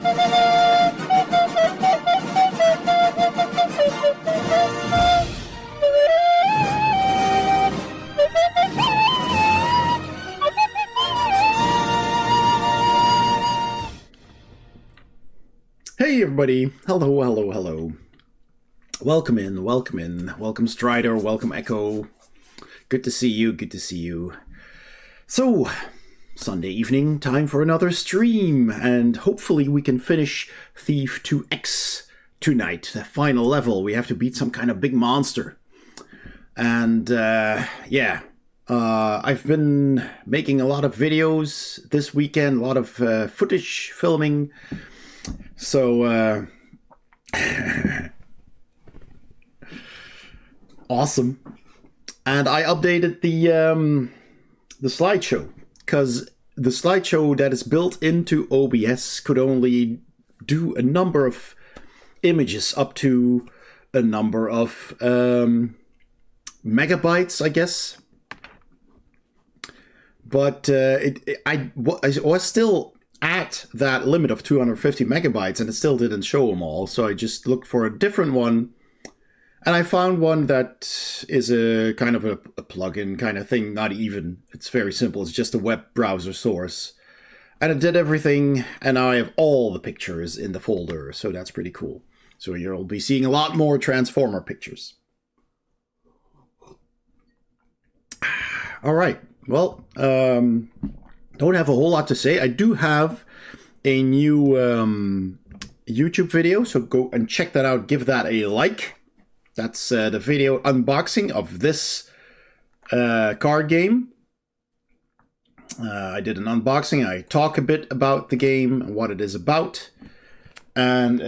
Hey everybody, hello, hello, hello. Welcome in, welcome in. Welcome Strider, welcome Echo. Good to see you, good to see you. So, Sunday evening, time for another stream, and hopefully we can finish Thief 2X tonight, the final level. We have to beat some kind of big monster. And yeah, I've been making a lot of videos this weekend, a lot of footage filming. So, awesome. And I updated the slideshow, because the slideshow that is built into OBS could only do a number of images up to a number of megabytes, I guess. But I was still at that limit of 250 megabytes, and it still didn't show them all. So I just looked for a different one, and I found one that is a kind of a plugin kind of thing. Not even, it's very simple. It's just a web browser source, and it did everything. And now I have all the pictures in the folder, so that's pretty cool. So you'll be seeing a lot more Transformer pictures. All right. Well, don't have a whole lot to say. I do have a new YouTube video, so go and check that out. Give that a like. That's the video unboxing of this card game. I did an unboxing. I talk a bit about the game and what it is about. And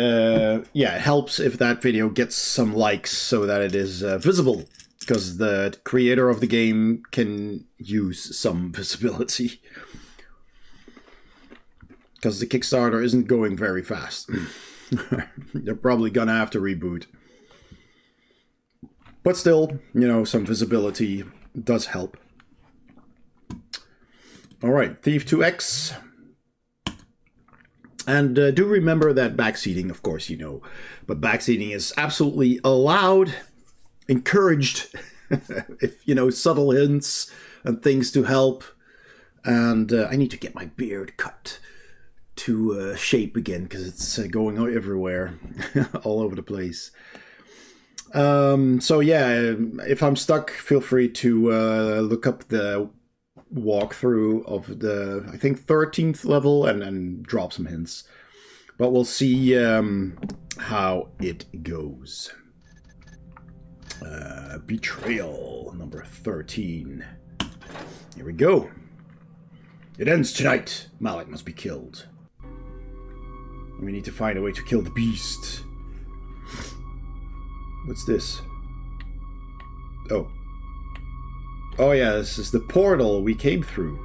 yeah, it helps if that video gets some likes so that it is visible, because the creator of the game can use some visibility. Because the Kickstarter isn't going very fast. They're probably gonna have to reboot. But still, you know, some visibility does help. Alright, Thief 2X. And do remember that backseating, of course, you know. But backseating is absolutely allowed, encouraged, if, you know, subtle hints and things to help. And I need to get my beard cut to shape again, because it's going everywhere, all over the place. So yeah, if I'm stuck, feel free to look up the walkthrough of the, I think, 13th level and drop some hints. But we'll see how it goes. Betrayal, number 13. Here we go. It ends tonight. Malik must be killed. We need to find a way to kill the beast. What's this? Oh. Oh yeah, this is the portal we came through.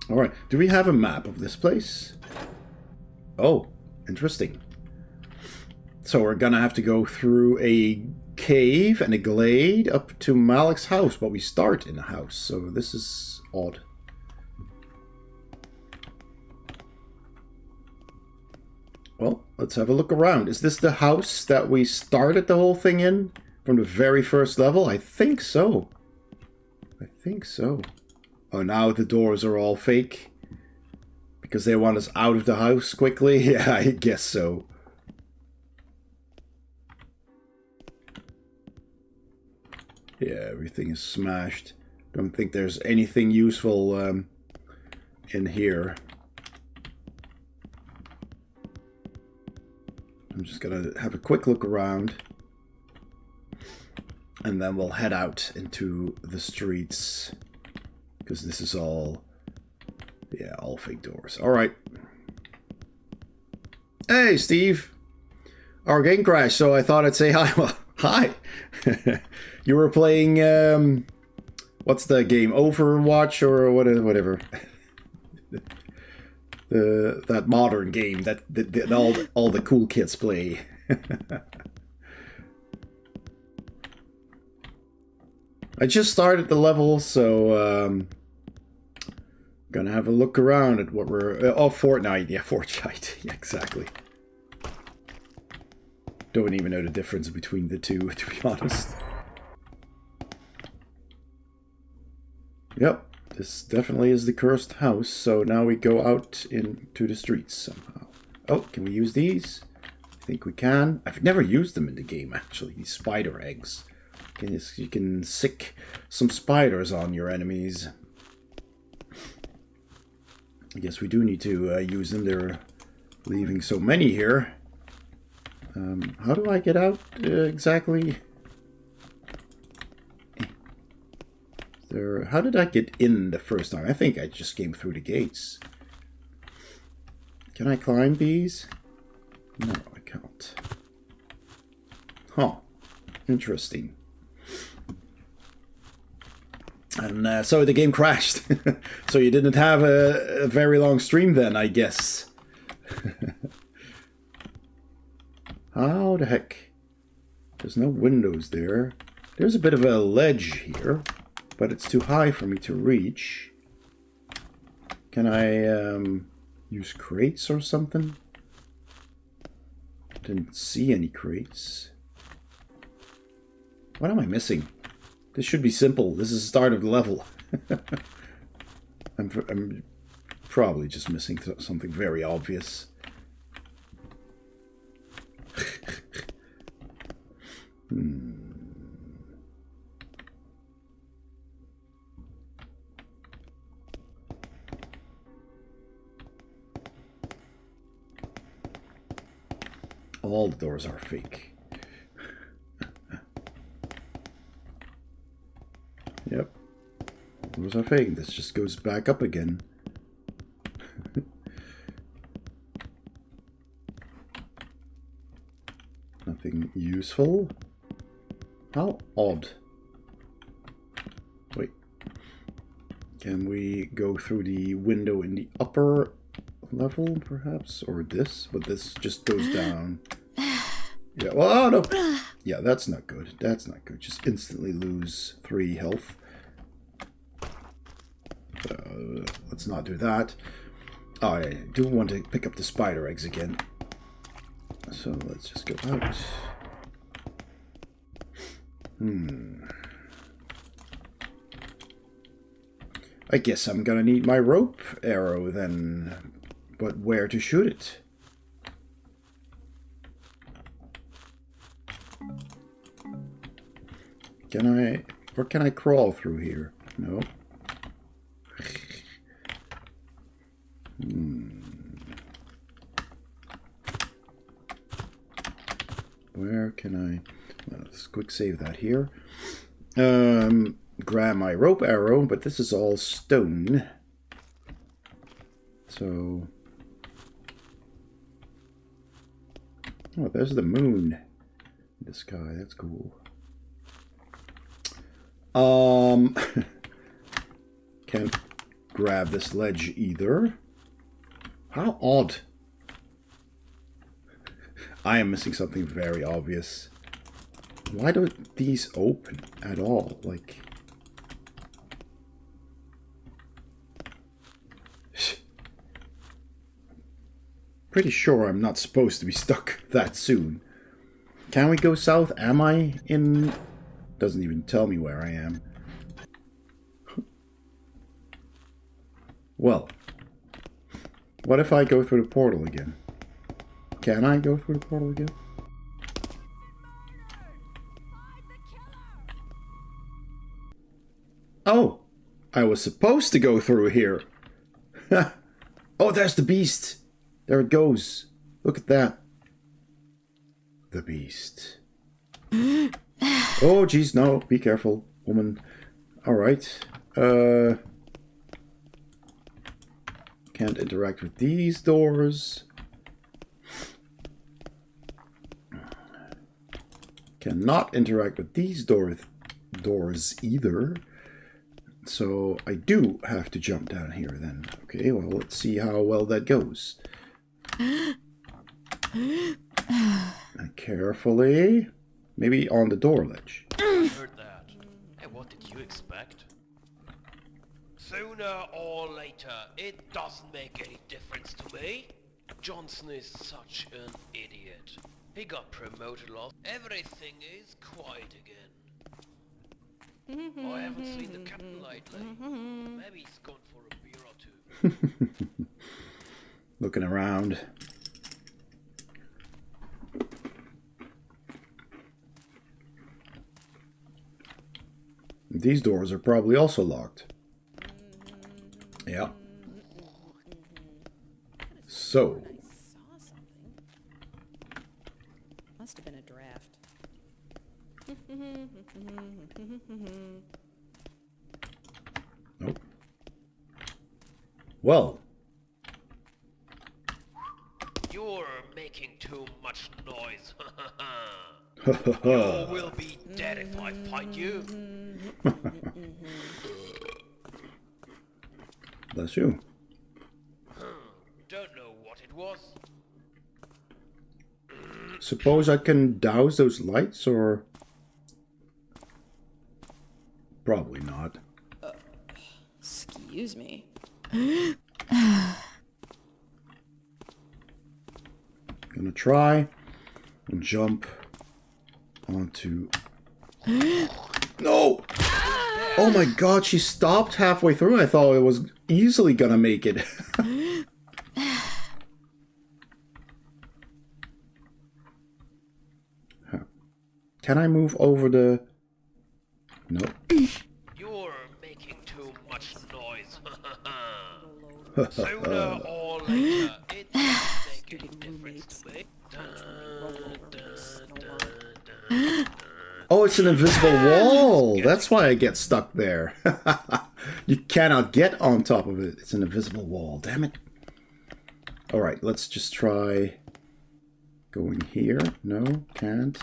Alright, do we have a map of this place? Oh, interesting. So we're gonna have to go through a cave and a glade up to Malik's house, but we start in a house, so this is odd. Well, let's have a look around. Is this the house that we started the whole thing in from the very first level? I think so. I think so. Oh, now the doors are all fake because they want us out of the house quickly? Yeah, I guess so. Yeah, everything is smashed. Don't think there's anything useful in here. I'm just gonna have a quick look around, and then we'll head out into the streets, because this is all, yeah, all fake doors. All right. Hey, Steve. Our game crashed, so I thought I'd say hi. Well, hi. You were playing, what's the game? Overwatch or whatever. That modern game that all the cool kids play. I just started the level, so gonna have a look around at what we're... oh, Fortnite. Yeah, Fortnite. Yeah, exactly. Don't even know the difference between the two, to be honest. Yep, this definitely is the cursed house, so now we go out into the streets somehow. Oh, can we use these? I think we can. I've never used them in the game, actually, these spider eggs. You can sick some spiders on your enemies. I guess we do need to use them. They're leaving so many here. How do I get out exactly? How did I get in the first time? I think I just came through the gates. Can I climb these? No, I can't. Huh. Interesting. And so the game crashed. So you didn't have a very long stream then, I guess. How the heck? There's no windows there. There's a bit of a ledge here, but it's too high for me to reach. Can I use crates or something? Didn't see any crates. What am I missing? This should be simple. This is the start of the level. I'm probably just missing something very obvious. All the doors are fake. Yep. Doors are fake. This just goes back up again. Nothing useful. How odd. Wait. Can we go through the window in the upper level, perhaps? Or this? But this just goes down. Yeah, well, oh no. Yeah, that's not good. That's not good. Just instantly lose 3 health. Let's not do that. Oh, I do want to pick up the spider eggs again. So let's just go out. I guess I'm gonna need my rope arrow then. But where to shoot it? Or can I crawl through here? No. Where can I... let's quick save that here. Grab my rope arrow, but this is all stone. So... oh, there's the moon in the sky. That's cool. Can't grab this ledge either. How odd. I am missing something very obvious. Why don't these open at all? Like... pretty sure I'm not supposed to be stuck that soon. Can we go south? Am I in... doesn't even tell me where I am. Well, what if I go through the portal again? Can I go through the portal again? Oh, I was supposed to go through here. Oh, there's the beast. There it goes. Look at that. The beast. Oh, geez, no. Be careful, woman. Alright. Can't interact with these doors. Cannot interact with these doors either. So I do have to jump down here then. Okay, well, let's see how well that goes. And carefully. Maybe on the door ledge. Heard that. Hey, what did you expect? Sooner or later, it doesn't make any difference to me. Johnson is such an idiot. He got promoted last. Everything is quiet again. I haven't seen the captain lately. Maybe he's gone for a beer or two. Looking around. These doors are probably also locked. Yeah. So. I saw something. Must have been a draft. Nope. Well. You're making too much noise. You will be dead if I find you. Bless you. Don't know what it was. Suppose I can douse those lights, or... Probably not. Excuse me. Gonna try and jump onto... No! Oh my god, she stopped halfway through. I thought it was easily gonna make it. Can I move over the... No. You're making too much noise. Sooner or later, it doesn't make any difference to me. Oh, it's an invisible wall. That's why I get stuck there. You cannot get on top of it. It's an invisible wall. Damn it. Alright, let's just try going here. No, can't.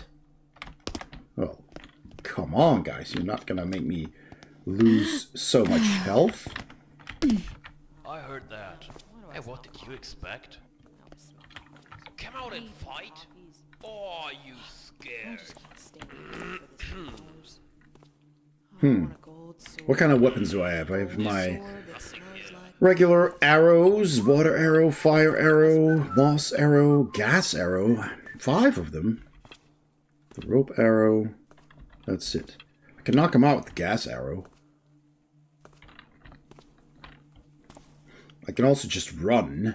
Well, come on, guys. You're not gonna make me lose so much health. I heard that. Hey, what did you expect? Come out and fight? Or are you scared? What kind of weapons do I have? I have my regular arrows, water arrow, fire arrow, moss arrow, gas arrow. 5 of them. The rope arrow. That's it. I can knock him out with the gas arrow. I can also just run.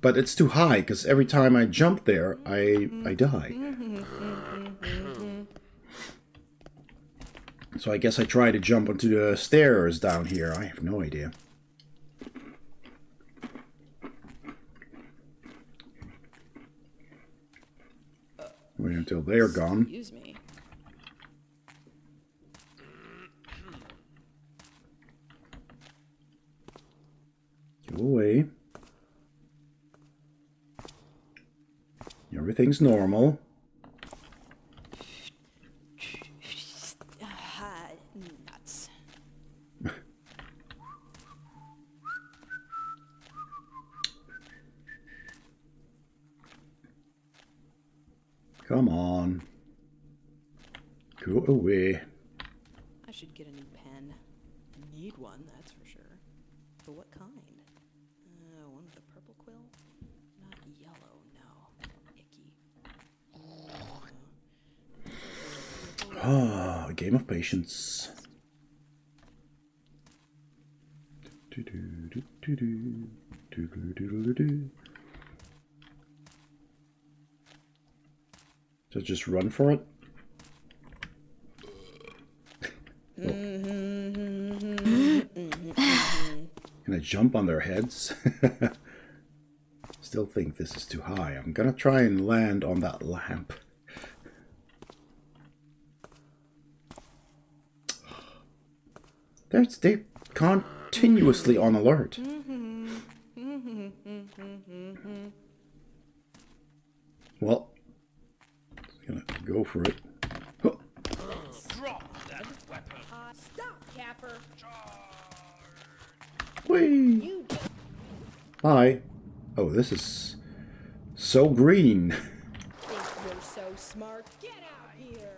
But it's too high, because every time I jump there, I die. So I guess I try to jump onto the stairs down here. I have no idea. Wait until they're gone. Excuse me. Go away. Everything's normal. Nuts. Come on. Go away. I should get a new pen. Need one, that's for sure. But what kind? One with a purple quill? Not yellow, no. Icky. Ah, a game of patience. So just run for it? Can I jump on their heads? Still think this is too high. I'm gonna try and land on that lamp. They're continuously on alert. Well, I'm gonna go for it. Drop that weapon. Stop, Capper! Whee! You Hi. Oh, this is so green. think you're so smart? Get out here!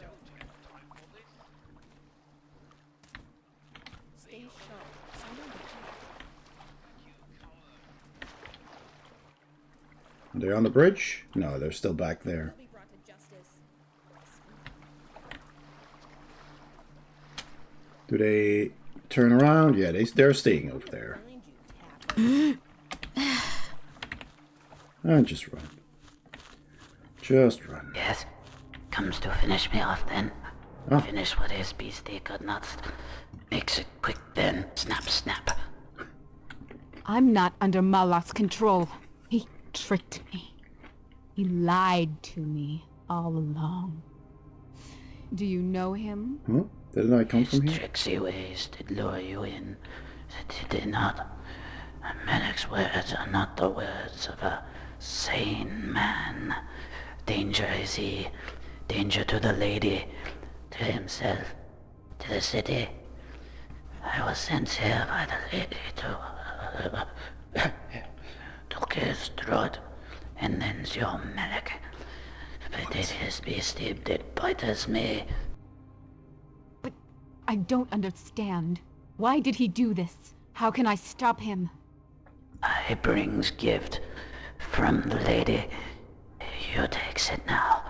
Are they on the bridge? No, they're still back there. Be brought to justice. Do they turn around? Yeah, they're staying over there. Find you, Tapper. Just run. Just run. Yes, comes to finish me off then. Oh. Finish what his beastie could not. Makes it quick then. Snap, snap. I'm not under Malak's control. He tricked me. He lied to me all along. Do you know him? Huh? Didn't I come His from here? tricksy ways did lure you in. That he did not. Malik's words are not the words of a sane man. Danger is he. Danger to the lady. To himself. To the city. I was sent here by the lady to took his throat, and then's your Malik. But if his beastie did bite as me, But I don't understand. Why did he do this? How can I stop him? I brings gift from the lady. You takes it now.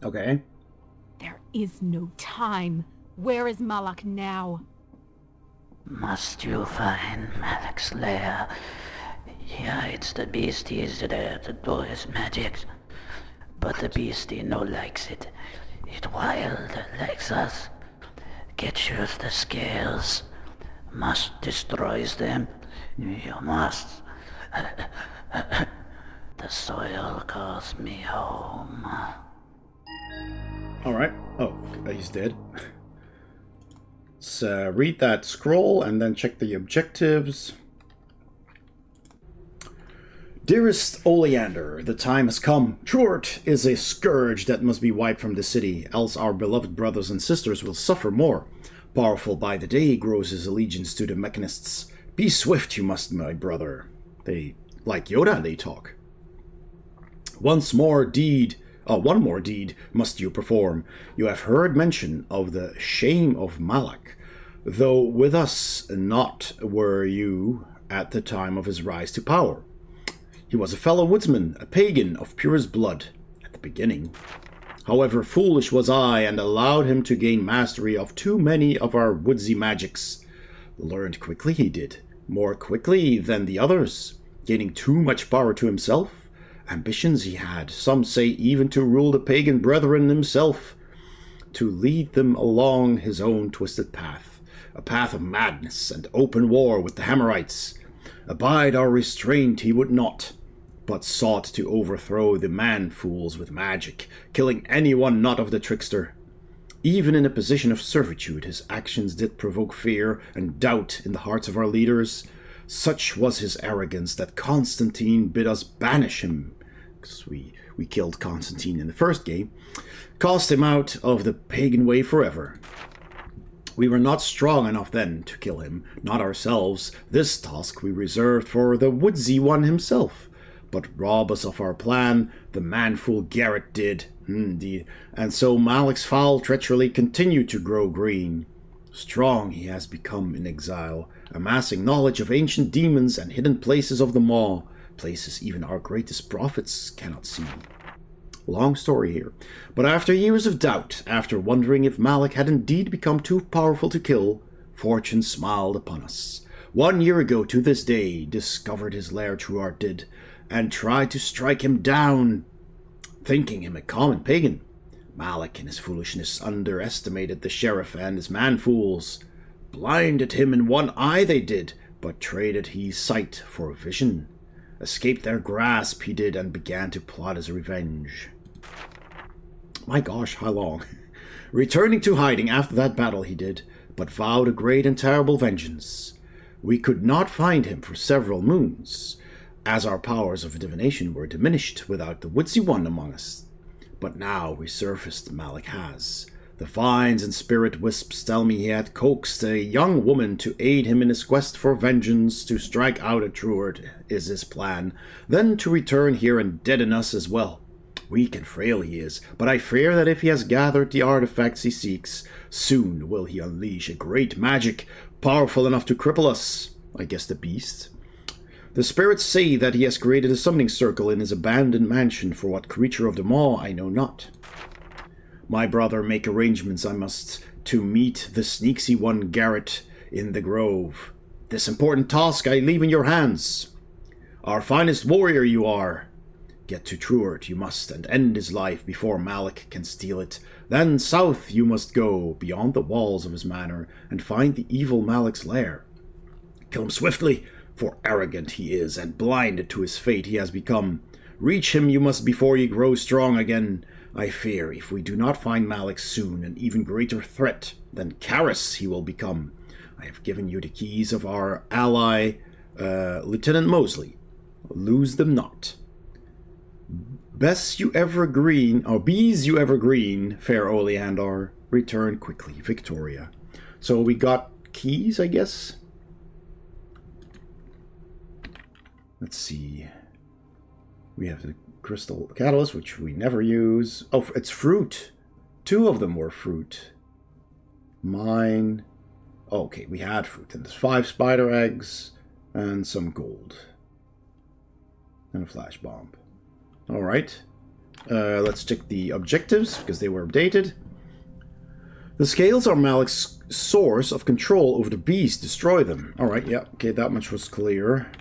Okay. There is no time. Where is Malak now? Must you find Malik's lair? He hides the beasties there to do his magic. But the beastie no likes it. It wild likes us. Get you the scales. Must destroys them. You must. The soil calls me home. Alright. Oh, he's dead. Let's read that scroll and then check the objectives. Dearest Oleander, the time has come. Truart is a scourge that must be wiped from the city, else our beloved brothers and sisters will suffer more. Powerful by the day grows his allegiance to the mechanists. Be swift you must, my brother. They, like Yoda, they talk. One more deed must you perform. You have heard mention of the shame of Malak, though with us not were you at the time of his rise to power. He was a fellow woodsman, a pagan of purest blood, at the beginning. However, foolish was I, and allowed him to gain mastery of too many of our woodsy magics. Learned quickly he did, more quickly than the others, gaining too much power to himself. Ambitions he had, some say even to rule the pagan brethren himself, to lead them along his own twisted path, a path of madness and open war with the Hammerites. Abide our restraint he would not, but sought to overthrow the man-fools with magic, killing anyone not of the trickster. Even in a position of servitude, his actions did provoke fear and doubt in the hearts of our leaders. Such was his arrogance that Constantine bid us banish him, because we killed Constantine in the first game, cast him out of the pagan way forever. We were not strong enough then to kill him, not ourselves. This task we reserved for the woodsy one himself. But rob us of our plan, the manful Garrett did, indeed, and so Malik's foul treachery continued to grow green. Strong he has become in exile, amassing knowledge of ancient demons and hidden places of the Maw, places even our greatest prophets cannot see. Long story here. But after years of doubt, after wondering if Malik had indeed become too powerful to kill, fortune smiled upon us. 1 year ago to this day, discovered his lair Truart did, and tried to strike him down, thinking him a common pagan. Malik in his foolishness underestimated the sheriff and his man-fools. Blinded him in one eye they did, but traded he sight for vision. Escaped their grasp he did, and began to plot his revenge. My gosh, how long? Returning to hiding after that battle he did, but vowed a great and terrible vengeance. We could not find him for several moons, as our powers of divination were diminished without the woodsy one among us. But now resurfaced Malik has. The vines and spirit wisps tell me he had coaxed a young woman to aid him in his quest for vengeance. To strike out at Truart is his plan, then to return here and deaden us as well. Weak and frail he is, but I fear that if he has gathered the artifacts he seeks, soon will he unleash a great magic, powerful enough to cripple us, I guess the beast. The spirits say that he has created a summoning circle in his abandoned mansion. For what creature of the maw, I know not. My brother, make arrangements I must to meet the sneaksy one Garrett in the grove. This important task I leave in your hands. Our finest warrior you are. Get to Truart you must, and end his life before Malik can steal it. Then south you must go, beyond the walls of his manor, and find the evil Malik's lair. Kill him swiftly, for arrogant he is, and blinded to his fate he has become. Reach him you must before he grows strong again. I fear if we do not find Malik soon, an even greater threat than Karis he will become. I have given you the keys of our ally, Lieutenant Mosley. Lose them not. Bees you ever green, fair Oleander, return quickly, Victoria. So we got keys, I guess. Let's see. We have the crystal catalyst, which we never use. Oh, it's fruit. 2 of them were fruit. Mine. Okay, we had fruit. And there's 5 spider eggs and some gold. And a flash bomb. Alright. Let's check the objectives, because they were updated. The scales are Malik's source of control over the beast. Destroy them. Alright, yeah. Okay, that much was clear.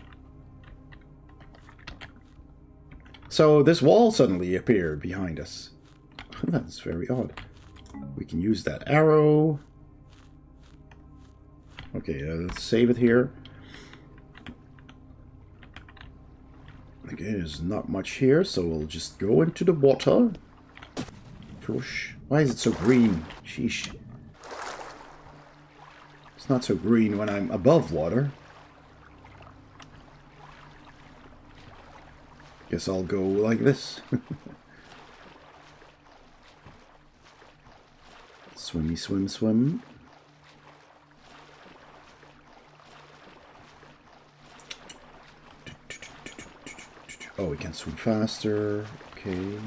So this wall suddenly appeared behind us. That's very odd. We can use that arrow. Okay, let's save it here. Okay, there's not much here, so we'll just go into the water. Push. Why is it so green? Sheesh. It's not so green when I'm above water. Guess I'll go like this. Swimmy, swim, swim. Oh, we can swim faster. Okay.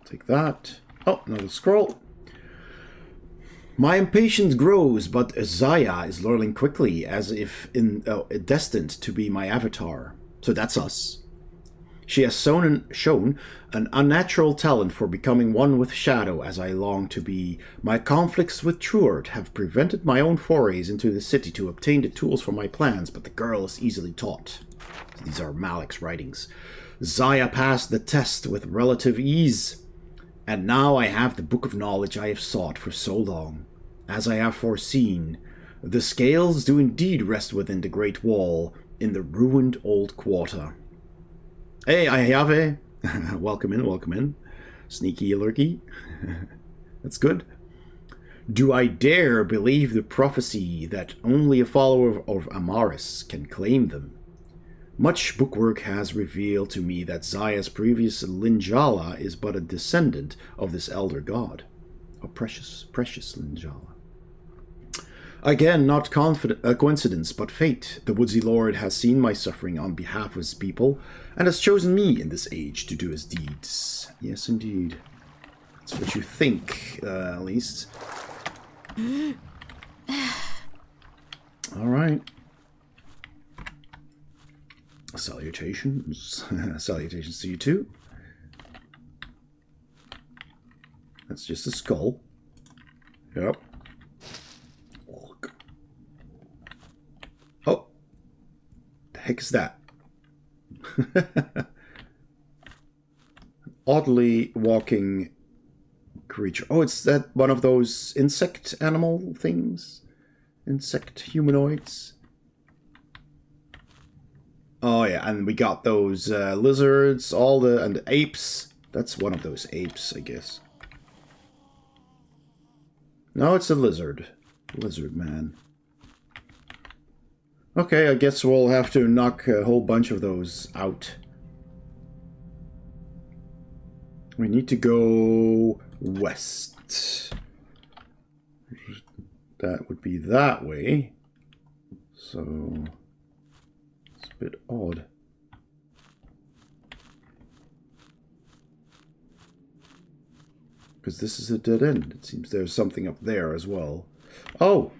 Take that. Oh, another scroll. My impatience grows, but Zaya is learning quickly, as if destined to be my avatar. So that's us. She has shown an unnatural talent for becoming one with shadow, as I long to be. My conflicts with Truart have prevented my own forays into the city to obtain the tools for my plans, but the girl is easily taught. These are Malik's writings. Zaya passed the test with relative ease, and now I have the book of knowledge I have sought for so long. As I have foreseen, the scales do indeed rest within the Great Wall, in the ruined old quarter. Hey, Ayave. Welcome in, welcome in. Sneaky lurky. That's good. Do I dare believe the prophecy that only a follower of Amaris can claim them? Much bookwork has revealed to me that Zaya's previous Linjala is but a descendant of this elder god. Oh, precious, precious Linjala. Again, not a coincidence, but fate. The Woodsy Lord has seen my suffering on behalf of his people, and has chosen me in this age to do his deeds. Yes, indeed. That's what you think, at least. Alright. Salutations. Salutations to you too. That's just a skull. Yep. Oh. The heck is that? Oddly walking creature. Oh, it's that one of those insect animal things? Insect humanoids? Oh yeah, and we got those lizards, and the apes. That's one of those apes, I guess. No, it's a lizard. Lizard man. Okay, I guess we'll have to knock a whole bunch of those out. We need to go west. That would be that way. So it's a bit odd. Because this is a dead end. It seems there's something up there as well. Oh!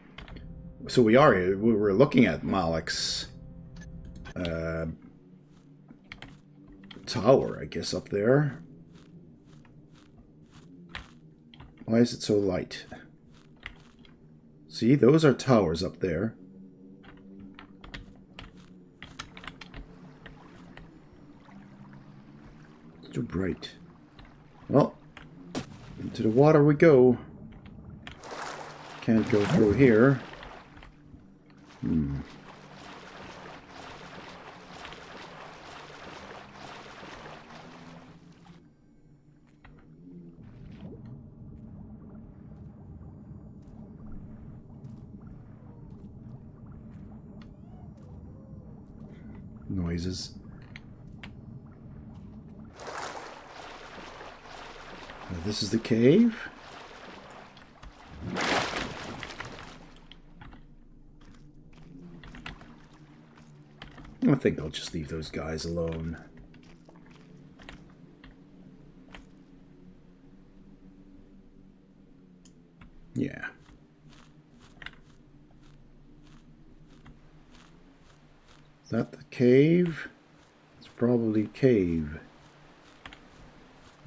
So we are here. We're looking at Malek's tower, I guess, up there. Why is it so light? See, those are towers up there. It's too bright. Well, into the water we go. Can't go through here. Noises. This is the cave. I think I'll just leave those guys alone. Yeah. Is that the cave? It's probably cave.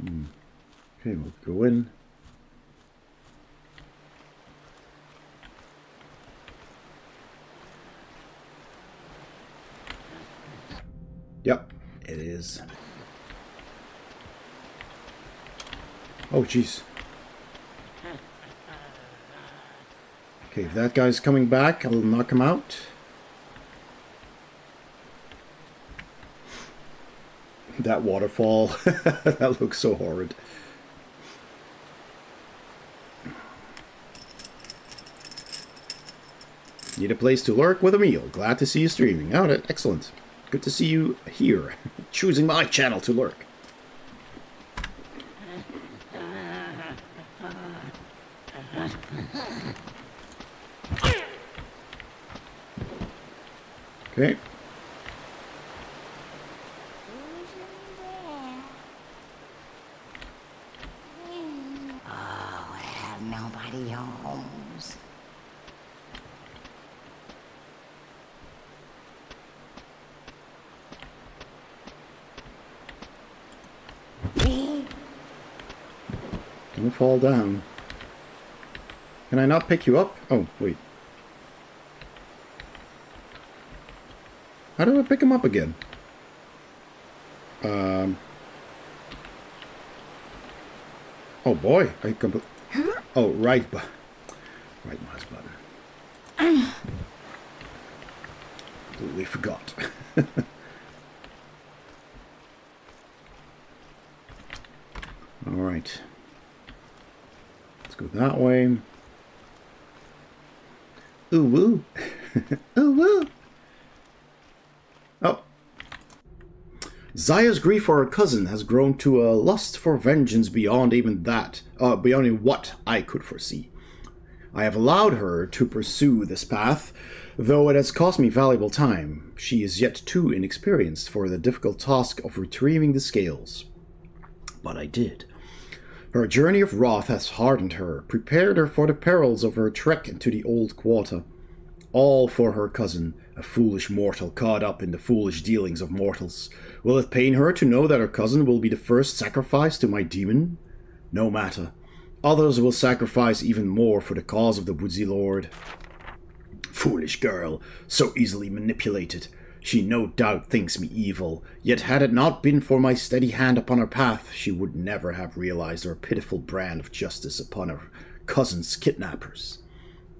Okay, we'll go in. Yep, it is. Oh, jeez. Okay, if that guy's coming back, I'll knock him out. That waterfall. That looks so horrid. Need a place to lurk with a meal. Glad to see you streaming. Oh, excellent. Good to see you here. Choosing my channel to lurk. Okay. Oh, have nobody homes. Don't fall down. Can I not pick you up? Oh, wait. How do I pick him up again? Oh boy, I can. Oh, right mouse button. Totally forgot. All right. Let's go that way. Ooh woo. Ooh woo. Oh. Zaya's grief for her cousin has grown to a lust for vengeance beyond even that, beyond what I could foresee. I have allowed her to pursue this path, though it has cost me valuable time. She is yet too inexperienced for the difficult task of retrieving the scales. But I did. Her journey of wrath has hardened her, prepared her for the perils of her trek into the old quarter. All for her cousin, a foolish mortal caught up in the foolish dealings of mortals. Will it pain her to know that her cousin will be the first sacrifice to my demon? No matter. Others will sacrifice even more for the cause of the Woodsy Lord. Foolish girl, so easily manipulated. She no doubt thinks me evil, yet had it not been for my steady hand upon her path, she would never have realized her pitiful brand of justice upon her cousin's kidnappers.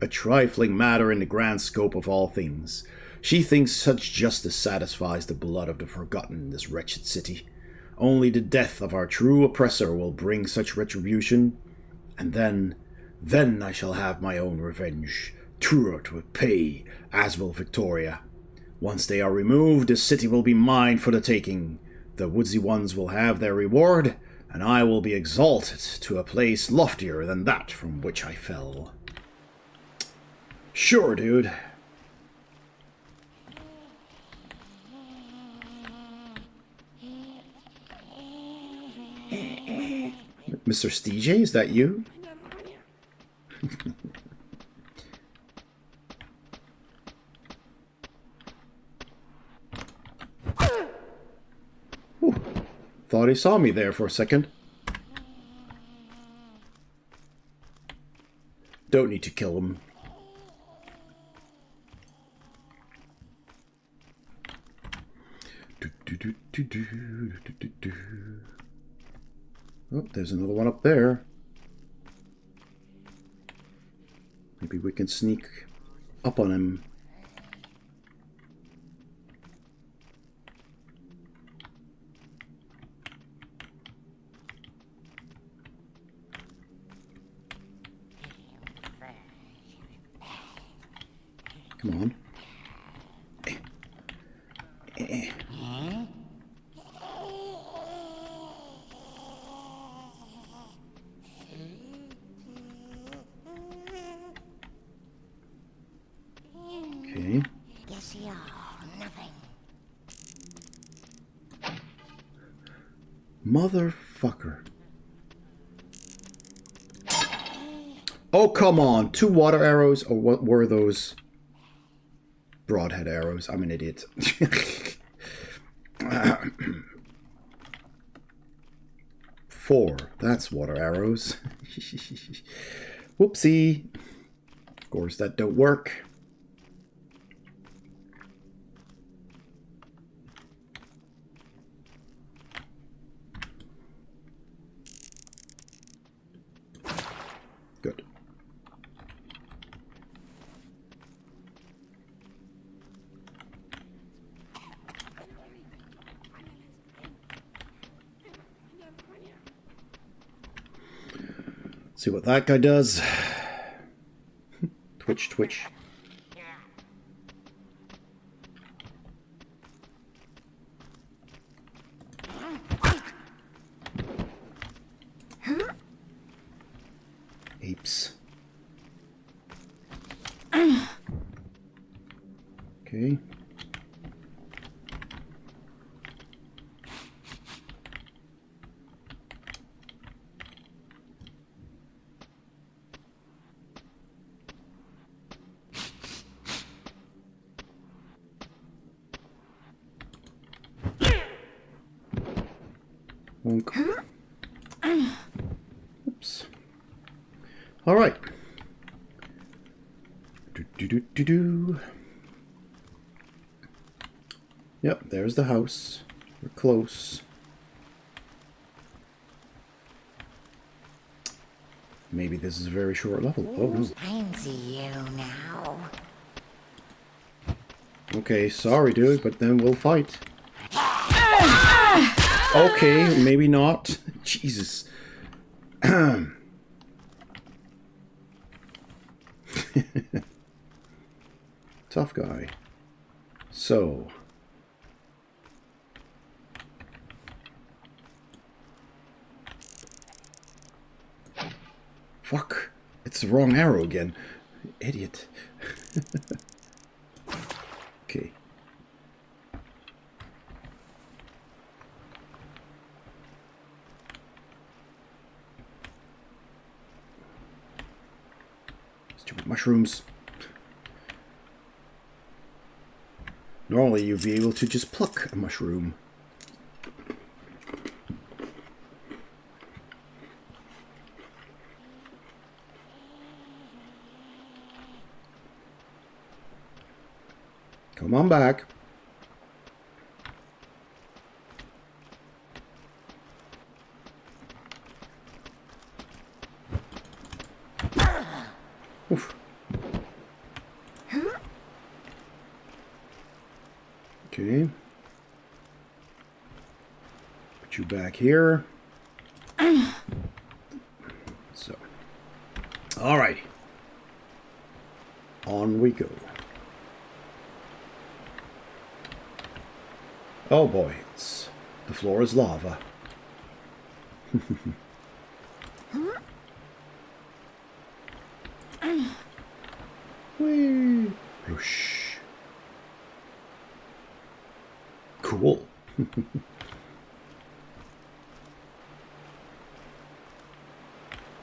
A trifling matter in the grand scope of all things. She thinks such justice satisfies the blood of the forgotten in this wretched city. Only the death of our true oppressor will bring such retribution, and then I shall have my own revenge. Truart will pay, as will Victoria. Once they are removed, the city will be mine for the taking. The woodsy ones will have their reward, and I will be exalted to a place loftier than that from which I fell. Sure, dude. Mr. Stj, is that you? Ooh, thought he saw me there for a second. Don't need to kill him. Oh, there's another one up there. Maybe we can sneak up on him. Come on. Okay. Motherfucker. Oh, come on. 2 water arrows? Or what were those? Broadhead arrows. I'm an idiot. 4. That's water arrows. Whoopsie. Of course, that don't work. Good. See what that guy does. Twitch, twitch. Apes. Okay. Wonk. Oops. All right. Do. Yep, there's the house. We're close. Maybe this is a very short level. Oh no. I see you now. Okay, sorry, dude, but then we'll fight. Okay, maybe not. Jesus. Tough guy. So. Fuck. It's the wrong arrow again. Idiot. Okay. Stupid mushrooms. Normally you'd be able to just pluck a mushroom. Come on back. Oof. Okay. Put you back here. So. Alrighty. On we go. Oh boy, the floor is lava. Whee! Whoosh. Cool.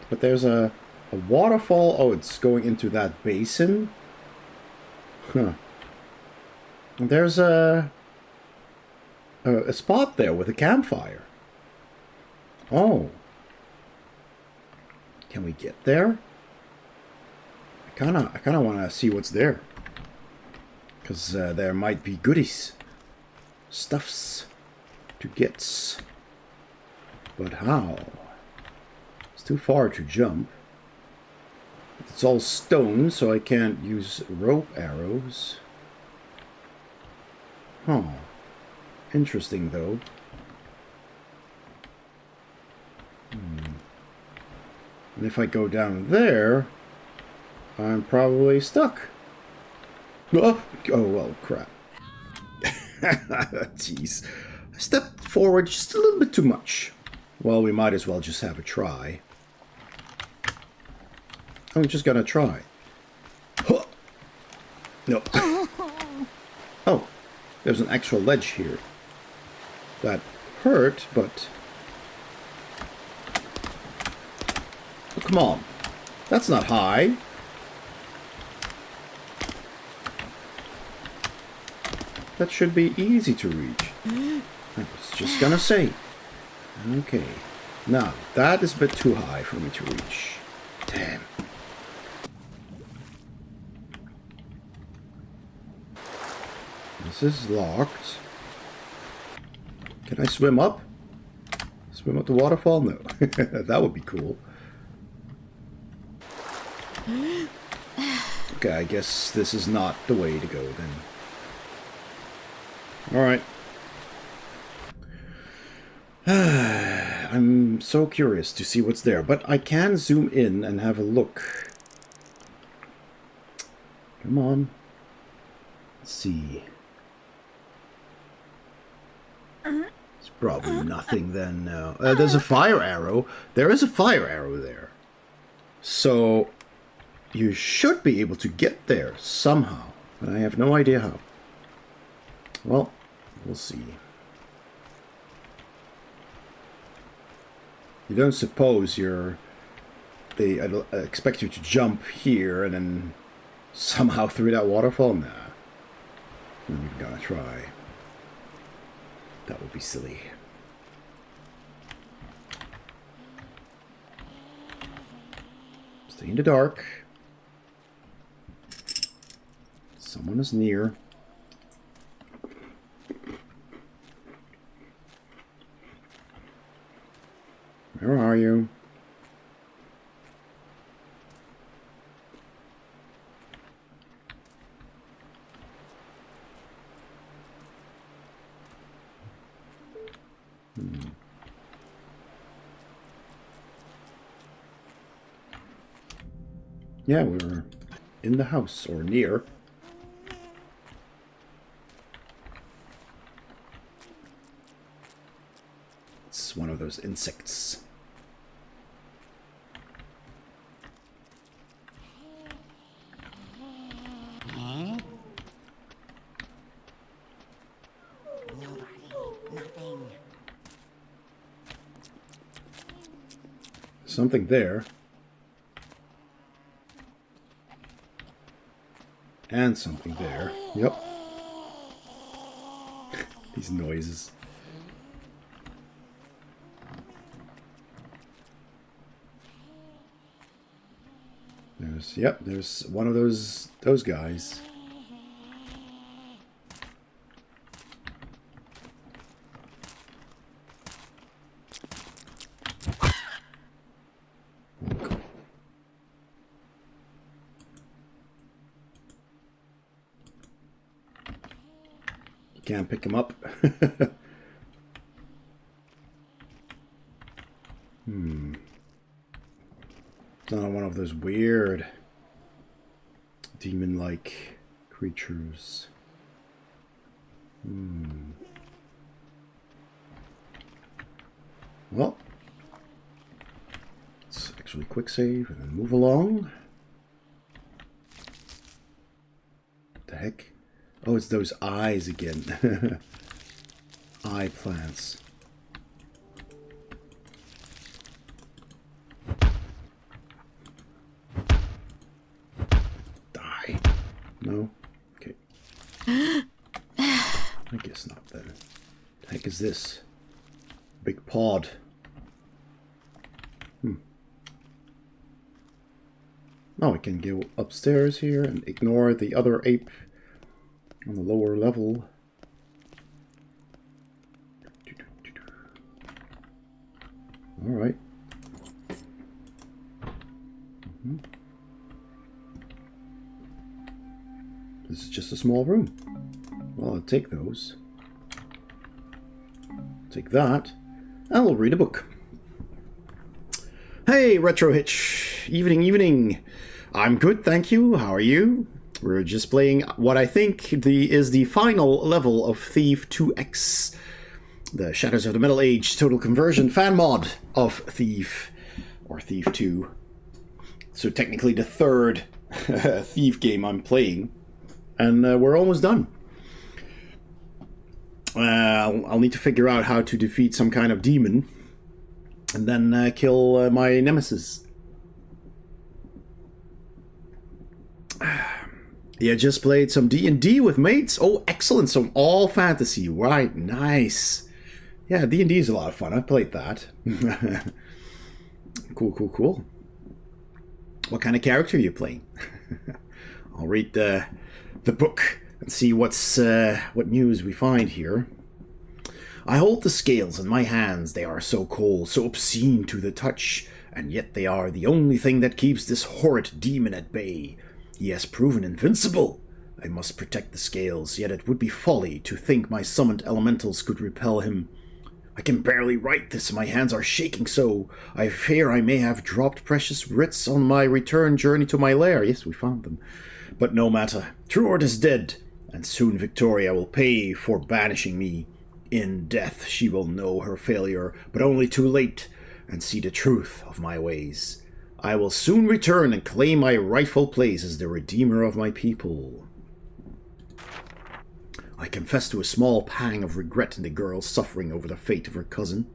but there's a waterfall. Oh, it's going into that basin? Huh. And there's a spot there with a campfire. Oh. Can we get there? I kinda want to see what's there. Because there might be goodies. Stuffs to get. But how? It's too far to jump. It's all stone, so I can't use rope arrows. Huh. Interesting, though. And if I go down there, I'm probably stuck. Oh, well, crap. Jeez. I stepped forward just a little bit too much. Well, we might as well just have a try. I'm just gonna try. Huh. No. Oh, there's an actual ledge here. That hurt, but... Oh, come on. That's not high. That should be easy to reach. I was just gonna say. Okay. Now, that is a bit too high for me to reach. Damn. This is locked. Can I swim up? Swim up the waterfall? No. That would be cool. Okay, I guess this is not the way to go then. Alright. I'm so curious to see what's there, but I can zoom in and have a look. Come on. Let's see. It's probably nothing then. No. There's a fire arrow. There is a fire arrow there. So you should be able to get there somehow, but I have no idea how. Well, we'll see. You don't suppose they expect you to jump here and then somehow through that waterfall? Nah. I'm even gonna try. That would be silly. Stay in the dark. Someone is near. Where are you? Yeah, we're in the house, or near. It's one of those insects. Nothing. Something there. And something there. Yep. These noises. There's one of those guys. You can't pick him up. It's not one of those weird demon-like creatures. Well, let's actually quick save and then move along. What the heck? Oh, it's those eyes again. Eye plants. guess not then. The heck is this? Big pod. Now I can go upstairs here and ignore the other ape on the lower level. Alright. This is just a small room. Well, I'll take those. Take that. And we'll read a book. Hey, Retro Hitch. Evening, evening. I'm good, thank you. How are you? We're just playing what I think is the final level of Thief 2X. The Shadows of the Middle Age Total Conversion fan mod of Thief. Or Thief 2. So technically the third Thief game I'm playing. And we're almost done. I'll need to figure out how to defeat some kind of demon. And then kill my nemesis. Yeah, just played some D&D with mates. Oh, excellent. Some all fantasy. Right, nice. Yeah, D&D is a lot of fun. I've played that. Cool, cool, cool. What kind of character are you playing? I'll read the book and see what news we find here. I hold the scales in my hands. They are so cold, so obscene to the touch, and yet they are the only thing that keeps this horrid demon at bay. He has proven invincible. I must protect the scales, yet it would be folly to think my summoned elementals could repel him. I can barely write this, my hands are shaking so. I fear I may have dropped precious writs on my return journey to my lair. Yes, we found them. But no matter. Truord is dead, and soon Victoria will pay for banishing me. In death she will know her failure, but only too late, and see the truth of my ways. I will soon return and claim my rightful place as the redeemer of my people. I confess to a small pang of regret in the girl suffering over the fate of her cousin.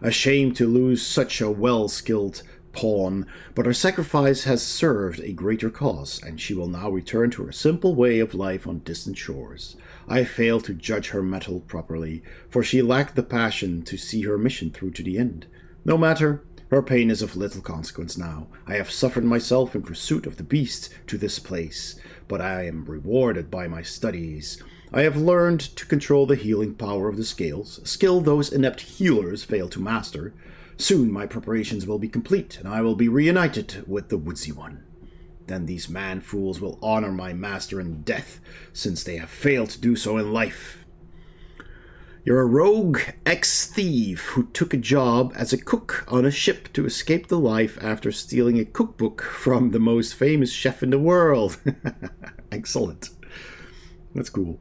Ashamed to lose such a well-skilled pawn, but her sacrifice has served a greater cause, and she will now return to her simple way of life on distant shores. I failed to judge her mettle properly, for she lacked the passion to see her mission through to the end. No matter, her pain is of little consequence now. I have suffered myself in pursuit of the beast to this place, but I am rewarded by my studies. I have learned to control the healing power of the scales, a skill those inept healers fail to master. Soon my preparations will be complete, and I will be reunited with the Woodsy One. Then these man-fools will honor my master in death, since they have failed to do so in life. You're a rogue ex-thief who took a job as a cook on a ship to escape the life after stealing a cookbook from the most famous chef in the world. Excellent. That's cool.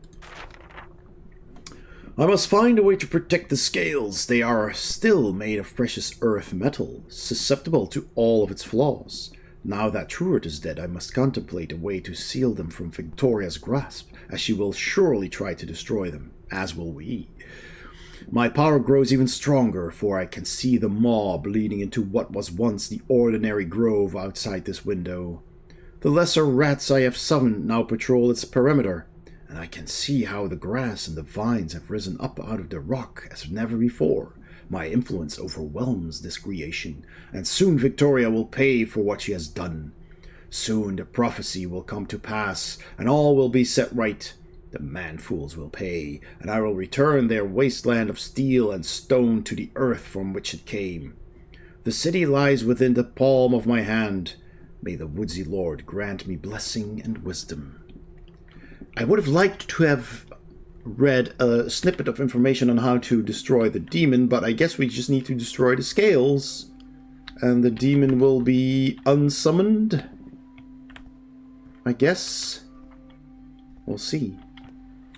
I must find a way to protect the scales. They are still made of precious earth metal, susceptible to all of its flaws. Now that Truord is dead, I must contemplate a way to seal them from Victoria's grasp, as she will surely try to destroy them, as will we. My power grows even stronger, for I can see the mob leading into what was once the ordinary grove outside this window. The lesser rats I have summoned now patrol its perimeter, and I can see how the grass and the vines have risen up out of the rock as never before. My influence overwhelms this creation, and soon Victoria will pay for what she has done. Soon the prophecy will come to pass, and all will be set right. The man-fools will pay, and I will return their wasteland of steel and stone to the earth from which it came. The city lies within the palm of my hand. May the Woodsy Lord grant me blessing and wisdom. I would have liked to have read a snippet of information on how to destroy the demon, but I guess we just need to destroy the scales, and the demon will be unsummoned, I guess. We'll see.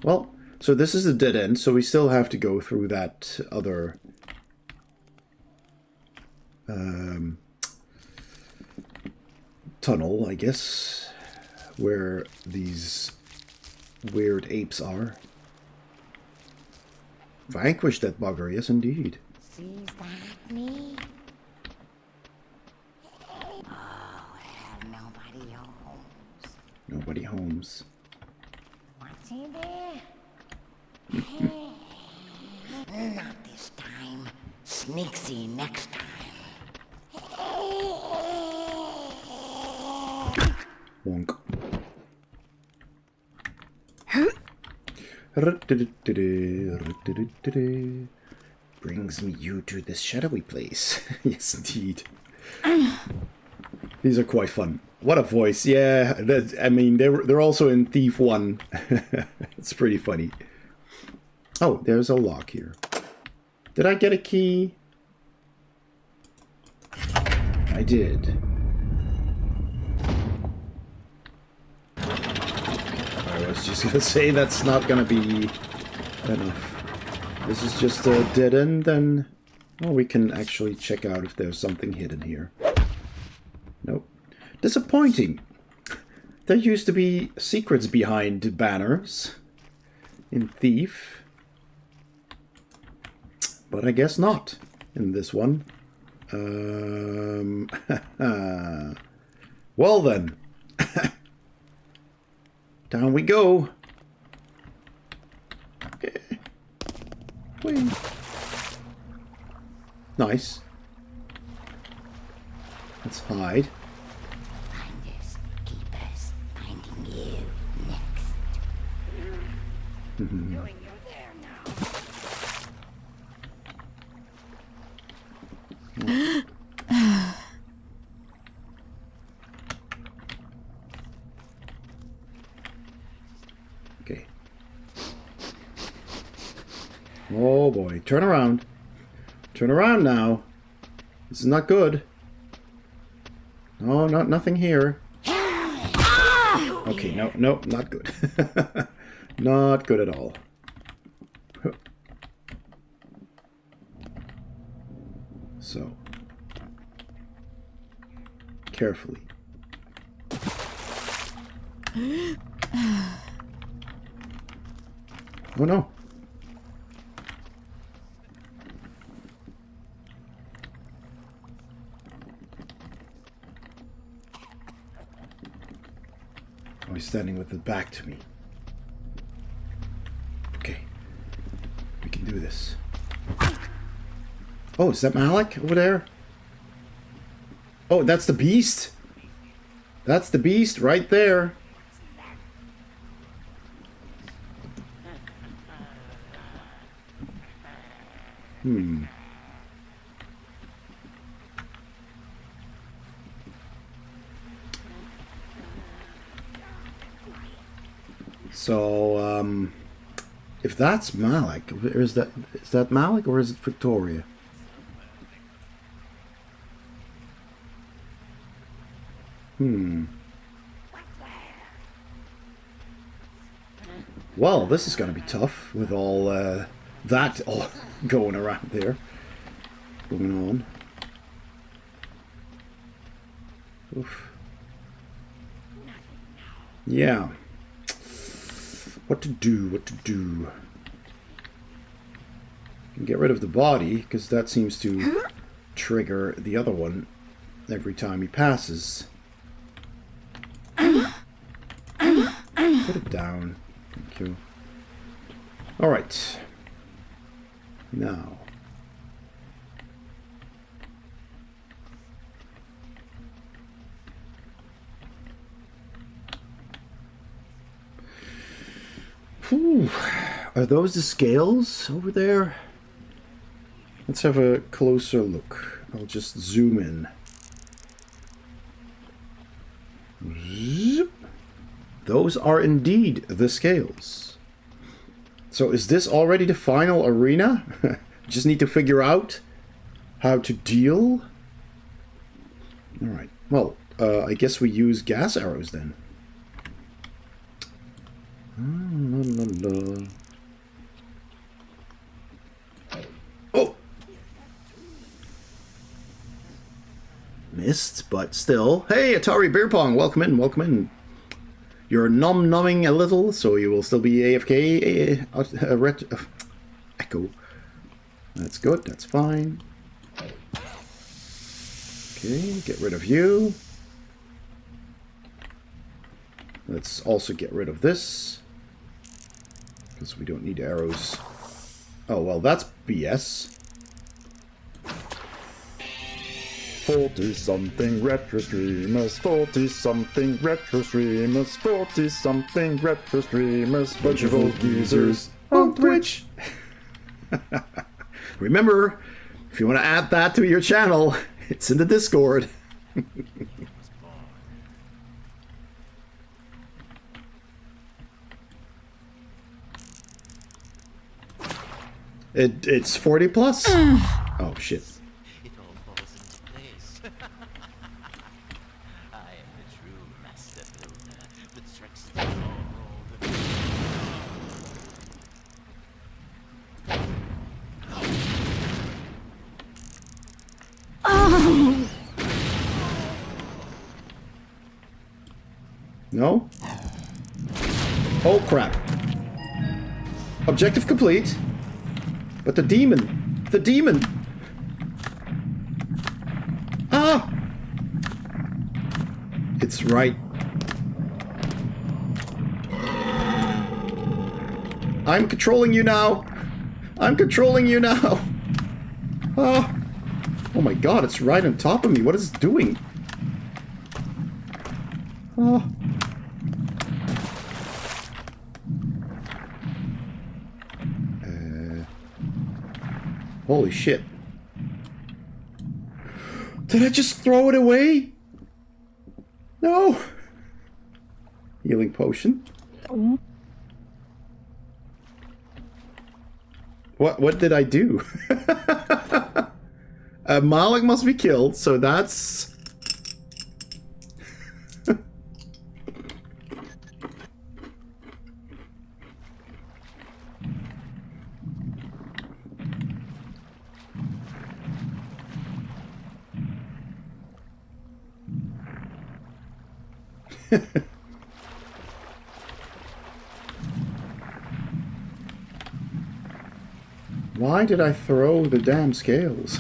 Well, so this is a dead end, so we still have to go through that other tunnel, I guess, where these weird apes are. Vanquish that bugger, yes indeed. Sees that me? Oh, well, nobody homes. Nobody homes. What's in there? Not this time. Sneaksy next time. Wonk. Brings me you to this shadowy place. Yes, indeed. These are quite fun. What a voice! Yeah, I mean they're also in Thief 1. It's pretty funny. Oh, there's a lock here. Did I get a key? I did. I was just gonna say that's not gonna be enough. This is just a dead end, then. Well, we can actually check out if there's something hidden here. Nope. Disappointing. There used to be secrets behind banners in Thief. But I guess not in this one. Well then. Down we go. Wait. Nice. Let's hide. Finders, keepers, finding you next. Knowing you're there now. Okay. Oh boy, turn around. Turn around now. This is not good. No, nothing here. Okay, no, not good. Not good at all. So, carefully. Oh no. Oh, he's standing with his back to me. Okay. We can do this. Oh, is that Malik over there? Oh, that's the beast? That's the beast right there. So, if that's Malik, is that Malik or is it Victoria? Well, this is going to be tough with all that all going around there. Going on. Oof. Yeah. What to do, what to do. Get rid of the body, because that seems to trigger the other one every time he passes. Put it down. Thank you. Alright. Now. Whew. Are those the scales over there? Let's have a closer look. I'll just zoom in. Zip. Those are indeed the scales. So is this already the final arena? Just need to figure out how to deal? Alright. Well, I guess we use gas arrows then. Oh! Missed, but still. Hey, Atari Beer Pong, welcome in, welcome in. You're numbing a little, so you will still be AFK. Echo. That's good, that's fine. Okay, get rid of you. Let's also get rid of this. Because we don't need arrows. Oh, well, that's BS. 40-something retro streamers, 40-something retro streamers, 40-something retro streamers, bunch of old geezers on Twitch. Remember, if you want to add that to your channel, it's in the Discord. It's 40 plus? Oh, shit. It all falls into place. I am the true master builder, the trickster of all the... No? Oh, crap. Objective complete. But the demon! The demon! Ah! It's right. I'm controlling you now! I'm controlling you now! Ah! Oh my god, it's right on top of me. What is it doing? Oh. Holy shit. Did I just throw it away? No! Healing potion. What did I do? Malik must be killed, so that's... Why did I throw the damn scales?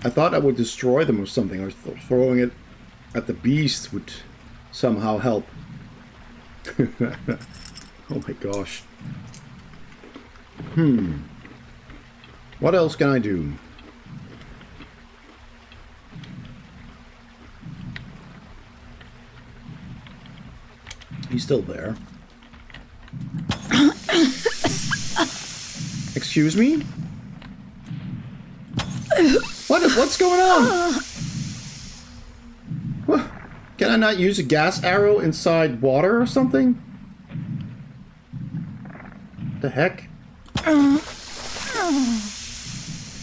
I thought I would destroy them or something, or throwing it at the beast would somehow help. Oh my gosh. What else can I do? He's still there. Excuse me? What's going on? What? Can I not use a gas arrow inside water or something? The heck?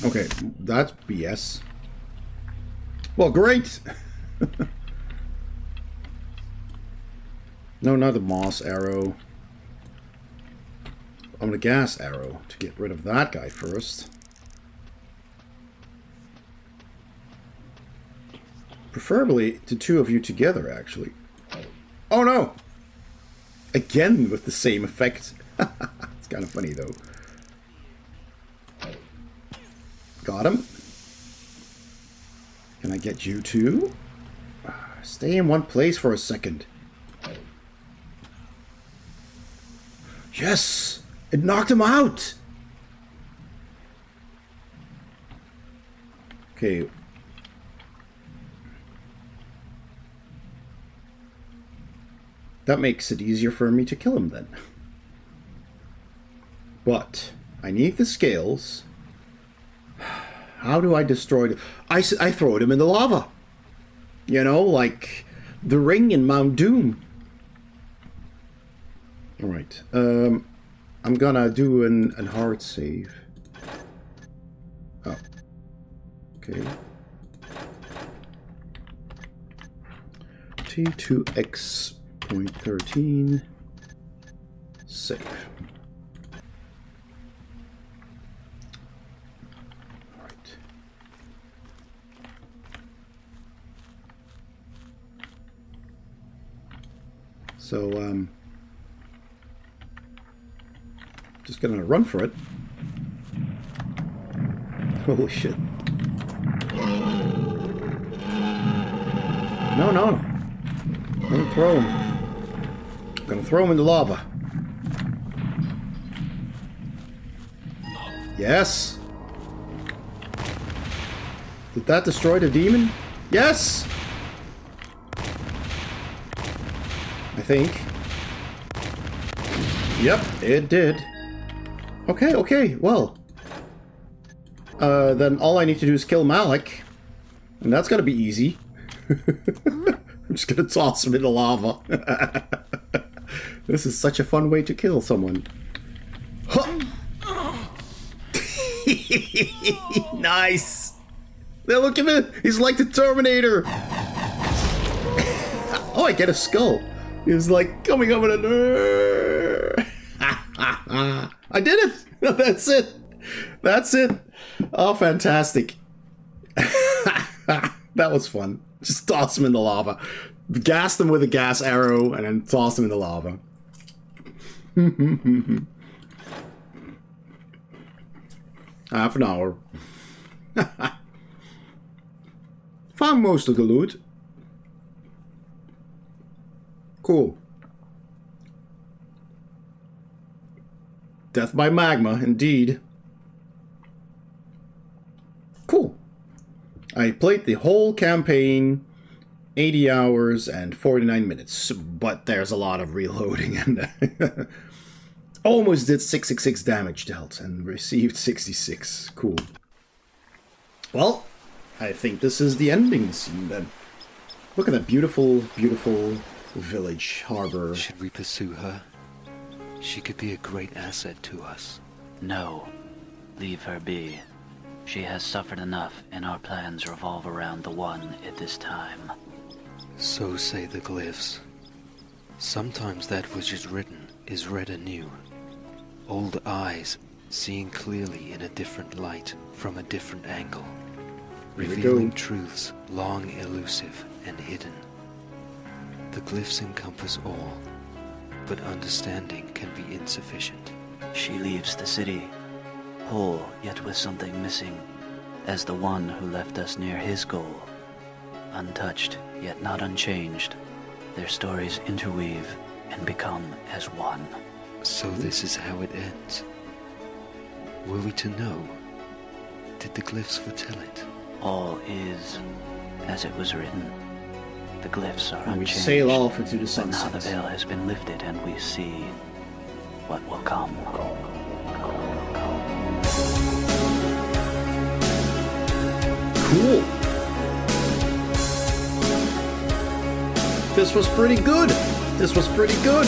Okay, that's BS. Well, great! No, not the moss arrow. I'm gonna gas arrow to get rid of that guy first. Preferably the two of you together, actually. Oh no! Again with the same effect. It's kind of funny, though. Got him. Can I get you too? Stay in one place for a second. Yes! It knocked him out! Okay. That makes it easier for me to kill him then. But I need the scales. How do I destroy it? I throw them in the lava. You know, like the ring in Mount Doom. Alright. I'm gonna do an hard save. Oh. Okay. T2x.13. Save. Alright. So, just gonna run for it. Holy shit. No. I'm gonna throw him. I'm gonna throw him in the lava. Yes. Did that destroy the demon? Yes! I think. Yep, it did. Okay, okay, well. Then all I need to do is kill Malik. And that's gonna be easy. I'm just gonna toss him in the lava. This is such a fun way to kill someone. Nice! Now look at him! He's like the Terminator! Oh, I get a skull. He's like coming up with a... I did it! That's it! That's it! Oh, fantastic. That was fun. Just toss him in the lava. Gas them with a gas arrow and then toss them in the lava. Half an hour. Found most of the loot. Cool. Death by magma, indeed. Cool. I played the whole campaign, 80 hours and 49 minutes, but there's a lot of reloading and almost did 666 damage dealt and received 66. Cool. Well, I think this is the ending scene then. Look at that beautiful, beautiful village, harbor. Should we pursue her? She could be a great asset to us. No. Leave her be. She has suffered enough, and our plans revolve around the one at this time. So say the glyphs. Sometimes that which is written is read anew. Old eyes seeing clearly in a different light from a different angle. Revealing truths long elusive and hidden. The glyphs encompass all, but understanding can be insufficient. She leaves the city, whole yet with something missing, as the one who left us near his goal. Untouched yet not unchanged, their stories interweave and become as one. So this is how it ends. Were we to know? Did the glyphs foretell it? All is as it was written. The glyphs are And we unchanged. sail off into the But now sunset. the veil has been lifted and we see what will come. Cool. This was pretty good. This was pretty good.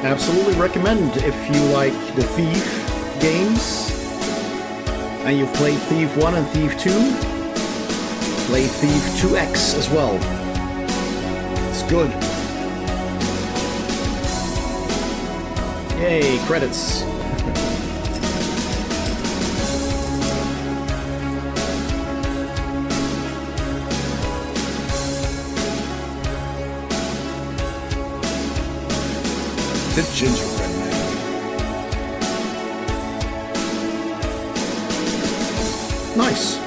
Absolutely recommend if you like the Thief games and you've played Thief 1 and Thief 2. Play Thief 2X as well. It's good. Yay, credits. The gingerbread man. Nice.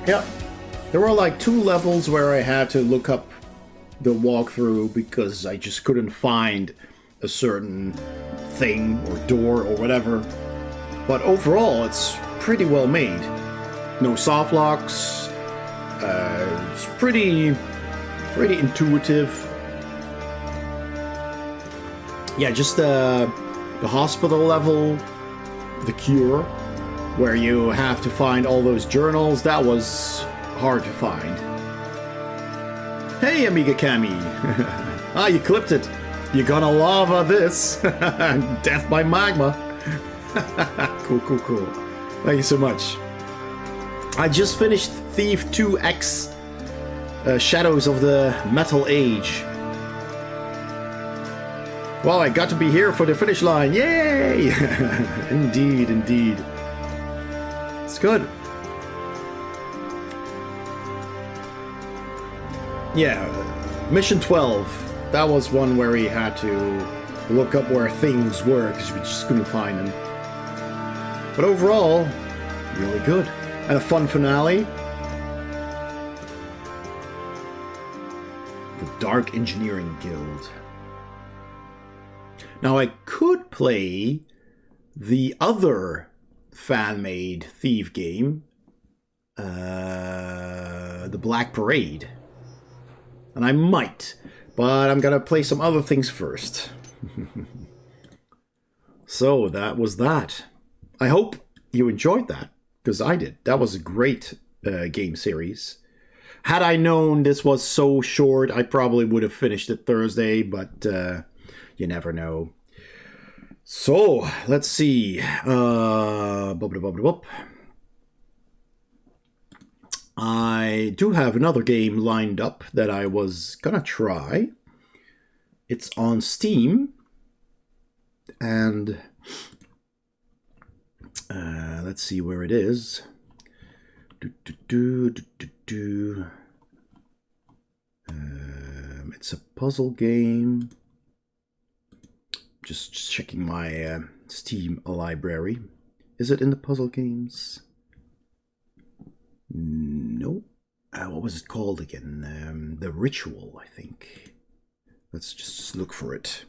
Yeah. There were like 2 levels where I had to look up the walkthrough because I just couldn't find a certain thing or door or whatever. But overall, it's pretty well made. No soft locks. It's pretty intuitive. Yeah, just the hospital level, the cure, where you have to find all those journals. That was hard to find. Hey, Amiga Cami! Ah, you clipped it. You're gonna lava this. Death by magma. Cool, cool, cool. Thank you so much. I just finished Thief 2X, Shadows of the Metal Age. Well, I got to be here for the finish line. Yay! Indeed, indeed. It's good. Yeah, Mission 12. That was one where we had to look up where things were because we just couldn't find them. But overall, really good. And a fun finale. Dark Engineering Guild. Now I could play the other fan-made Thief game, the Black Parade. And I might, but I'm gonna play some other things first. So that was that. I hope you enjoyed that, because I did. That was a great game series. Had I known this was so short, I probably would have finished it Thursday, but you never know. So, let's see. I do have another game lined up that I was gonna try. It's on Steam. And let's see where it is. It's a puzzle game. Just checking my Steam library. Is it in the puzzle games? No. What was it called again? The Ritual, I think. Let's just look for it.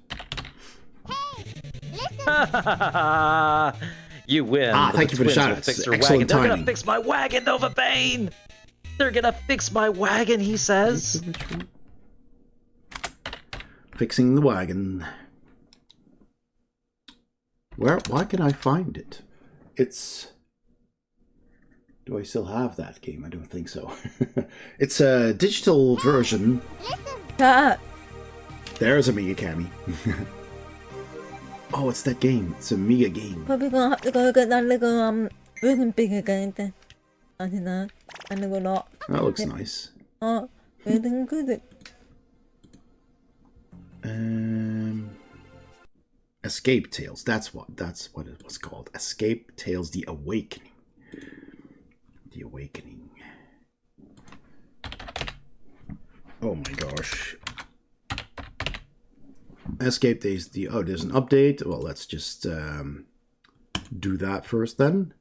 You win. Thank you for the shout out. Excellent timing. They're gonna fix my wagon, Nova Bane! They're gonna fix my wagon, he says. Fixing the wagon. Why can I find it? It's... Do I still have that game? I don't think so. It's a digital version. There's Amiga Cammy. Oh, it's that game. It's an Amiga game. That looks nice. Escape Tales. That's what it was called. Escape Tales: The Awakening. The Awakening. Oh my gosh. Escape Days, there's an update. Well, let's just do that first then.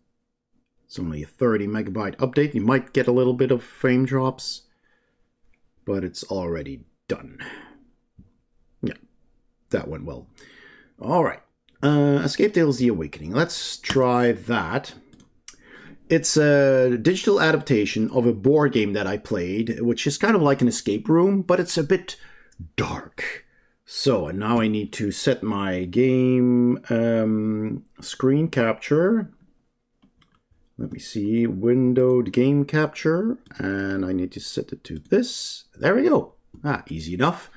It's only a 30 megabyte update. You might get a little bit of frame drops, but it's already done. Yeah, that went well. All right. Escape Tales: The Awakening. Let's try that. It's a digital adaptation of a board game that I played, which is kind of like an escape room, but it's a bit dark. So, and now I need to set my game screen capture. Let me see, windowed game capture, and I need to set it to this. There we go. Easy enough.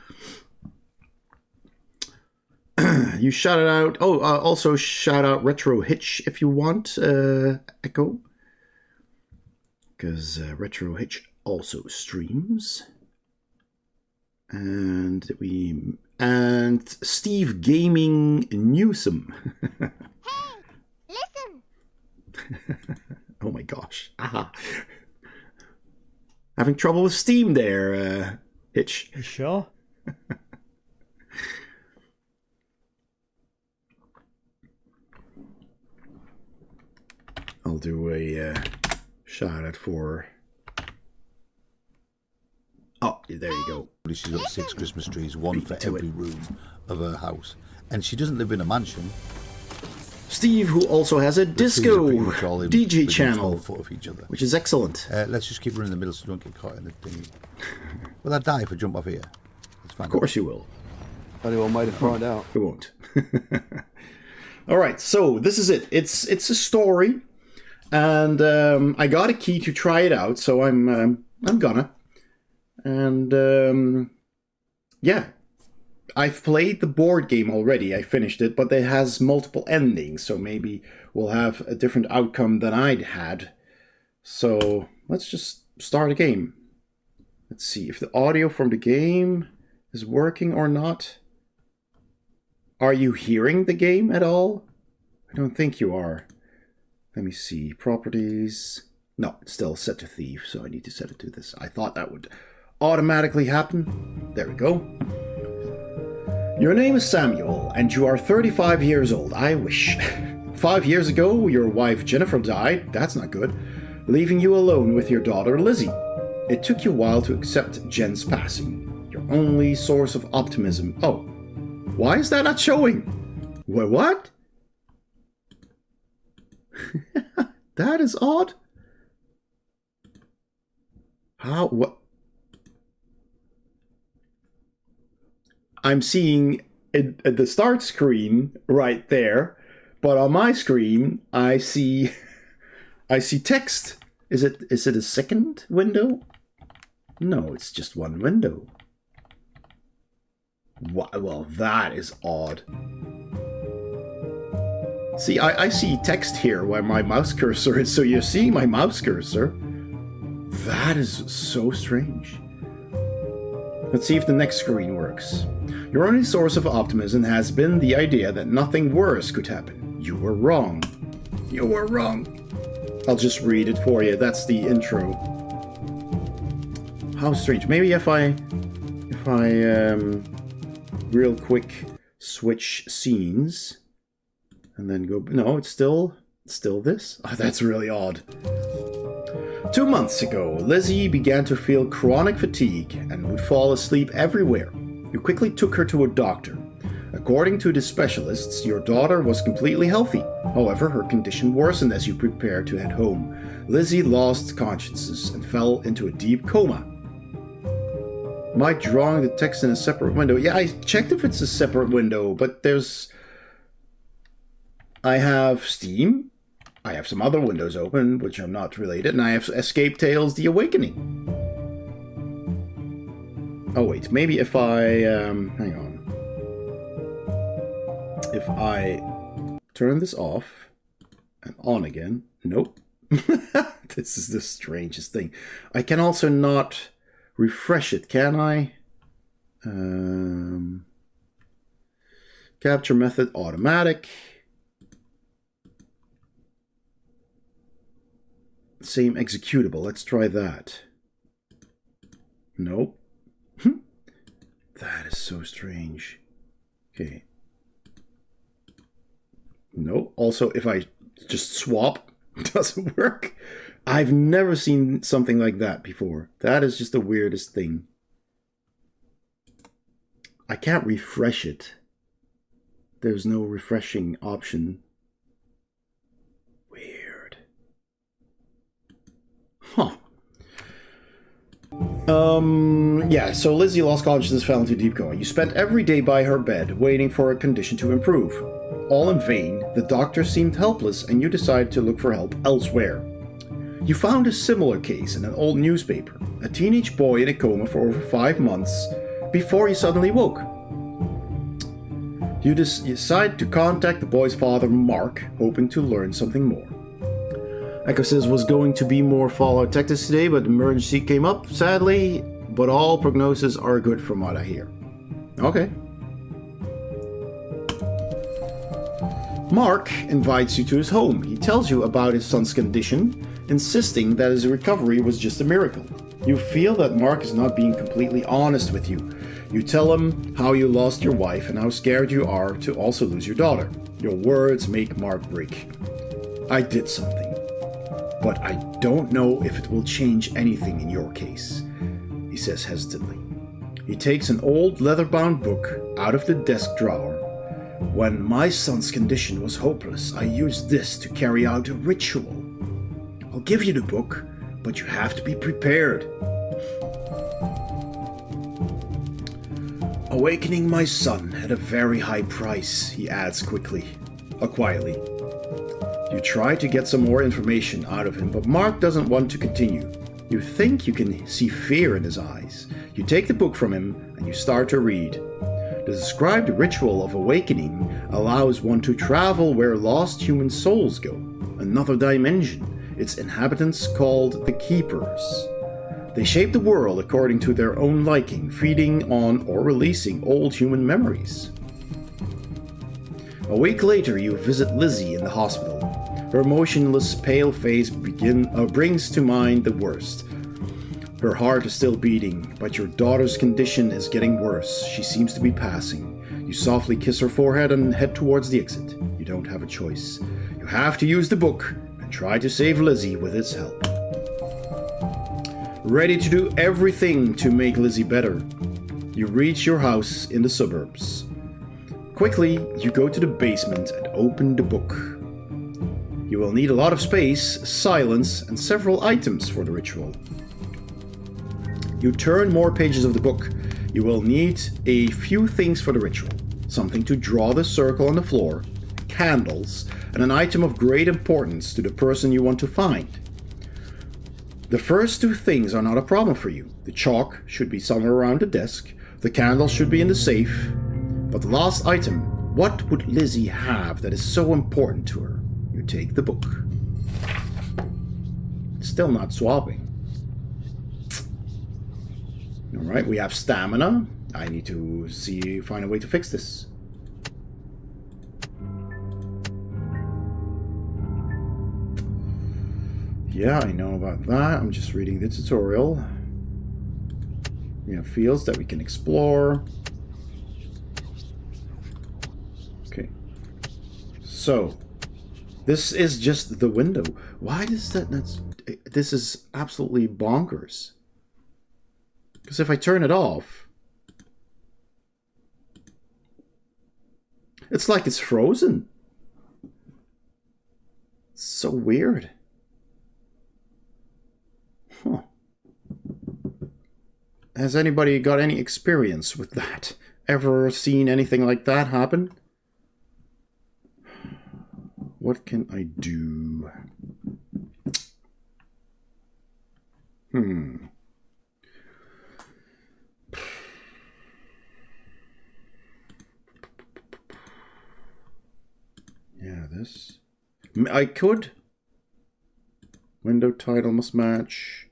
You shout it out. Oh, also shout out Retro Hitch if you want, Echo. Because Retro Hitch also streams. And Steve Gaming Newsome. Hey, listen. Oh my gosh. Aha. Having trouble with Steam there, Hitch. You sure? I'll do a shout out for... Oh, there you go. She's got 6 Christmas trees, one for every room of her house. And she doesn't live in a mansion. Steve, who also has a disco DJ channel, which is excellent. Let's just keep her in the middle so you don't get caught in the thing. Will I die if I jump off here? Of course you will. Anyone might have found out. It won't. All right, so this is it. It's a story, and I got a key to try it out, so I'm gonna. And yeah, I've played the board game already. I finished it, but it has multiple endings, so maybe we'll have a different outcome than I'd had. So let's just start a game. Let's see if the audio from the game is working or not. Are you hearing the game at all? I don't think you are. Let me see. Properties. No, it's still set to Thief, so I need to set it to this. I thought that would automatically happen. There we go. Your name is Samuel, and you are 35 years old. I wish. 5 years ago, your wife Jennifer died. That's not good. Leaving you alone with your daughter Lizzie. It took you a while to accept Jen's passing. Your only source of optimism. Oh, why is that not showing? What? That is odd. How? What? I'm seeing at the start screen right there, but on my screen I see text. Is it a second window? No, it's just one window. Well, that is odd. See, I see text here where my mouse cursor is, so you're seeing my mouse cursor. That is so strange. Let's see if the next screen works. Your only source of optimism has been the idea that nothing worse could happen. You were wrong. You were wrong. I'll just read it for you. That's the intro. How strange. Maybe if I real quick switch scenes and then go. No, it's still this. Oh, that's really odd. 2 months ago, Lizzie began to feel chronic fatigue and would fall asleep everywhere. You quickly took her to a doctor. According to the specialists, your daughter was completely healthy. However, her condition worsened as you prepared to head home. Lizzie lost consciousness and fell into a deep coma. Am I drawing the text in a separate window? Yeah, I checked if it's a separate window, but I have Steam. I have some other windows open, which are not related, and I have Escape Tales: The Awakening. Oh wait, maybe if I, hang on. If I turn this off and on again, nope. This is the strangest thing. I can also not refresh it, can I? Capture method automatic. Same executable. Let's try that. Nope. That is so strange. Okay. Nope. Also, if I just swap, it doesn't work. I've never seen something like that before. That is just the weirdest thing. I can't refresh it. There's no refreshing option. Weird. Huh. Yeah, so Lizzie lost consciousness, fell into deep coma. You spent every day by her bed, waiting for her condition to improve. All in vain, the doctor seemed helpless, and you decided to look for help elsewhere. You found a similar case in an old newspaper. A teenage boy in a coma for over 5 months before he suddenly woke. You decide to contact the boy's father, Mark, hoping to learn something more. Echo says was going to be more Fallout Tactics today, but emergency came up, sadly. But all prognoses are good from what I hear. Okay. Mark invites you to his home. He tells you about his son's condition, insisting that his recovery was just a miracle. You feel that Mark is not being completely honest with you. You tell him how you lost your wife and how scared you are to also lose your daughter. Your words make Mark break. I did something, but I don't know if it will change anything in your case, he says hesitantly. He takes an old leather-bound book out of the desk drawer. When my son's condition was hopeless, I used this to carry out a ritual. I'll give you the book, but you have to be prepared. Awakening my son at a very high price, he adds quietly. You try to get some more information out of him, but Mark doesn't want to continue. You think you can see fear in his eyes. You take the book from him and you start to read. The described ritual of awakening allows one to travel where lost human souls go, another dimension, its inhabitants called the Keepers. They shape the world according to their own liking, feeding on or releasing old human memories. A week later, you visit Lizzie in the hospital. Her motionless, pale face brings to mind the worst. Her heart is still beating, but your daughter's condition is getting worse. She seems to be passing. You softly kiss her forehead and head towards the exit. You don't have a choice. You have to use the book and try to save Lizzie with its help. Ready to do everything to make Lizzie better. you reach your house in the suburbs. Quickly, you go to the basement and open the book. You will need a lot of space, silence, and several items for the ritual. You turn more pages of the book. You will need a few things for the ritual. Something to draw the circle on the floor, candles, and an item of great importance to the person you want to find. The first two things are not a problem for you. The chalk should be somewhere around the desk. The candle should be in the safe. But the last item, what would Lizzie have that is so important to her? You take the book. Still not swapping. Alright, we have stamina. I need to find a way to fix this. Yeah, I know about that. I'm just reading the tutorial. We have fields that we can explore. Okay. So, this is just the window. Why does that... This is absolutely bonkers. Because if I turn it off... It's like it's frozen. It's so weird. Huh. Has anybody got any experience with that? Ever seen anything like that happen? What can I do? Yeah, this... I could... Window title must match.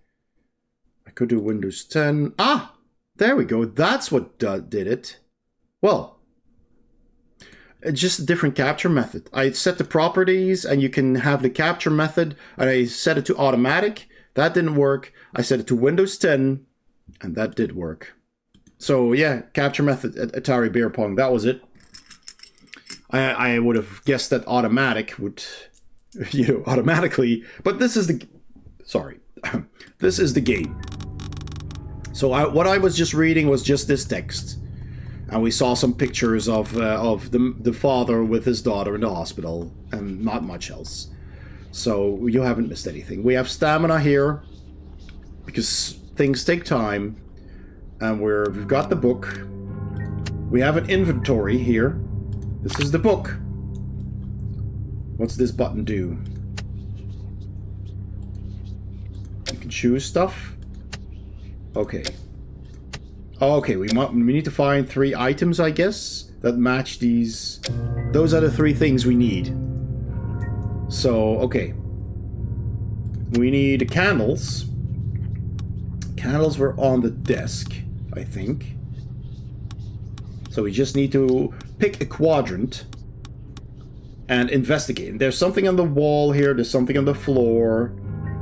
I could do Windows 10. Ah! There we go. That's what did it. Well, it's just a different capture method. I set the properties and you can have the capture method, and I set it to automatic. That didn't work. I set it to Windows 10 and that did work. So yeah, capture method at Atari Beer Pong. That was it. I would have guessed that automatic would, you know, automatically, but this is the, sorry, this is the game. So what I was just reading was just this text, and we saw some pictures of the father with his daughter in the hospital, and not much else. So you haven't missed anything. We have stamina here because things take time, and we've got the book. We have an inventory here. This is the book. What's this button do? You can choose stuff. Okay. Okay, we need to find 3 items, I guess, that match these. Those are the 3 things we need. So, okay. We need candles. Candles were on the desk, I think. So we just need to pick a quadrant and investigate. There's something on the wall here, there's something on the floor,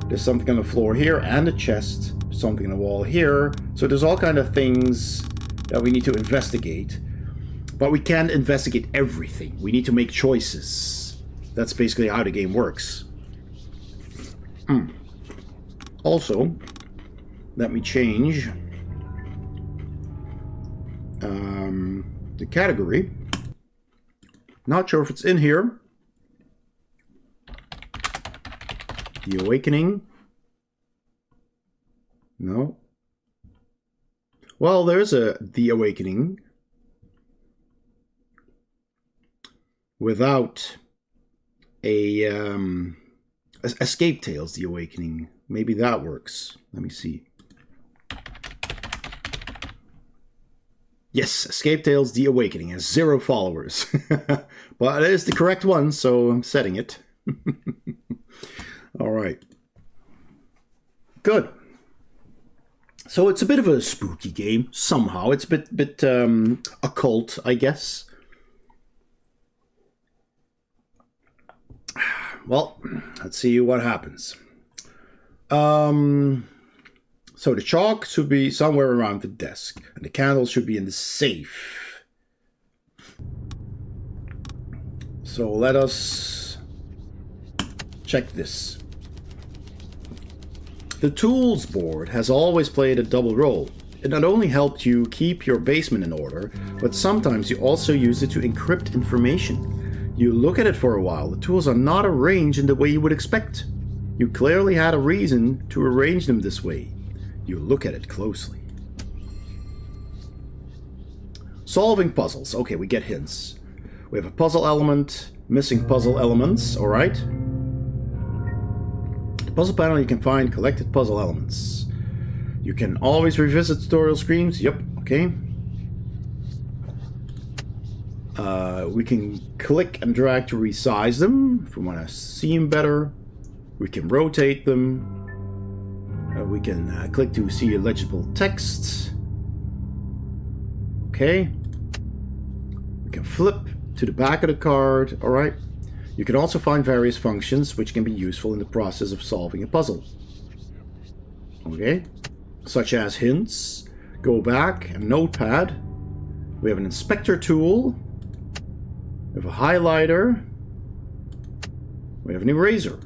there's something on the floor here, and the chest, something on the wall here. So there's all kind of things that we need to investigate. But we can't investigate everything. We need to make choices. That's basically how the game works. Also, let me change the category. Not sure if it's in here. The Awakening. No. Well, there's The Awakening. Without a Escape Tales, The Awakening. Maybe that works. Let me see. Yes, Escape Tales The Awakening has 0 followers. But it is the correct one, so I'm setting it. Alright. Good. So it's a bit of a spooky game, somehow. It's a bit occult, I guess. Well, let's see what happens. So the chalk should be somewhere around the desk, and the candle should be in the safe. So let us check this. The tools board has always played a double role. It not only helped you keep your basement in order, but sometimes you also used it to encrypt information. You look at it for a while, the tools are not arranged in the way you would expect. You clearly had a reason to arrange them this way. You look at it closely. Solving puzzles. Okay, we get hints. We have a puzzle element, missing puzzle elements, alright. The puzzle panel you can find collected puzzle elements. You can always revisit tutorial screens. Yep, okay. We can click and drag to resize them if we want to see them better. We can rotate them. We can click to see legible text. Okay. We can flip to the back of the card. Alright. You can also find various functions which can be useful in the process of solving a puzzle. Okay. Such as hints, go back, a notepad. We have an inspector tool. We have a highlighter. We have an eraser.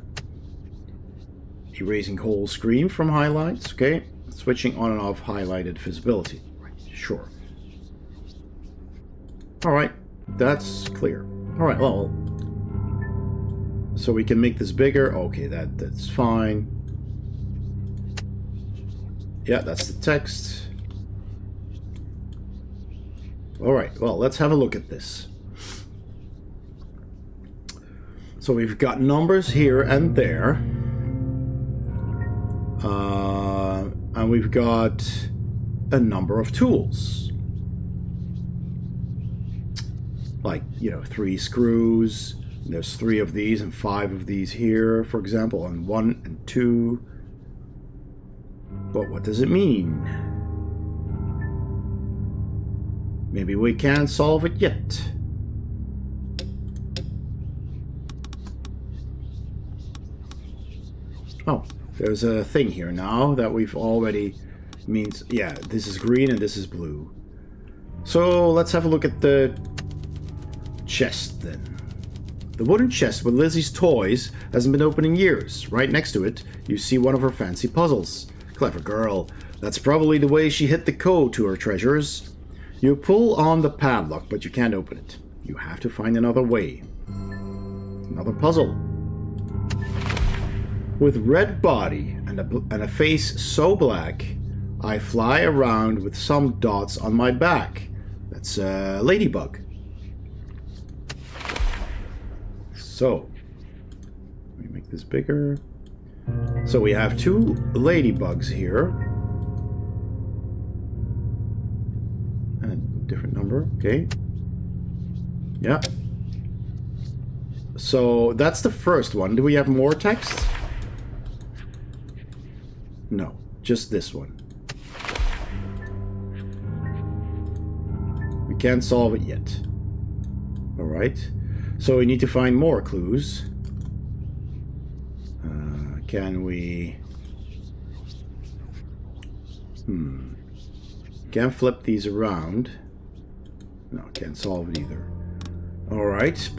Erasing whole screen from highlights, okay. Switching on and off highlighted visibility. Sure. Alright, that's clear. Alright, well. So we can make this bigger. Okay, that's fine. Yeah, that's the text. Alright, well, let's have a look at this. So we've got numbers here and there. And we've got a number of tools. Like, 3 screws. There's 3 of these and 5 of these here, for example, and 1 and 2. But what does it mean? Maybe we can't solve it yet. Oh, there's a thing here now that we've already means, yeah, this is green and this is blue. So let's have a look at the chest then. The wooden chest with Lizzie's toys hasn't been opened in years. Right next to it, you see one of her fancy puzzles. Clever girl. That's probably the way she hit the code to her treasures. You pull on the padlock, but you can't open it. You have to find another way. Another puzzle. With red body and a face so black, I fly around with some dots on my back. That's a ladybug. So, let me make this bigger. So we have 2 ladybugs here. And a different number, okay. Yeah. So that's the first one. Do we have more text? No, just this one. We can't solve it yet. Alright. So we need to find more clues. Can we... Can't flip these around. No, can't solve it either. Alright.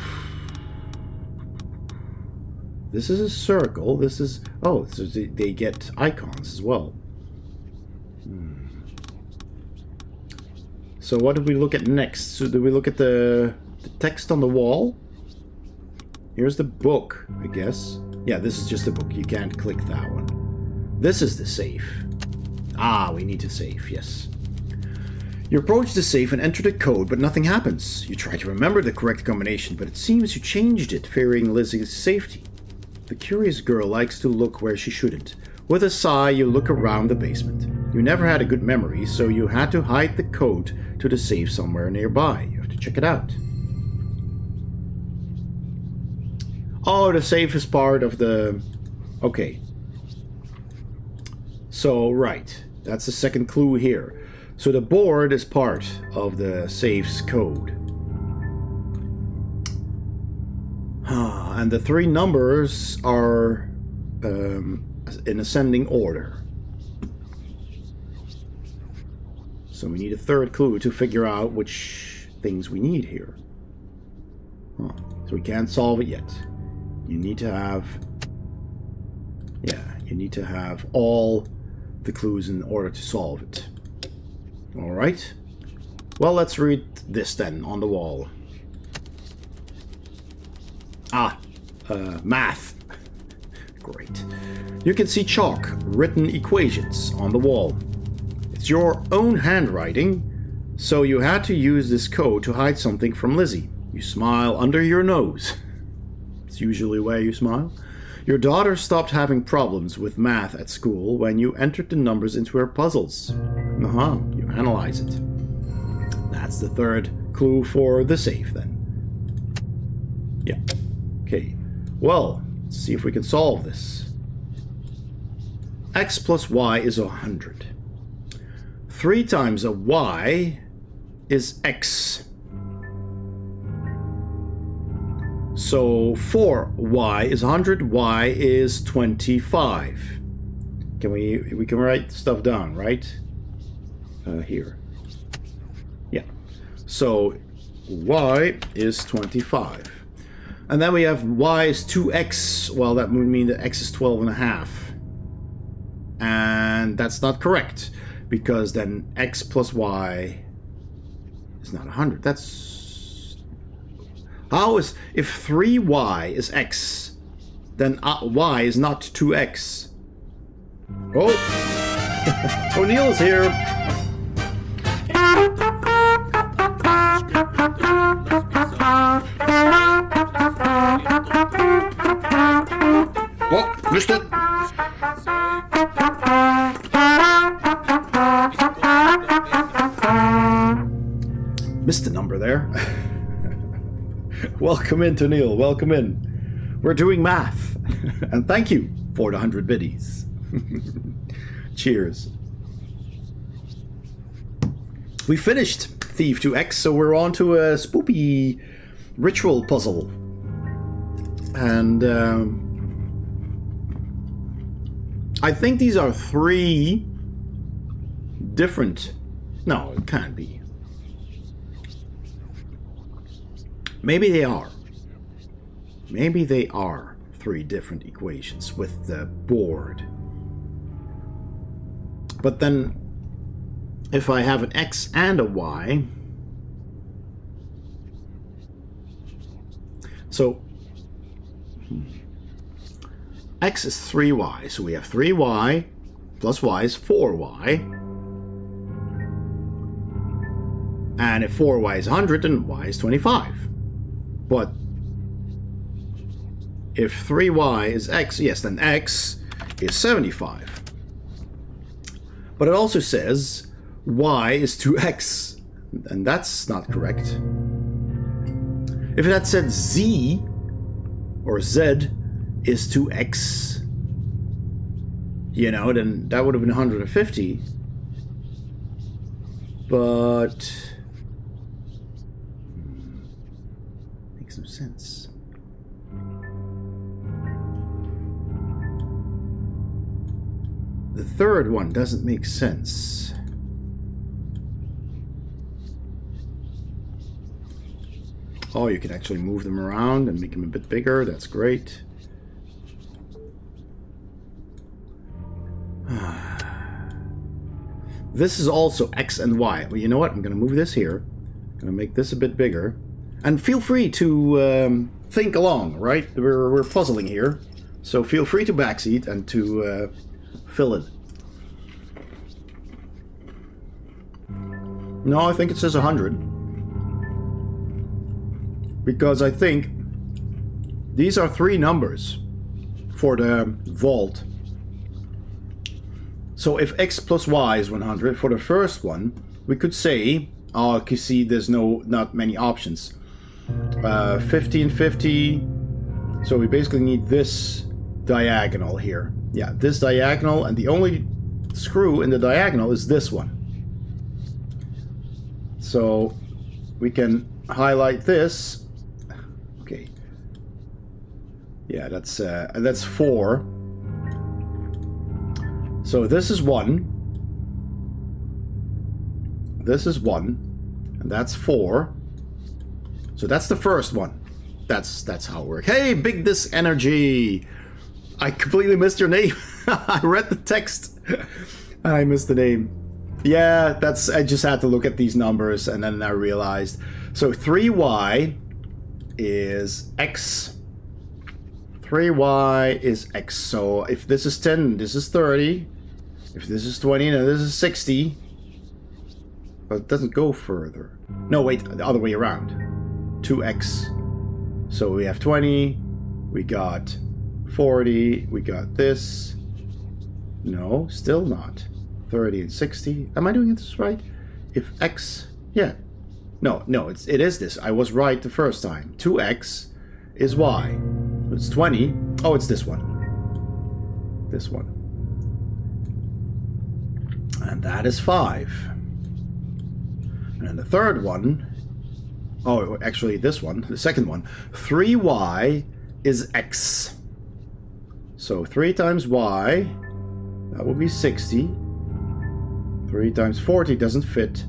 This is a circle. This is... Oh, so they get icons as well. So what do we look at next? So do we look at the text on the wall? Here's the book, I guess. Yeah, this is just a book. You can't click that one. This is the safe. Ah, we need to save, yes. You approach the safe and enter the code, but nothing happens. You try to remember the correct combination, but it seems you changed it, fearing Lizzie's safety. The curious girl likes to look where she shouldn't. With a sigh, you look around the basement. You never had a good memory, so you had to hide the code to the safe somewhere nearby. You have to check it out. Oh, the safe is part of the... Okay. So, right. That's the second clue here. So the board is part of the safe's code. And the 3 numbers are in ascending order. So we need a 3rd clue to figure out which things we need here. So we can't solve it yet. You need to have... Yeah, you need to have all the clues in order to solve it. Alright. Well, let's read this then on the wall. Math. Great. You can see chalk written equations on the wall. It's your own handwriting, so you had to use this code to hide something from Lizzie. You smile under your nose. It's usually where you smile. Your daughter stopped having problems with math at school when you entered the numbers into her puzzles. You analyze it. That's the third clue for the safe then. Yeah. Okay. Well, let's see if we can solve this. X plus Y is 100. 3 times a Y is X. So 4Y is 100, Y is 25. We can write stuff down, right? Here. Yeah. So Y is 25. And then we have Y is 2X. Well, that would mean that X is 12.5. And that's not correct, because then X plus Y is not 100. That's... How is... If 3Y is X, then Y is not 2X. Oh! O'Neill is here! Oh, missed it! Missed a number there. Welcome in, Neil. Welcome in. We're doing math. And thank you for the 100 biddies. Cheers. We finished Thief 2X, so we're on to a spoopy ritual puzzle. And I think these are 3 different... No, it can't be. Maybe they are. Maybe they are 3 different equations with the board. But then, if I have an X and a Y... So... X is 3Y, so we have 3Y plus Y is 4Y. And if 4Y is 100, then Y is 25. But if 3Y is X, yes, then X is 75. But it also says Y is 2X, and that's not correct. If it had said Z or Z is 2X, you know, then that would have been 150. But makes no sense. The third one doesn't make sense. Oh, you can actually move them around and make them a bit bigger. That's great. This is also X and Y. Well, you know what? I'm going to move this here. I'm going to make this a bit bigger. And feel free to think along, right? We're puzzling here. So feel free to backseat and to fill in. No, I think it says 100. Because I think these are 3 numbers for the vault. So if X plus Y is 100, for the first one, we could say, oh, you see there's not many options. 50 and 50, so we basically need this diagonal here. Yeah, this diagonal, and the only screw in the diagonal is this one. So we can highlight this. Okay. Yeah, that's 4. So this is 1. This is 1, and that's 4. So that's the first one. That's how it works. Hey, Big Disc Energy! I completely missed your name. I read the text. I missed the name. Yeah, that's. I just had to look at these numbers and then I realized. So 3y is x. 3y is x. So if this is 10, this is 30. If this is 20, then this is 60. But it doesn't go further. No, wait, the other way around. 2x. So we have 20. We got 40. We got this. No, still not. 30 and 60. Am I doing this right? If x... Yeah. No, it is this. I was right the first time. 2x is y. It's 20. Oh, it's this one. This one. And that is 5. And then the third one... Oh, actually this one. The second one. 3y is x. So 3 times y... That would be 60. 3 times 40 doesn't fit.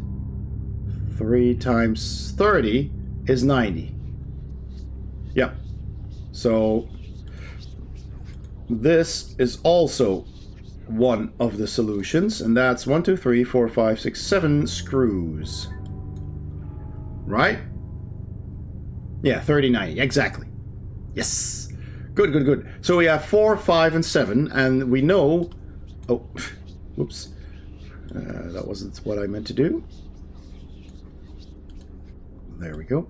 3 times 30 is 90. Yep. So this is also one of the solutions, and that's 1, 2, 3, 4, 5, 6, 7 screws. Right? Yeah, 30, 90. Exactly. Yes. Good, good, good. So we have 4, 5, and 7, and we know... Oh, whoops. That wasn't what I meant to do. There we go.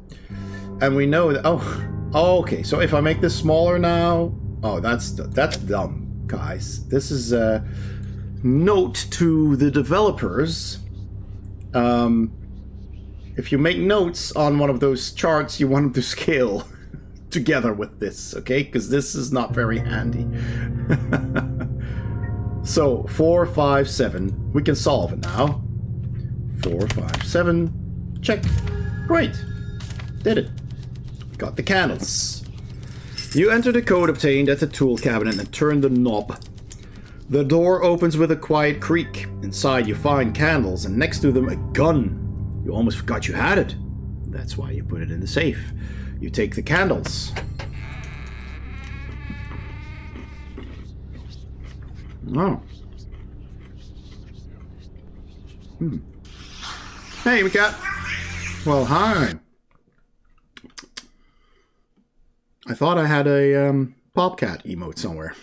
And we know that... Oh, okay. So if I make this smaller now... Oh, that's dumb, guys. This is a note to the developers. If you make notes on one of those charts, you want them to scale together with this, okay? Because this is not very handy. So, 4, 5, 7. We can solve it now. 4, 5, 7. Check. Great. Did it. Got the candles. You enter the code obtained at the tool cabinet and turn the knob. The door opens with a quiet creak. Inside you find candles and next to them a gun. You almost forgot you had it. That's why you put it in the safe. You take the candles. Oh. Hey, we got... Well, hi. I thought I had a Popcat emote somewhere.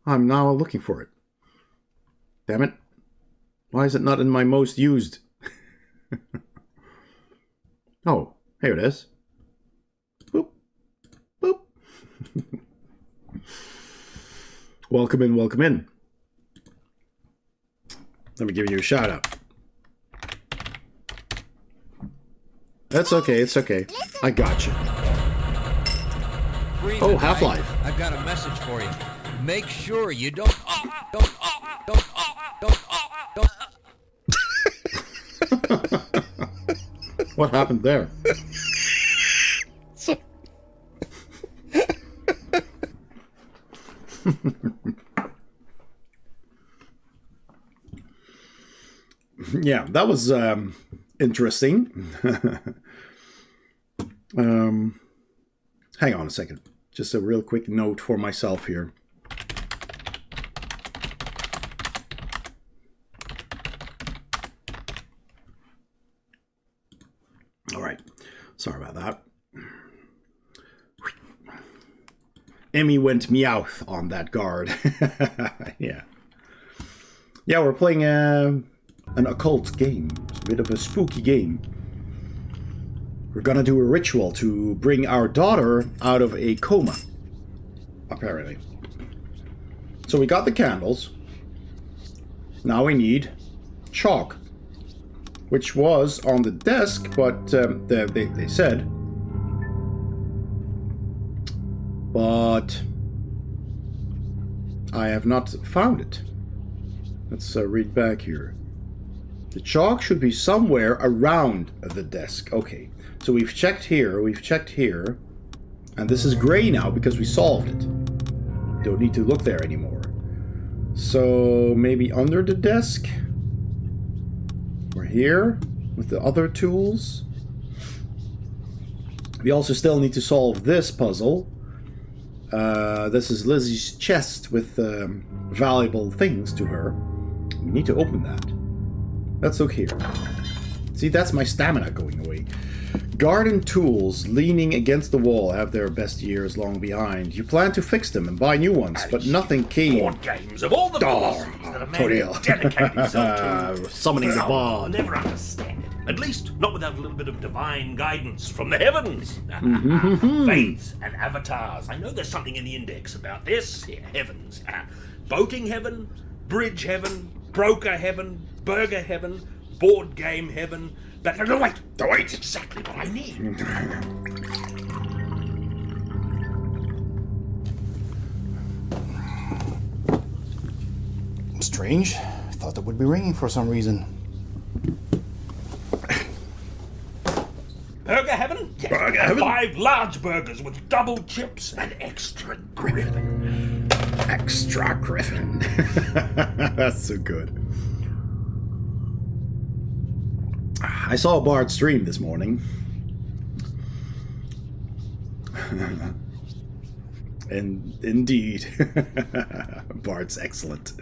I'm now looking for it. Damn it. Why is it not in my most used? Oh, here it is. Boop. Boop. Welcome in, welcome in. Let me give you a shout out. That's okay, it's okay. I got you. Oh, Half-Life. I've got a message for you. Make sure you don't. What happened there? Yeah, that was interesting. Hang on a second. Just a real quick note for myself here. All right. Sorry about that. Emmy went meowth on that guard. Yeah. Yeah, we're playing an occult game. It's a bit of a spooky game. We're gonna do a ritual to bring our daughter out of a coma. Apparently. So we got the candles. Now we need chalk. Which was on the desk, but they said. But I have not found it. Let's read back here. The chalk should be somewhere around the desk. Okay, so we've checked here, and this is gray now because we solved it. Don't need to look there anymore. So maybe under the desk? Or here with the other tools? We also still need to solve this puzzle. This is Lizzie's chest with valuable things to her. We need to open that. Let's look here. See, that's my stamina going away. Garden tools leaning against the wall have their best years long behind. You plan to fix them and buy new ones, but nothing came. Board games of all the philosophies that a man can dedicate himself to. Summoning the I'll bard. never understand it. At least, not without a little bit of divine guidance from the heavens. Fates and avatars. I know there's something in the index about this. Here, heavens. Boating heaven, bridge heaven, broker heaven, burger heaven, board game heaven. But no, wait! Exactly what I need. Strange. I thought that would be ringing for some reason. Burger heaven? Yes. Burger heaven? 5 large burgers with double chips and extra griffin. Extra griffin. That's so good. I saw a Bard stream this morning. And indeed, Bard's excellent.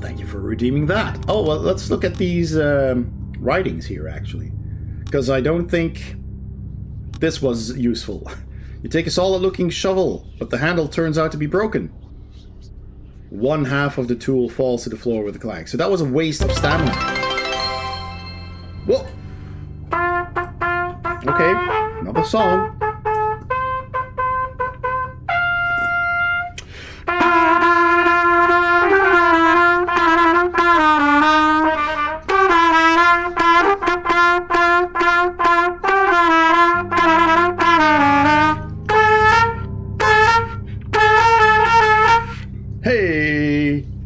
Thank you for redeeming that. Oh, well, let's look at these writings here, actually. Because I don't think this was useful. You take a solid-looking shovel, but the handle turns out to be broken. One half of the tool falls to the floor with a clank. So that was a waste of stamina. Whoa! Okay, another song.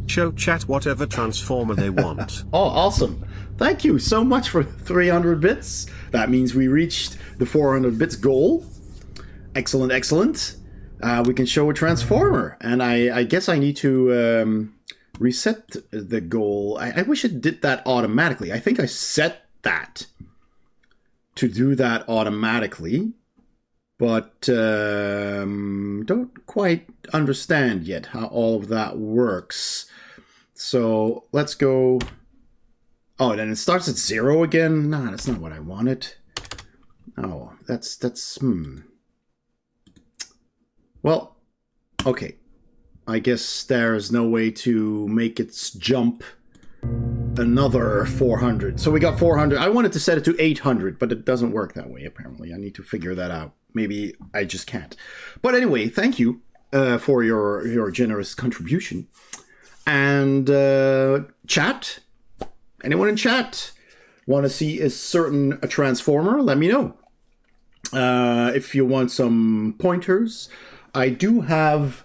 Show chat whatever transformer they want. Oh, awesome. Thank you so much for 300 bits. That means we reached the 400 bits goal. Excellent, excellent. We can show a transformer. And I guess I need to reset the goal. I wish it did that automatically. I think I set that to do that automatically. But don't quite understand yet how all of that works. So let's go. Oh, then it starts at 0 again? Nah, that's not what I wanted. Oh, that's Well, okay. I guess there's no way to make it jump another 400. So we got 400. I wanted to set it to 800, but it doesn't work that way, apparently. I need to figure that out. Maybe I just can't. But anyway, thank you for your generous contribution. And chat? Anyone in chat want to see a certain transformer? Let me know. If you want some pointers, I do have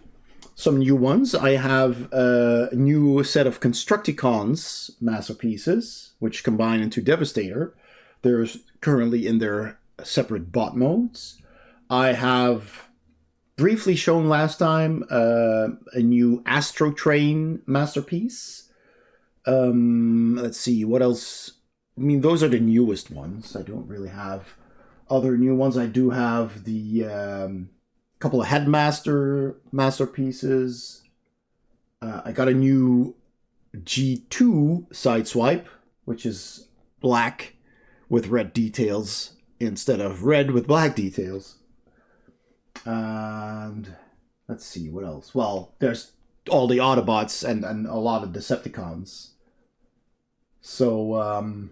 some new ones. I have a new set of Constructicons masterpieces, which combine into Devastator. They're currently in their separate bot modes. I have briefly shown last time a new Astro Train masterpiece. Let's see, what else? I mean, those are the newest ones. I don't really have other new ones. I do have the couple of Headmaster masterpieces. I got a new G2 Sideswipe, which is black with red details instead of red with black details. And let's see, what else? Well, there's all the Autobots and a lot of Decepticons. So,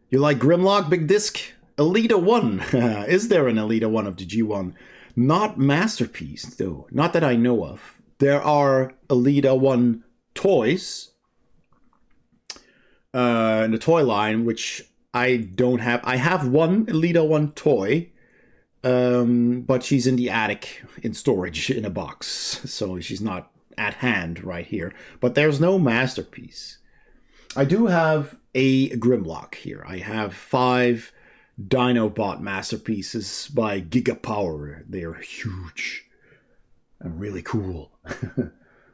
you like Grimlock, Big Disc? Elita 1. Is there an Elita 1 of the G1? Not Masterpiece, though. Not that I know of. There are Elita 1 toys in the toy line, which I don't have. I have one Elita 1 toy, but she's in the attic in storage in a box. So she's not at hand right here. But there's no Masterpiece. I do have a Grimlock here. I have 5 Dinobot masterpieces by Gigapower. They are huge and really cool.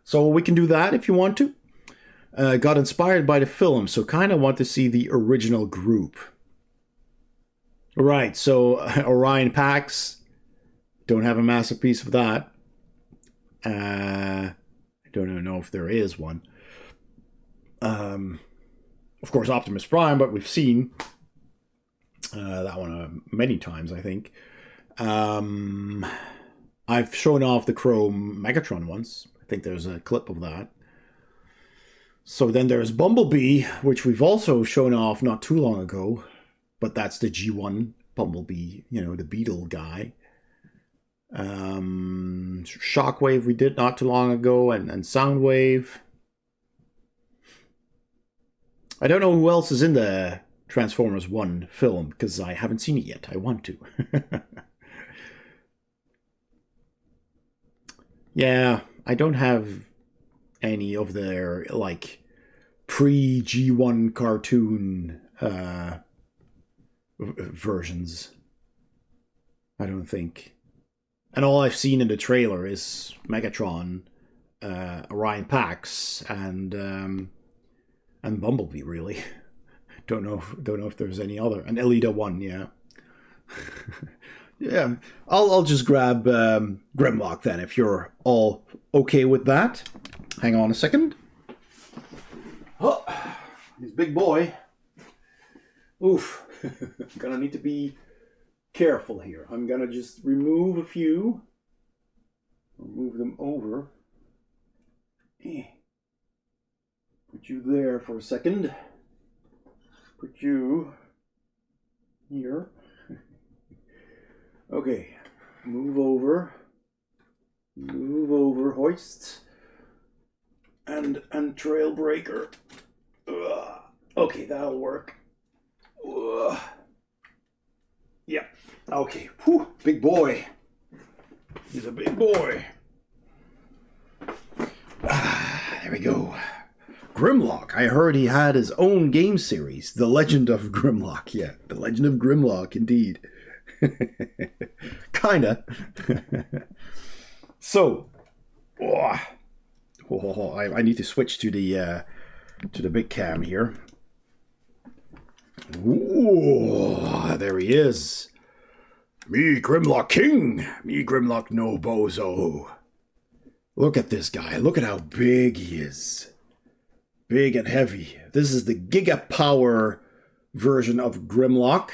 So we can do that if you want to. Got inspired by the film, so kind of want to see the original group. Right, so Orion Pax. Don't have a masterpiece of that. know if there is one. Of course, Optimus Prime, but we've seen that one many times, I think. I've shown off the Chrome Megatron once. I think there's a clip of that. So then there's Bumblebee, which we've also shown off not too long ago. But that's the G1 Bumblebee, you know, the Beetle guy. Shockwave we did not too long ago, and Soundwave. I don't know who else is in the Transformers 1 film, because I haven't seen it yet. I want to. Yeah, I don't have any of their, like, pre-G1 cartoon versions. I don't think. And all I've seen in the trailer is Megatron, Orion Pax, and Bumblebee. Really, don't know if there's any other. And Elita 1, yeah. Yeah, I'll just grab Grimlock then, if you're all okay with that. Hang on a second. Oh, he's a big boy. Oof. Gonna need to be careful here. I'm gonna just remove a few. Move them over. Put you there for a second. Put you here. Okay. Move over. Move over, hoist. And Trailbreaker. Okay, that'll work. Yeah. Okay. Whew, big boy. He's a big boy. There we go. Grimlock. I heard he had his own game series. The Legend of Grimlock. Yeah, The Legend of Grimlock, indeed. Kinda. So, I need to switch to the big cam here. Ooh, there he is. Me, Grimlock King. Me, Grimlock no bozo. Look at this guy. Look at how big he is. Big and heavy. This is the Giga Power version of Grimlock.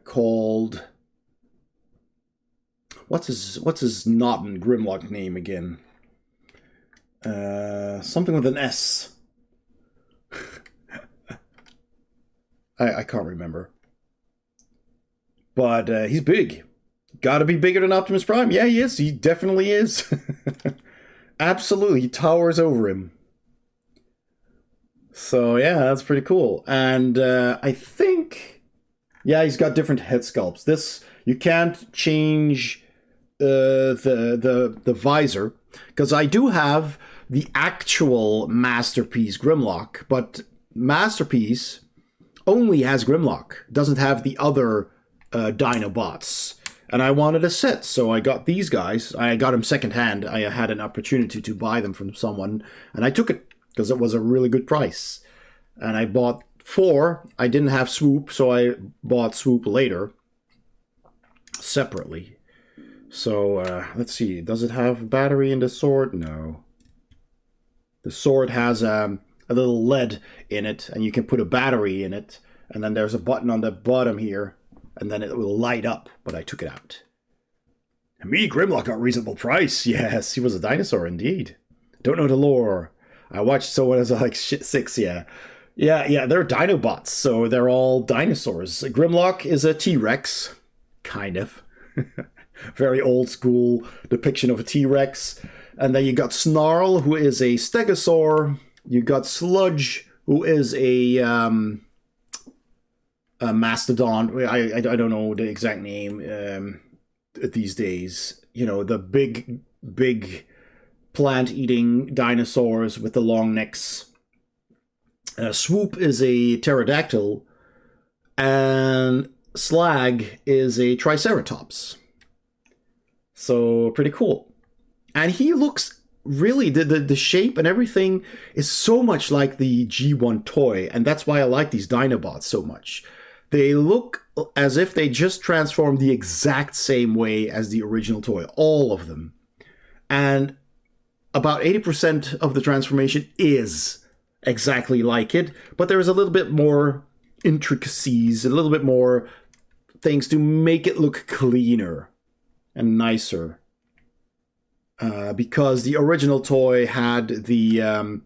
Called... What's his Naughton Grimlock name again? Something with an S. I can't remember. But he's big. Gotta be bigger than Optimus Prime. Yeah, he is. He definitely is. Absolutely. He towers over him. So, yeah, that's pretty cool. And I think... Yeah, he's got different head sculpts. This, you can't change the visor. Because I do have the actual Masterpiece Grimlock. But Masterpiece only has Grimlock. Doesn't have the other Dinobots. And I wanted a set, so I got these guys. I got them secondhand. I had an opportunity to buy them from someone, and I took it because it was a really good price. And I bought 4. I didn't have Swoop, so I bought Swoop later, separately. So, let's see. Does it have a battery in the sword? No. The sword has a little LED in it, and you can put a battery in it. And then there's a button on the bottom here. And then it will light up, but I took it out. Me, Grimlock, got reasonable price. Yes, he was a dinosaur indeed. Don't know the lore. I watched someone as like 6, yeah. Yeah, they're Dinobots, so they're all dinosaurs. Grimlock is a T-Rex, kind of. Very old school depiction of a T-Rex. And then you got Snarl, who is a Stegosaur. You got Sludge, who is a mastodon. I don't know the exact name these days. You know, the big plant-eating dinosaurs with the long necks. Swoop is a pterodactyl, and Slag is a triceratops. So pretty cool. And he looks really, the shape and everything is so much like the G1 toy, and that's why I like these Dinobots so much. They look as if they just transformed the exact same way as the original toy. All of them. And about 80% of the transformation is exactly like it, but there's a little bit more intricacies, a little bit more things to make it look cleaner and nicer. Because the original toy had the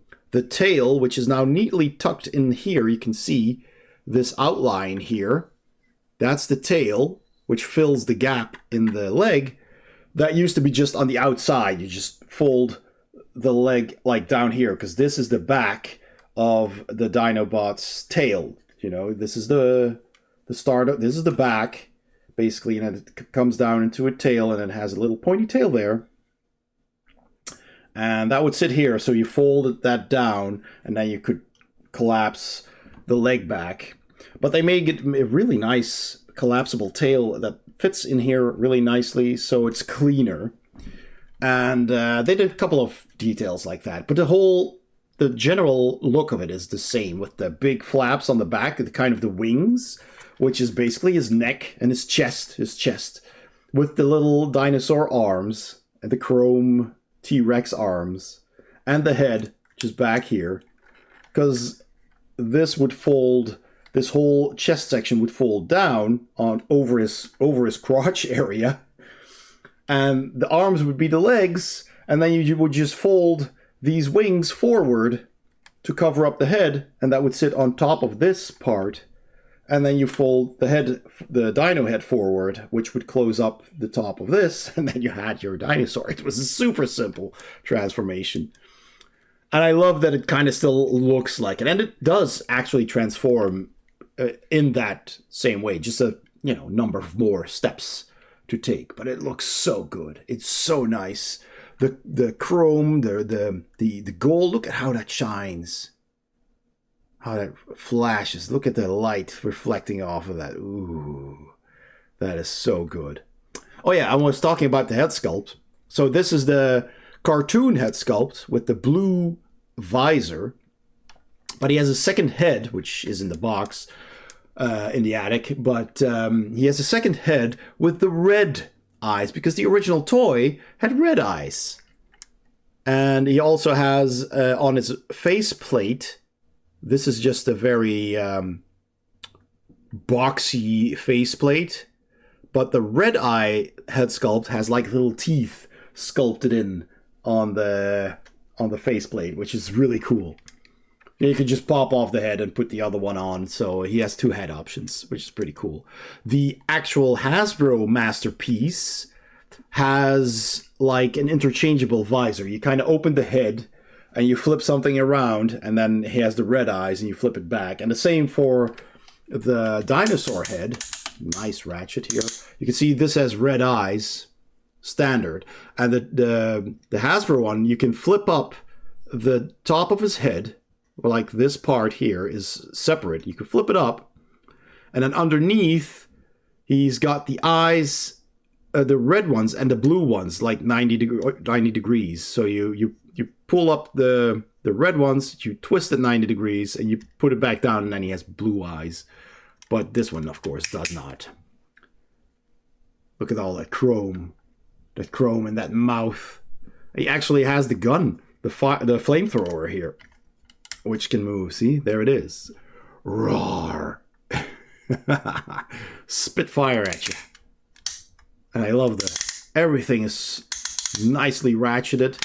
tail, which is now neatly tucked in here. You can see this outline here. That's the tail, which fills the gap in the leg. That used to be just on the outside. You just fold the leg like down here, because this is the back of the Dinobot's tail. You know, this is the start of, this is the back, basically, and it comes down into a tail, and it has a little pointy tail there. And that would sit here, so you fold that down, and then you could collapse the leg back. But they made it a really nice collapsible tail that fits in here really nicely, so it's cleaner. And they did a couple of details like that. But the general look of it is the same, with the big flaps on the back, the kind of the wings, which is basically his neck and his chest, with the little dinosaur arms and the chrome T-Rex arms, and the head, which is back here, because this would fold, this whole chest section would fold down on over his crotch area, and the arms would be the legs, and then you would just fold these wings forward to cover up the head, and that would sit on top of this part. And then you fold the head, the dino head forward, which would close up the top of this, and then you had your dinosaur. It was a super simple transformation. And I love that it kind of still looks like it. And it does actually transform in that same way. Just a, number of more steps to take. But it looks so good. It's so nice. The chrome, the gold, look at how that shines. How that flashes. Look at the light reflecting off of that. Ooh, that is so good. Oh yeah, I was talking about the head sculpt. So this is the cartoon head sculpt with the blue visor. But he has a second head, which is in the box in the attic. But he has a second head with the red eyes, because the original toy had red eyes. And he also has on his faceplate, this is just a very boxy faceplate, but the red eye head sculpt has like little teeth sculpted in on the faceplate, which is really cool. You can just pop off the head and put the other one on, so he has two head options, which is pretty cool. The actual Hasbro masterpiece has like an interchangeable visor. You kind of open the head and you flip something around, and then he has the red eyes, and you flip it back. And the same for the dinosaur head. Nice ratchet here. You can see this has red eyes, standard. And the Hasbro one, you can flip up the top of his head, like this part here is separate. You can flip it up, and then underneath, he's got the eyes, the red ones and the blue ones, like 90 degrees. So you pull up the red ones, you twist it 90 degrees, and you put it back down, and then he has blue eyes. But this one, of course, does not. Look at all that chrome in that mouth. He actually has the gun, the flamethrower here, which can move. See, there it is. Roar. Spit fire at you. And I love that. Everything is nicely ratcheted.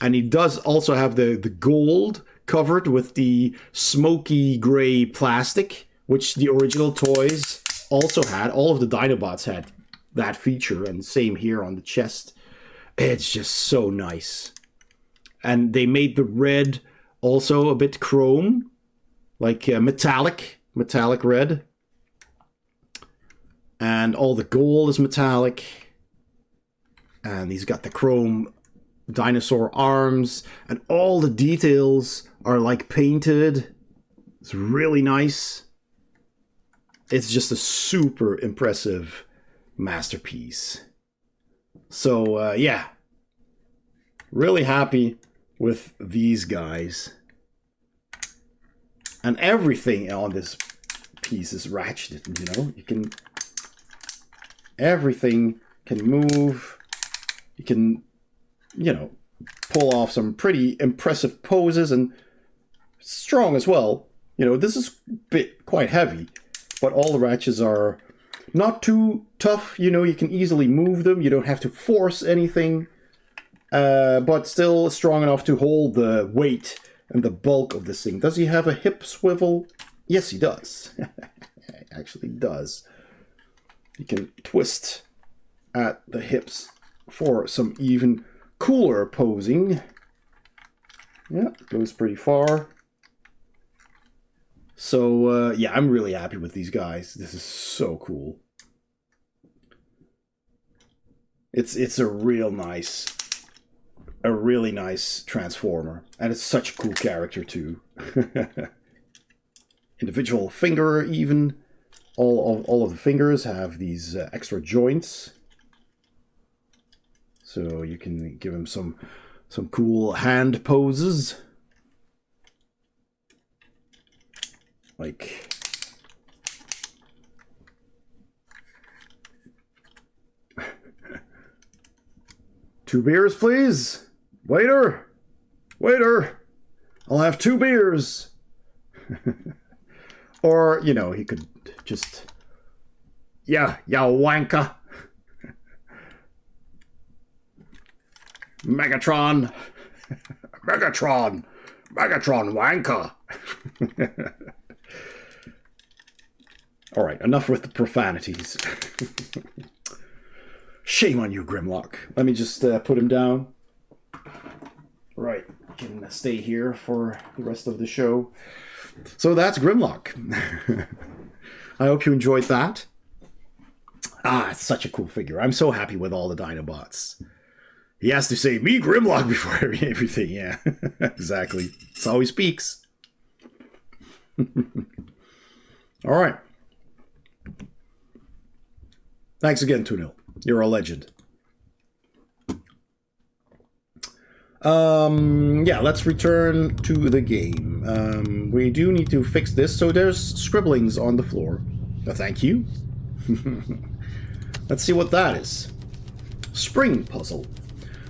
And he does also have the gold covered with the smoky gray plastic, which the original toys also had. All of the Dinobots had that feature, and same here on the chest. It's just so nice. And they made the red also a bit chrome, like metallic red. And all the gold is metallic. And he's got the chrome dinosaur arms, and all the details are like painted. It's really nice. It's just a super impressive masterpiece. So yeah, really happy with these guys. And everything on this piece is ratcheted, you can, everything can move. You can, you know, pull off some pretty impressive poses and strong as well. You know, this is quite heavy, but all the ratchets are not too tough. You know, you can easily move them. You don't have to force anything, but still strong enough to hold the weight and the bulk of this thing. Does he have a hip swivel? Yes, he does. He actually does. You can twist at the hips for some even cooler posing. Yeah, goes pretty far. So, yeah, I'm really happy with these guys. This is so cool. It's a really nice Transformer. And it's such a cool character, too. Individual finger, even. All of the fingers have these extra joints. So you can give him some cool hand poses. Like... "2 beers, please. Waiter! Waiter! I'll have 2 beers!" Or, you know, he could just... "Yeah, ya wanker! Megatron! Megatron! Megatron wanker!" Alright, enough with the profanities. Shame on you, Grimlock. Let me just put him down. Right, can stay here for the rest of the show. So that's Grimlock. I hope you enjoyed that. Ah, it's such a cool figure. I'm so happy with all the Dinobots. He has to say, "Me, Grimlock," before everything. Yeah, exactly. That's how he speaks. All right. Thanks again, 2-0. You're a legend. Yeah, let's return to the game. We do need to fix this. So there's scribblings on the floor. Thank you. Let's see what that is. Spring puzzle.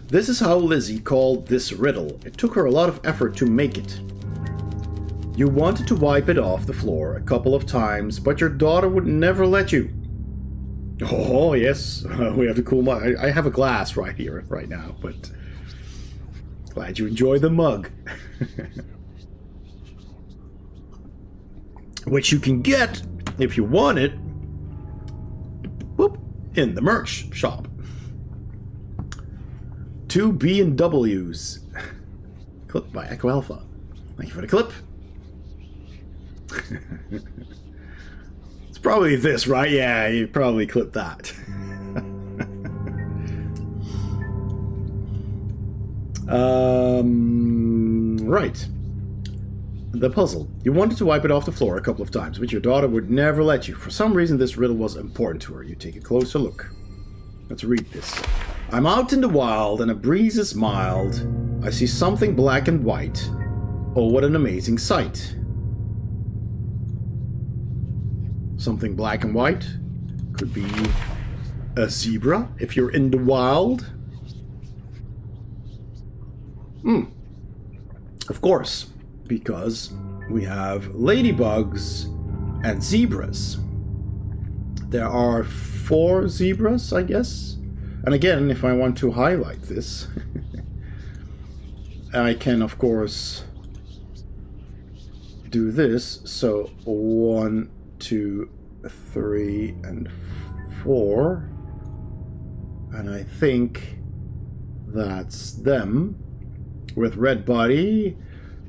This is how Lizzie called this riddle. It took her a lot of effort to make it. You wanted to wipe it off the floor a couple of times, but your daughter would never let you. Oh, yes. We have the cool mug. I have a glass right here, right now, but... glad you enjoy the mug. Which you can get, if you want it, whoop, in the merch shop. 2 B&Ws. Clip by Echo Alpha. Thank you for the clip. It's probably this, right? Yeah, you probably clipped that. Right. The puzzle. You wanted to wipe it off the floor a couple of times, but your daughter would never let you. For some reason, this riddle was important to her. You take a closer look. Let's read this. I'm out in the wild, and a breeze is mild. I see something black and white. Oh, what an amazing sight. Something black and white. Could be a zebra, if you're in the wild. Of course, because we have ladybugs and zebras. There are 4 zebras, I guess. And again, if I want to highlight this, I can, of course, do this. So 1, 2, 3, and 4. And I think that's them. With red body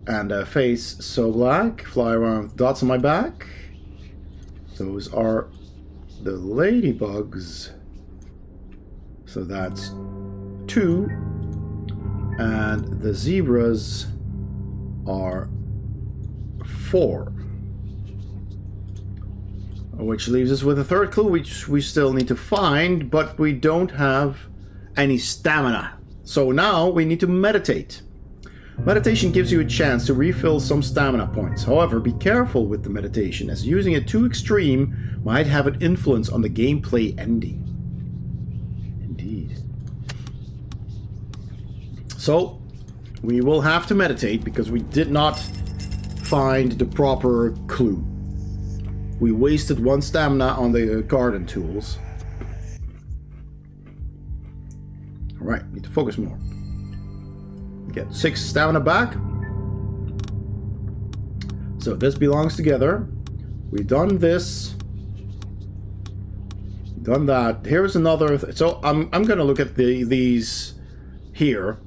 and a face so black, fly around with dots on my back. Those are the ladybugs. So that's 2. And the zebras are 4. Which leaves us with a third clue, which we still need to find, but we don't have any stamina. So now we need to meditate. Meditation gives you a chance to refill some stamina points. However, be careful with the meditation, as using it too extreme might have an influence on the gameplay ending. Indeed. So, we will have to meditate because we did not find the proper clue. We wasted 1 stamina on the garden tools. Alright, need to focus more. Get 6 stamina back. So this belongs together. We've done this. Done that. Here's another. So I'm gonna look at these here.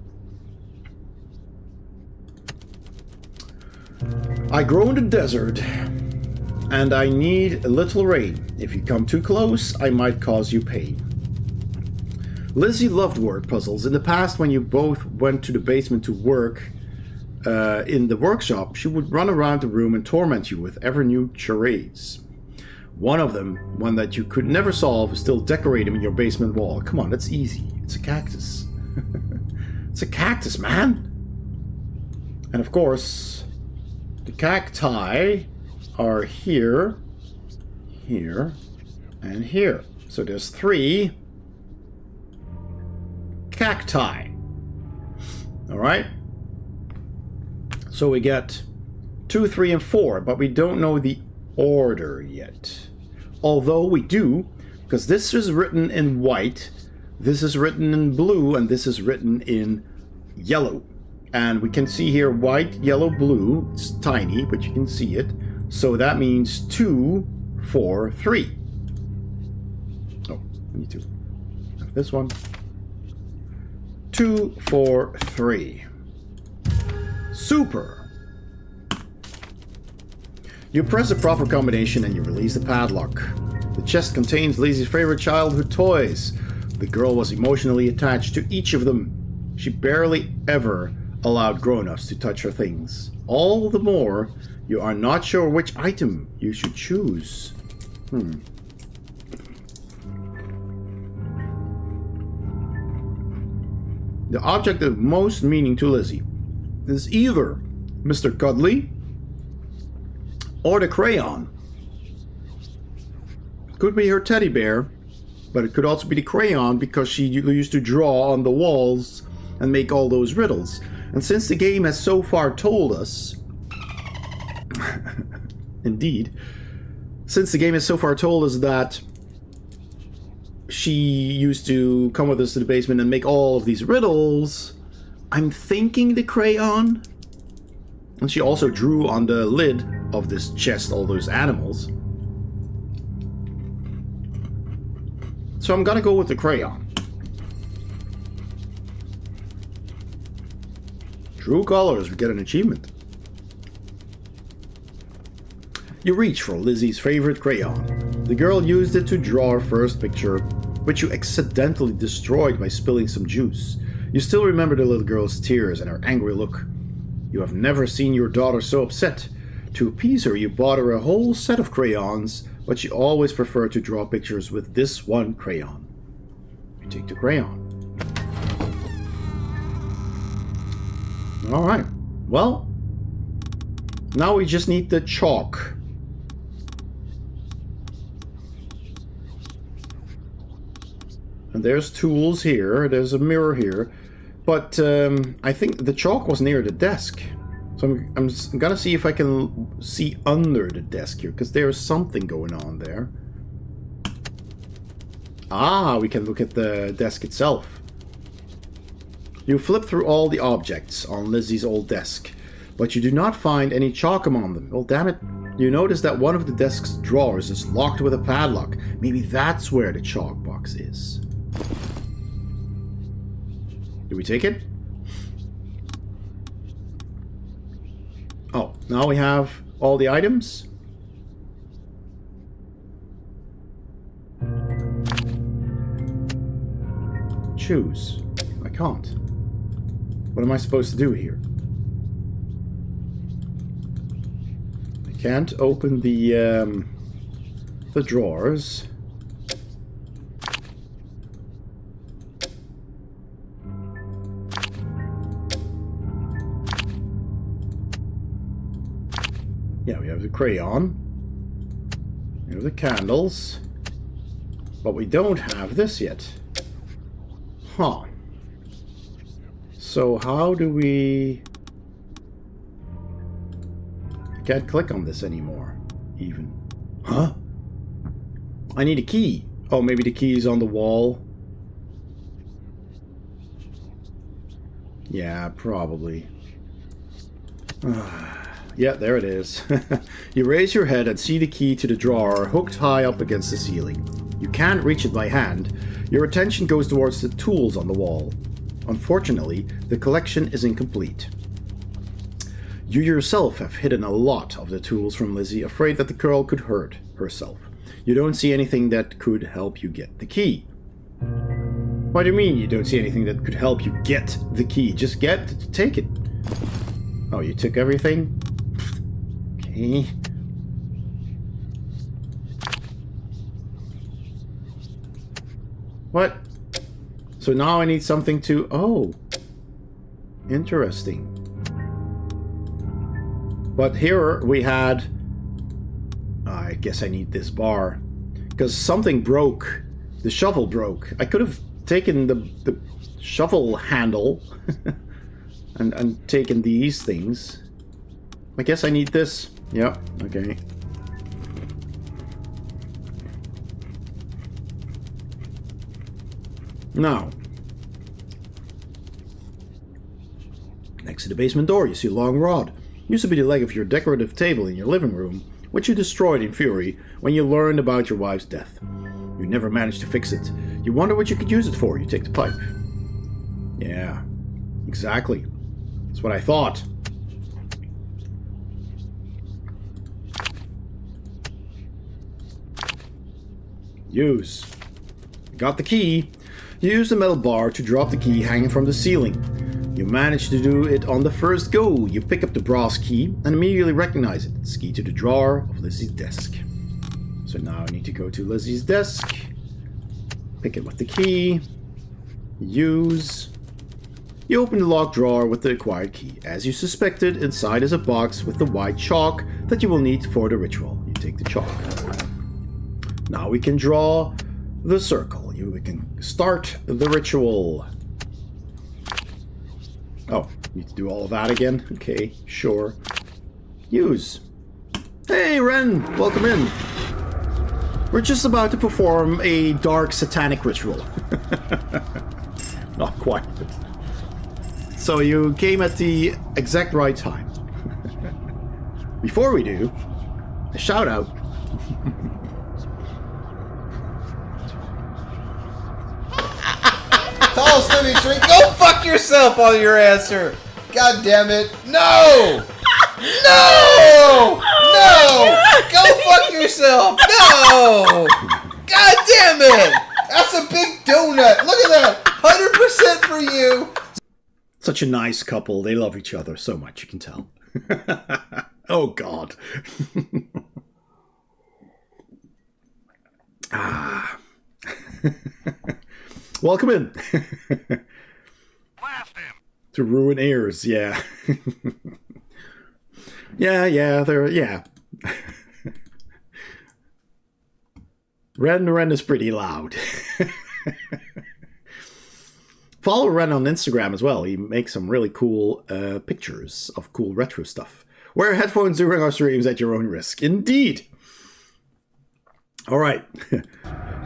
I grow in the desert, and I need a little rain. If you come too close, I might cause you pain. Lizzie loved word puzzles. In the past, when you both went to the basement to work in the workshop, she would run around the room and torment you with ever new charades. One of them, one that you could never solve, is still decorated in your basement wall. Come on, that's easy. It's a cactus. It's a cactus, man! And of course, the cacti are here, here, and here. So there's 3 cacti. Alright? So we get 2, 3, and 4, but we don't know the order yet. Although we do, because this is written in white, this is written in blue, and this is written in yellow. And we can see here white, yellow, blue. It's tiny, but you can see it. So that means 2, 4, 3. Oh, I need to have this one. 2, 4, 3. Super! You press the proper combination and you release the padlock. The chest contains Lizzie's favorite childhood toys. The girl was emotionally attached to each of them. She barely ever allowed grown-ups to touch her things. All the more, you are not sure which item you should choose. The object of most meaning to Lizzie is either Mr. Cuddly or the crayon. Could be her teddy bear, but it could also be the crayon because she used to draw on the walls and make all those riddles. And since the game has so far told us, indeed, since the game has so far told us that she used to come with us to the basement and make all of these riddles, I'm thinking the crayon. And she also drew on the lid of this chest all those animals. So I'm gonna go with the crayon. True colors, we get an achievement. You reach for Lizzie's favorite crayon. The girl used it to draw her first picture, which you accidentally destroyed by spilling some juice. You still remember the little girl's tears and her angry look. You have never seen your daughter so upset. To appease her, you bought her a whole set of crayons, but she always preferred to draw pictures with this one crayon. You take the crayon. Alright, well, now we just need the chalk. And there's tools here, there's a mirror here, but I think the chalk was near the desk. So I'm gonna see if I can see under the desk here, because there's something going on there. Ah, we can look at the desk itself. You flip through all the objects on Lizzie's old desk, but you do not find any chalk among them. Well, damn it. You notice that one of the desk's drawers is locked with a padlock. Maybe that's where the chalk box is. Do we take it? Oh, now we have all the items. Choose. I can't. What am I supposed to do here? I can't open the drawers. Yeah, we have the crayon. We have the candles. But we don't have this yet. Huh. So how do we... I can't click on this anymore, even. Huh? I need a key. Oh, maybe the key is on the wall. Yeah, probably. Yeah, there it is. You raise your head and see the key to the drawer hooked high up against the ceiling. You can't reach it by hand. Your attention goes towards the tools on the wall. Unfortunately, the collection is incomplete. You yourself have hidden a lot of the tools from Lizzie, afraid that the girl could hurt herself. You don't see anything that could help you get the key. What do you mean you don't see anything that could help you get the key? Just take it. Oh, you took everything? Okay. What? So now I need something to... Oh. Interesting. But here we had... I guess I need this bar. Because something broke. The shovel broke. I could have taken the shovel handle and taken these things. I guess I need this. Yep, okay. Now, next to the basement door, you see a long rod. Used to be the leg of your decorative table in your living room, which you destroyed in fury when you learned about your wife's death. You never managed to fix it. You wonder what you could use it for. You take the pipe. Yeah, exactly. That's what I thought. Use. Got the key. You use the metal bar to drop the key hanging from the ceiling. You manage to do it on the first go. You pick up the brass key and immediately recognize it. It's key to the drawer of Lizzie's desk. So now I need to go to Lizzie's desk. Pick it with the key. Use. You open the locked drawer with the acquired key. As you suspected, inside is a box with the white chalk that you will need for the ritual. You take the chalk. Now we can draw the circle. We can start the ritual. Oh, need to do all of that again? Okay, sure. Use. Hey, Ren! Welcome in. We're just about to perform a dark satanic ritual. Not quite. So you came at the exact right time. Before we do, a shout out. Tall, slimmy, shrink. Go fuck yourself on your answer. God damn it. No! No! No! Go fuck yourself. No! God damn it! That's a big donut. Look at that. 100% for you. Such a nice couple. They love each other so much, you can tell. Oh, God. Ah. Welcome in. To ruin ears, yeah. yeah, they're, yeah. Ren is pretty loud. Follow Ren on Instagram as well. He makes some really cool pictures of cool retro stuff. Wear headphones during our streams at your own risk. Indeed. All right.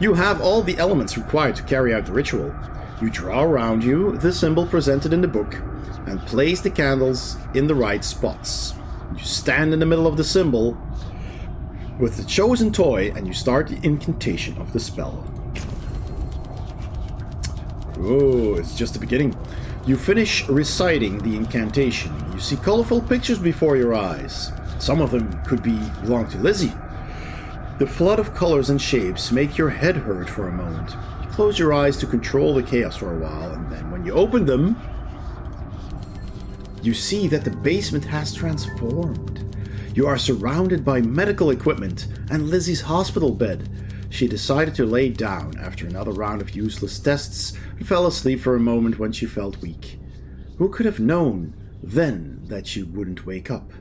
You have all the elements required to carry out the ritual. You draw around you the symbol presented in the book and place the candles in the right spots. You stand in the middle of the symbol with the chosen toy and you start the incantation of the spell. Oh, it's just the beginning. You finish reciting the incantation. You see colorful pictures before your eyes. Some of them could belong to Lizzie. The flood of colors and shapes make your head hurt for a moment. You close your eyes to control the chaos for a while, and then when you open them, you see that the basement has transformed. You are surrounded by medical equipment and Lizzie's hospital bed. She decided to lay down after another round of useless tests and fell asleep for a moment when she felt weak. Who could have known then that she wouldn't wake up?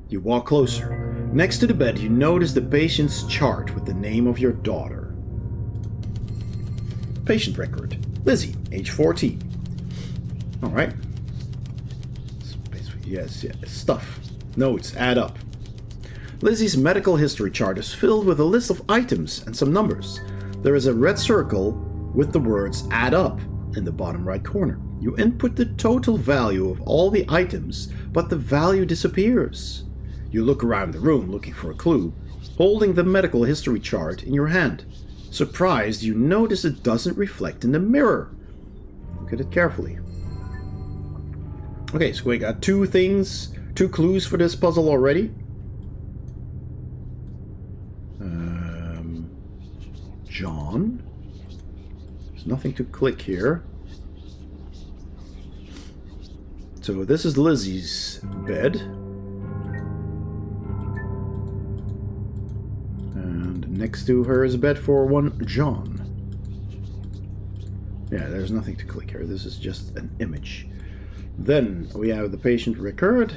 You walk closer. Next to the bed, you notice the patient's chart with the name of your daughter. Patient record. Lizzie, age 14. Alright. yes. Stuff. Notes. Add up. Lizzie's medical history chart is filled with a list of items and some numbers. There is a red circle with the words add up in the bottom right corner. You input the total value of all the items, but the value disappears. You look around the room looking for a clue, holding the medical history chart in your hand. Surprised, you notice it doesn't reflect in the mirror. Look at it carefully. Okay, so we got two clues for this puzzle already. John? There's nothing to click here. So this is Lizzie's bed. And next to her is a bed for one John. Yeah, there's nothing to click here. This is just an image. Then we have the patient record.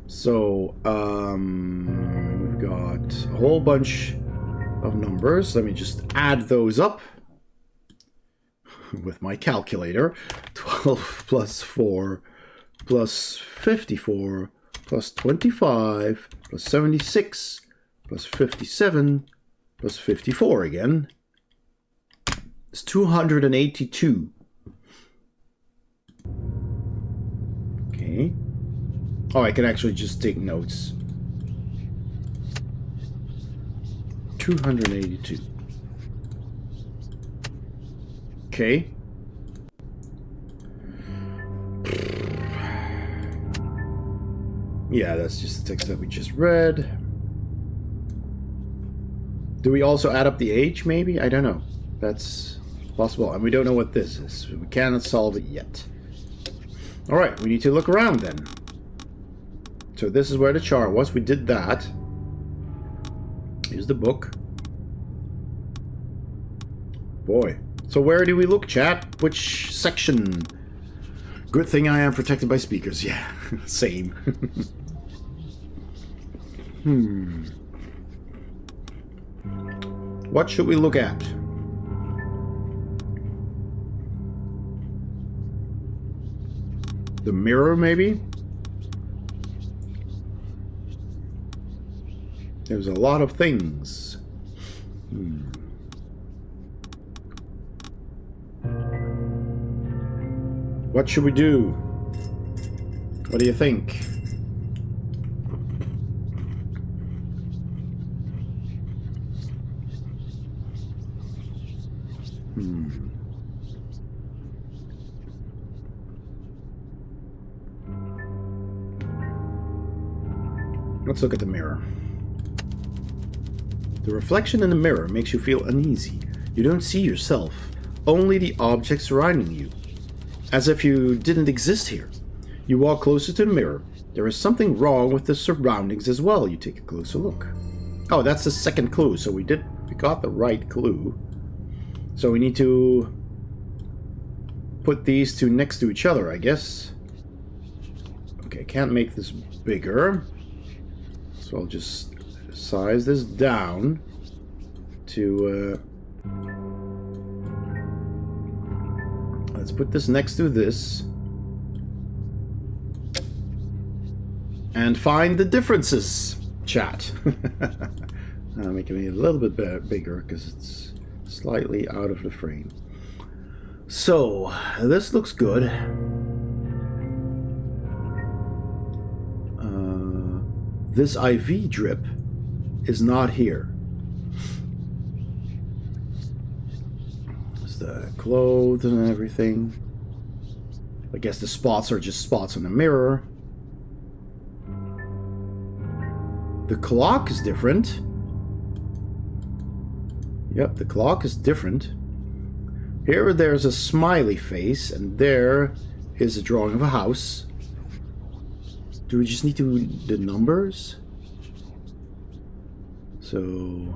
So, we've got a whole bunch of numbers. Let me just add those up with my calculator. 12 plus 4 plus 54 plus 25 plus 76 plus 57 plus 54 again. It's 282. Okay. Oh, I can actually just take notes. 282. Okay. Yeah, that's just the text that we just read. Do we also add up the age, maybe? I don't know. That's possible. And we don't know what this is. We cannot solve it yet. Alright, we need to look around then. So this is where the chart was. We did that. Here's the book. Boy. So where do we look, chat? Which section? Good thing I am protected by speakers. Yeah, same. What should we look at? The mirror, maybe? There's a lot of things. What should we do? What do you think? Let's look at the mirror. The reflection in the mirror makes you feel uneasy. You don't see yourself, only the objects surrounding you, as if you didn't exist here. You walk closer to the mirror. There is something wrong with the surroundings as well. You take a closer look. Oh, that's the second clue, so we got the right clue. So we need to put these two next to each other, I guess. Okay, can't make this bigger. So I'll just size this down to let's put this next to this and find the differences, chat. I'm making it a little bit bigger because it's slightly out of the frame. So this looks good. This IV drip is not here. There's the clothes and everything. I guess the spots are just spots on the mirror. The clock is different. Yep, the clock is different. Here there's a smiley face, and there is a drawing of a house. Do we just need to read the numbers? So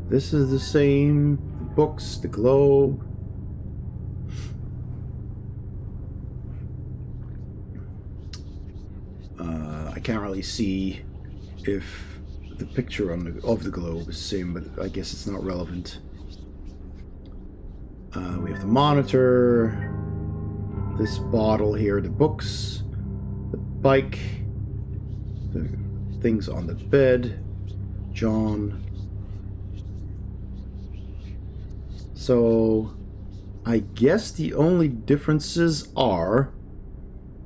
this is the same. The books, the globe. I can't really see if the picture on of the globe is the same, but I guess it's not relevant. We have the monitor. this bottle here, the books, the bike, the things on the bed, John. So I guess the only differences are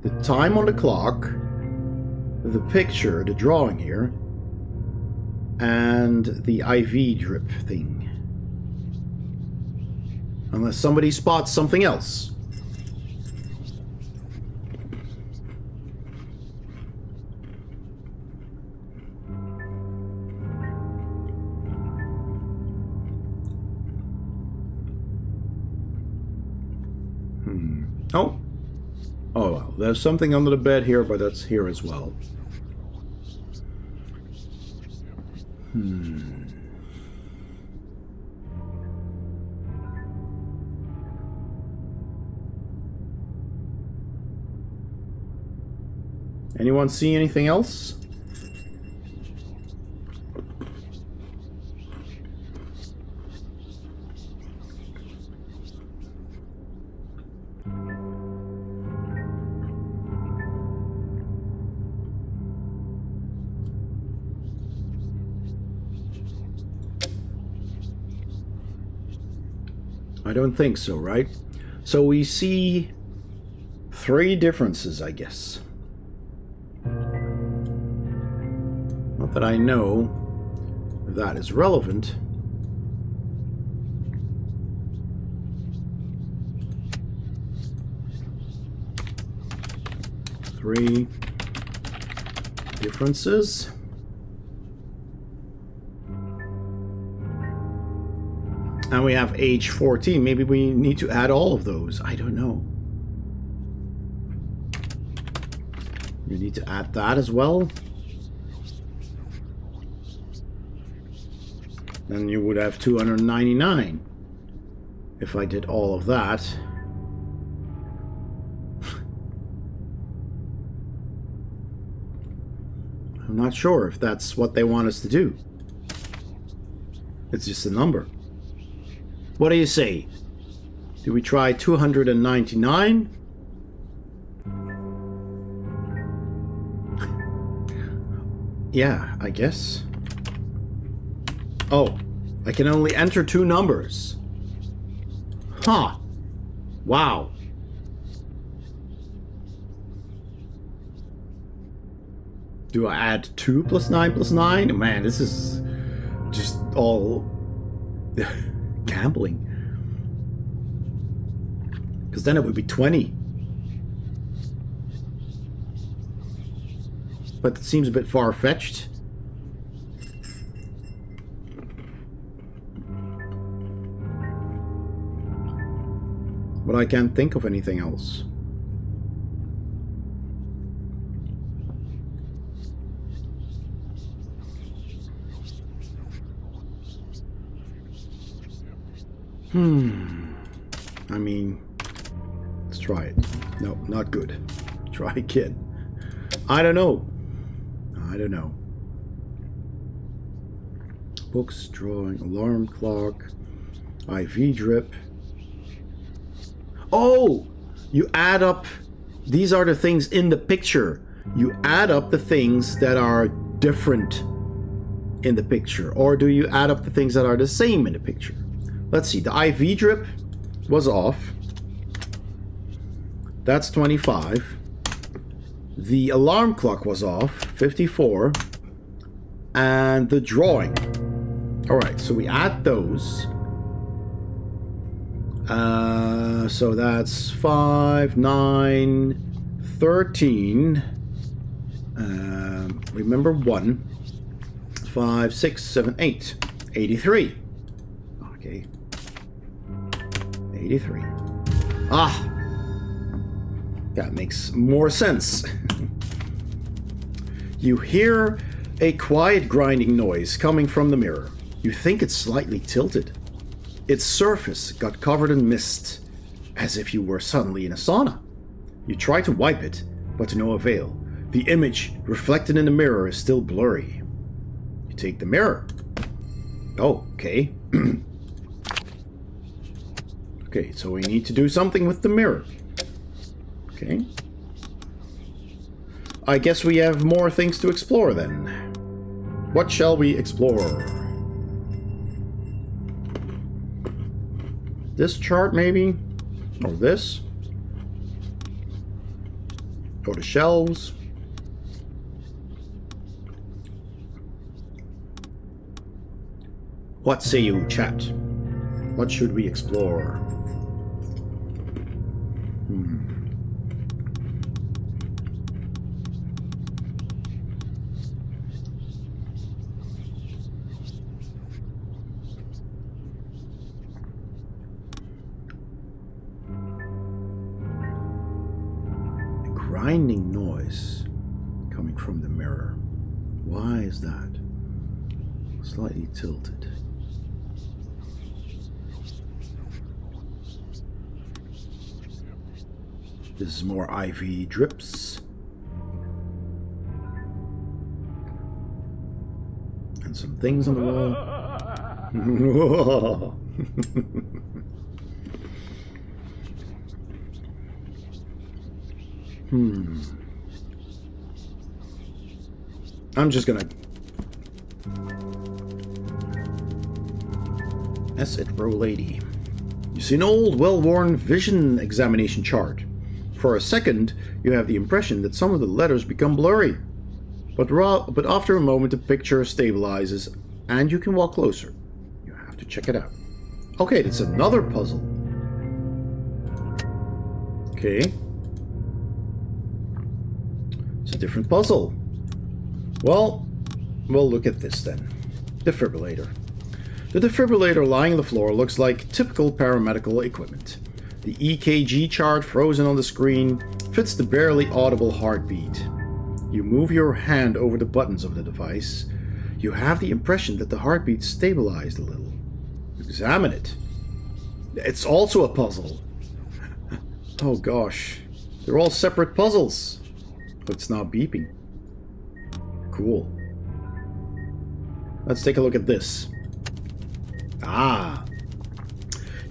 the time on the clock, the picture, the drawing here, and the IV drip thing. Unless somebody spots something else. Oh. Oh, well, there's something under the bed here, but that's here as well. Anyone see anything else? I don't think so, right? So we see 3 differences, I guess. Not that I know if that is relevant. Three differences. And we have age 14. Maybe we need to add all of those. I don't know. We need to add that as well. Then you would have 299 if I did all of that. I'm not sure if that's what they want us to do. It's just a number. What do you say? Do we try 299? Yeah, I guess. Oh, I can only enter 2 numbers. Huh. Wow. Do I add 2 plus 9 plus 9? Man, this is just all gambling. Because then it would be 20. But it seems a bit far-fetched. But I can't think of anything else. I mean, let's try it. No, not good. Try again. I don't know. I don't know. Books, drawing, alarm clock, IV drip. Oh! You add up. These are the things in the picture. You add up the things that are different in the picture. Or do you add up the things that are the same in the picture? Let's see. The IV drip was off. That's 25. The alarm clock was off. 54. And the drawing. Alright, so we add those. So that's 5, 9, 13. Remember 1. 5, 6, 7, 8. 83. Okay. 83. Ah! That makes more sense. You hear a quiet grinding noise coming from the mirror. You think it's slightly tilted. Its surface got covered in mist, as if you were suddenly in a sauna. You try to wipe it, but to no avail. The image reflected in the mirror is still blurry. You take the mirror. Oh, okay. Okay, so we need to do something with the mirror. Okay. I guess we have more things to explore then. What shall we explore? This chart maybe? Or this? Or the shelves? What say you, chat? What should we explore? A grinding noise coming from the mirror. Why is that? Slightly tilted. This is more IV drips. And some things on the wall. I'm just gonna... That's it, bro lady. You see an old, well-worn vision examination chart. For a second, you have the impression that some of the letters become blurry. But after a moment, the picture stabilizes, and you can walk closer. You have to check it out. Okay, that's another puzzle. Okay. It's a different puzzle. Well, we'll look at this then. Defibrillator. The defibrillator lying on the floor looks like typical paramedical equipment. The EKG chart frozen on the screen fits the barely audible heartbeat. You move your hand over the buttons of the device. You have the impression that the heartbeat stabilized a little. Examine it. It's also a puzzle. Oh gosh. They're all separate puzzles. It's now beeping. Cool. Let's take a look at this. Ah.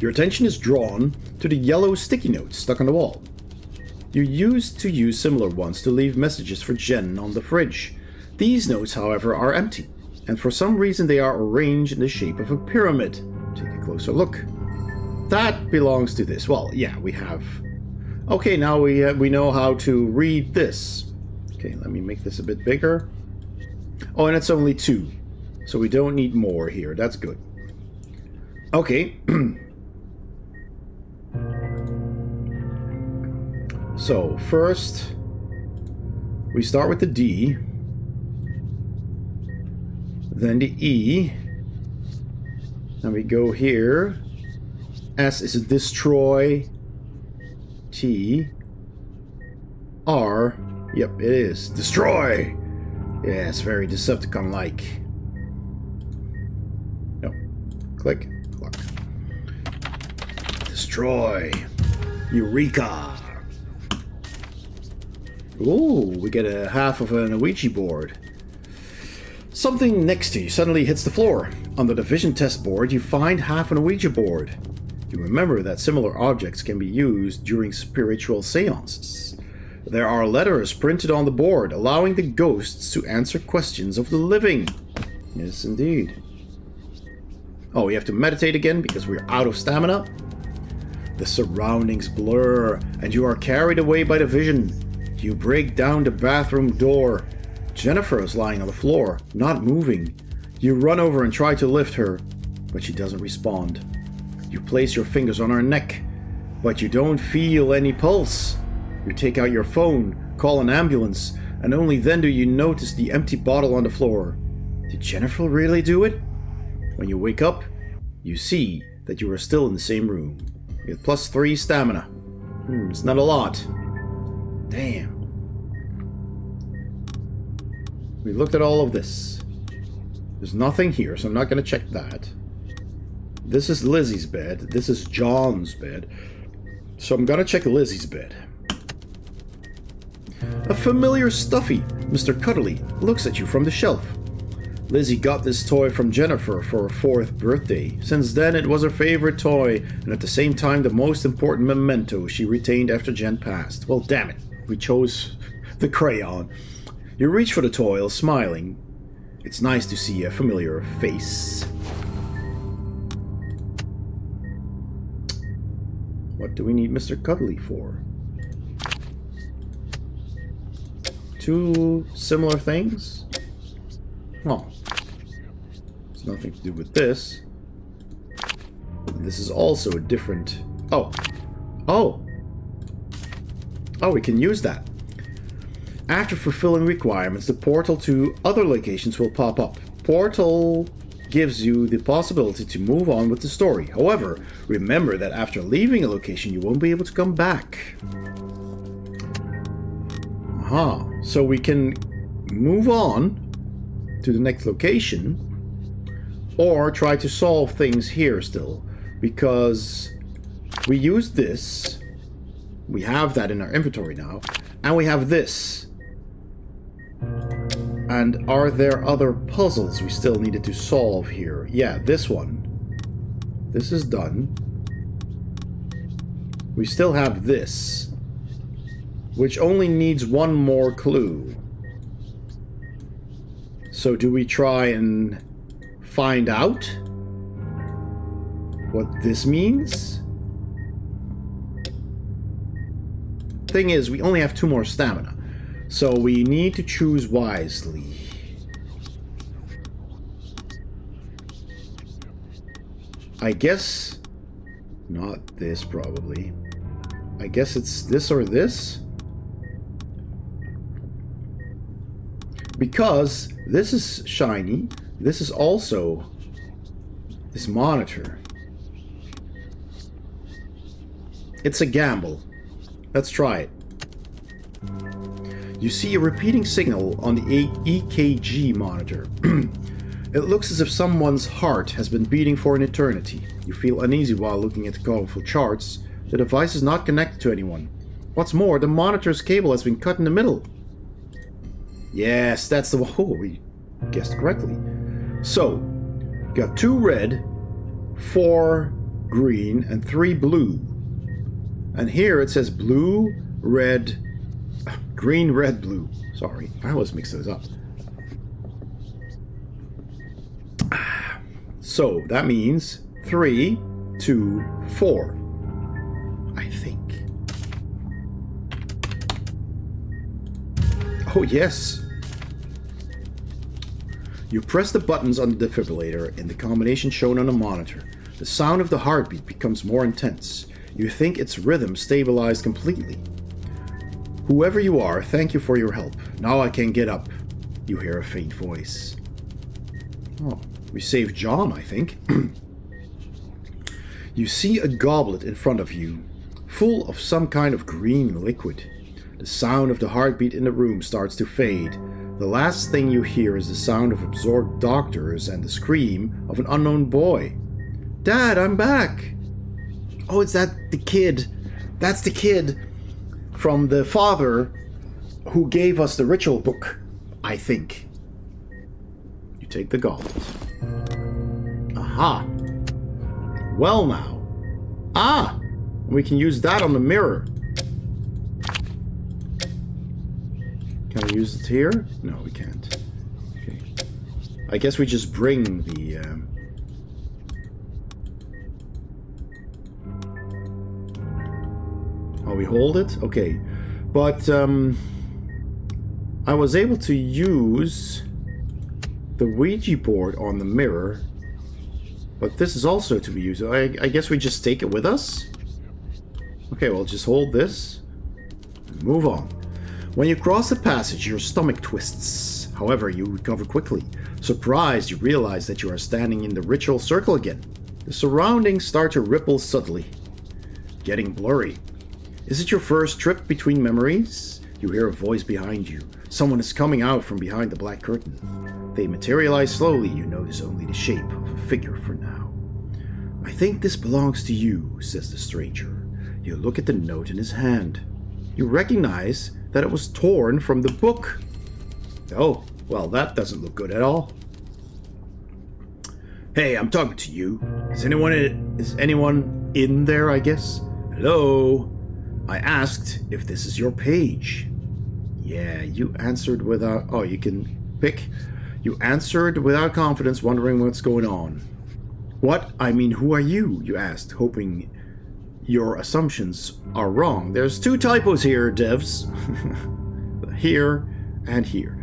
Your attention is drawn to the yellow sticky notes stuck on the wall. You used to use similar ones to leave messages for Jen on the fridge. These notes, however, are empty, and for some reason they are arranged in the shape of a pyramid. Take a closer look. That belongs to this. Well, yeah, we have... Okay, now we know how to read this. Okay, let me make this a bit bigger. Oh, and it's only 2, so we don't need more here. That's good. Okay. So, first, we start with the D, then the E, and we go here. S is a destroy, T, R, yep, it is, destroy! Yeah, it's very Decepticon-like. No, click, look. Destroy, Eureka! Ooh, we get a half of an Ouija board. Something next to you suddenly hits the floor. On the division test board, you find half an Ouija board. You remember that similar objects can be used during spiritual seances. There are letters printed on the board, allowing the ghosts to answer questions of the living. Yes, indeed. Oh, we have to meditate again because we're out of stamina? The surroundings blur, and you are carried away by the vision. You break down the bathroom door. Jennifer is lying on the floor, not moving. You run over and try to lift her, but she doesn't respond. You place your fingers on her neck, but you don't feel any pulse. You take out your phone, call an ambulance, and only then do you notice the empty bottle on the floor. Did Jennifer really do it? When you wake up, you see that you are still in the same room. You get +3 stamina. It's not a lot. Damn. We looked at all of this. There's nothing here, so I'm not going to check that. This is Lizzie's bed. This is John's bed. So I'm going to check Lizzie's bed. A familiar stuffy Mr. Cuddly looks at you from the shelf. Lizzie got this toy from Jennifer for her 4th birthday. Since then, it was her favorite toy, and at the same time, the most important memento she retained after Jen passed. Well, damn it. We chose the crayon. You reach for the toy, smiling. It's nice to see a familiar face. What do we need Mr. Cuddly for? 2 similar things? Oh. It's nothing to do with this. This is also a different... Oh. Oh! Oh, we can use that. After fulfilling requirements, the portal to other locations will pop up. Portal gives you the possibility to move on with the story. However, remember that after leaving a location, you won't be able to come back. Aha. So we can move on to the next location, or try to solve things here still, because we use this, we have that in our inventory now, and we have this. And are there other puzzles we still needed to solve here? Yeah, this one. This is done. We still have this, which only needs one more clue. So do we try and find out what this means? Thing is, we only have 2 more stamina, so we need to choose wisely. I guess not this, probably. I guess it's this or this? Because this is shiny, this is also this monitor. It's a gamble. Let's try it. You see a repeating signal on the EKG monitor. It looks as if someone's heart has been beating for an eternity. You feel uneasy while looking at the colorful charts. The device is not connected to anyone. What's more, the monitor's cable has been cut in the middle. Yes, that's the one. Oh, we guessed correctly. So, got 2 red, 4 green, and 3 blue. And here it says blue, red, green, red, blue. Sorry, I always mix those up. So, that means 3, 2, 4. I think. Oh, yes. You press the buttons on the defibrillator in the combination shown on the monitor. The sound of the heartbeat becomes more intense. You think its rhythm stabilized completely. Whoever you are, thank you for your help. Now I can get up. You hear a faint voice. Oh, we saved John, I think. You see a goblet in front of you, full of some kind of green liquid. The sound of the heartbeat in the room starts to fade. The last thing you hear is the sound of absorbed doctors and the scream of an unknown boy. Dad, I'm back! Oh, it's the kid. That's the kid from the father who gave us the ritual book, I think. You take the goblet. Aha! Well now. Ah! We can use that on the mirror. Can we use it here? No, we can't. Okay. I guess we just bring the... Oh, we hold it? Okay. But, I was able to use the Ouija board on the mirror. But this is also to be used. I guess we just take it with us? Okay, well, just hold this. And move on. When you cross the passage, your stomach twists. However, you recover quickly. Surprised, you realize that you are standing in the ritual circle again. The surroundings start to ripple subtly, getting blurry. Is it your first trip between memories? You hear a voice behind you. Someone is coming out from behind the black curtain. They materialize slowly. You notice only the shape of a figure for now. I think this belongs to you, says the stranger. You look at the note in his hand. You recognize that it was torn from the book. Oh, well, that doesn't look good at all. Hey, I'm talking to you. Is anyone in there, I guess? Hello? I asked if this is your page. Yeah, you answered without... Oh, you can pick. You answered without confidence, wondering what's going on. What? I mean, who are you? You asked, hoping your assumptions are wrong. There's 2 typos here, devs. Here and here.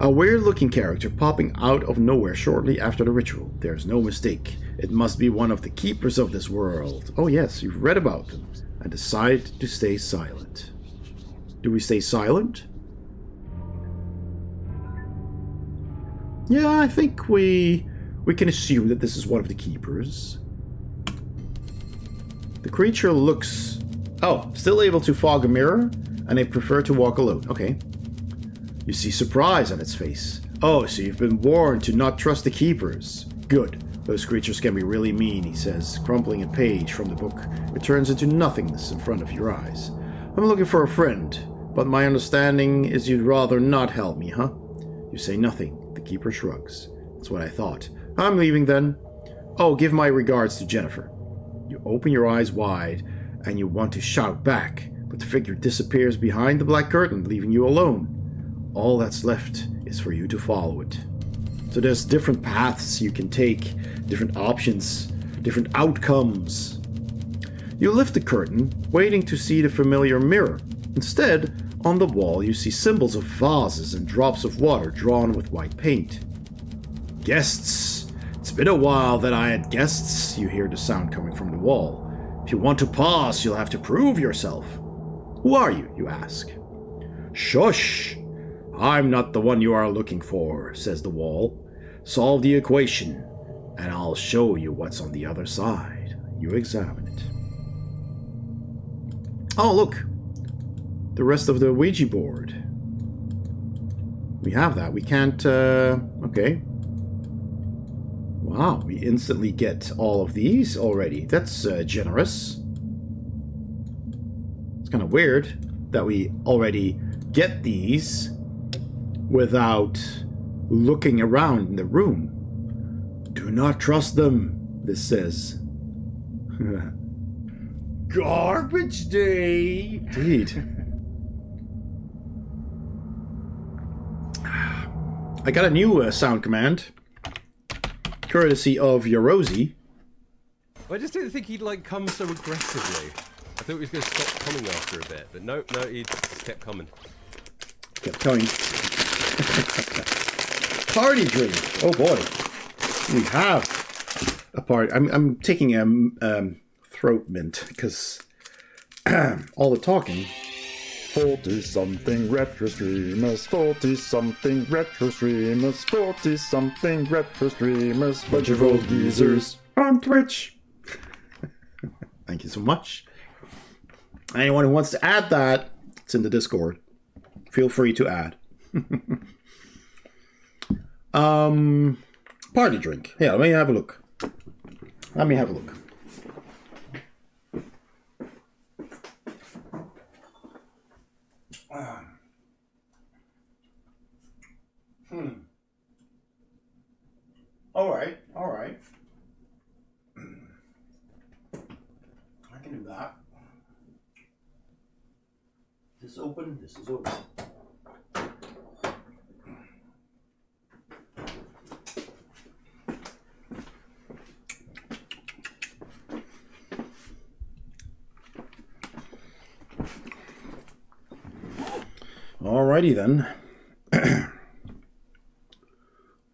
A weird-looking character popping out of nowhere shortly after the ritual. There's no mistake. It must be one of the keepers of this world. Oh yes, you've read about them. And decide to stay silent. Do we stay silent? Yeah, I think we can assume that this is one of the keepers. The creature looks... Oh, still able to fog a mirror, and they prefer to walk alone. Okay. You see surprise on its face. Oh, so you've been warned to not trust the keepers. Good. Those creatures can be really mean, he says, crumpling a page from the book. It turns into nothingness in front of your eyes. I'm looking for a friend, but my understanding is you'd rather not help me, huh? You say nothing. The keeper shrugs. That's what I thought. I'm leaving then. Oh, give my regards to Jennifer. You open your eyes wide, and you want to shout back, but the figure disappears behind the black curtain, leaving you alone. All that's left is for you to follow it. So there's different paths you can take, different options, different outcomes. You lift the curtain, waiting to see the familiar mirror. Instead, on the wall you see symbols of vases and drops of water drawn with white paint. Guests! It's been a while that I had guests, you hear the sound coming from the wall. If you want to pass, you'll have to prove yourself. Who are you, you ask. Shush! I'm not the one you are looking for, says the wall. Solve the equation, and I'll show you what's on the other side. You examine it. Oh, look! The rest of the Ouija board. We have that. We can't, okay. Wow, we instantly get all of these already. That's generous. It's kind of weird that we already get these without looking around in the room. Do not trust them, this says. Garbage day! Indeed. I got a new sound command, courtesy of Yorosi. I just didn't think he'd like come so aggressively. I thought he was going to stop coming after a bit, but no, he just kept coming. Kept coming. Party drink. Oh boy, we have a party. I'm taking a throat mint because all the talking. 40-something retro streamers, 40-something retro streamers, 40-something retro streamers, bunch of old geezers on Twitch. Thank you so much. Anyone who wants to add that, it's in the Discord. Feel free to add. Party drink. Yeah, let me have a look. All right. I can do that. This is open. Alrighty then.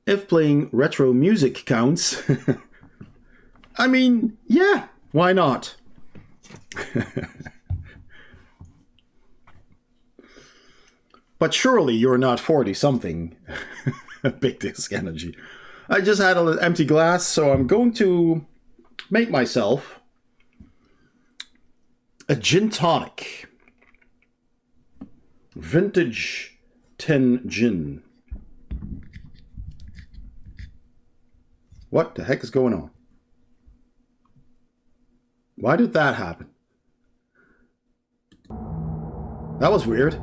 If playing retro music counts, I mean, yeah, why not? But surely you're not 40-something. Big disc energy. I just had an empty glass, so I'm going to make myself a gin tonic. Vintage 10 gin. What the heck is going on? Why did that happen? That was weird.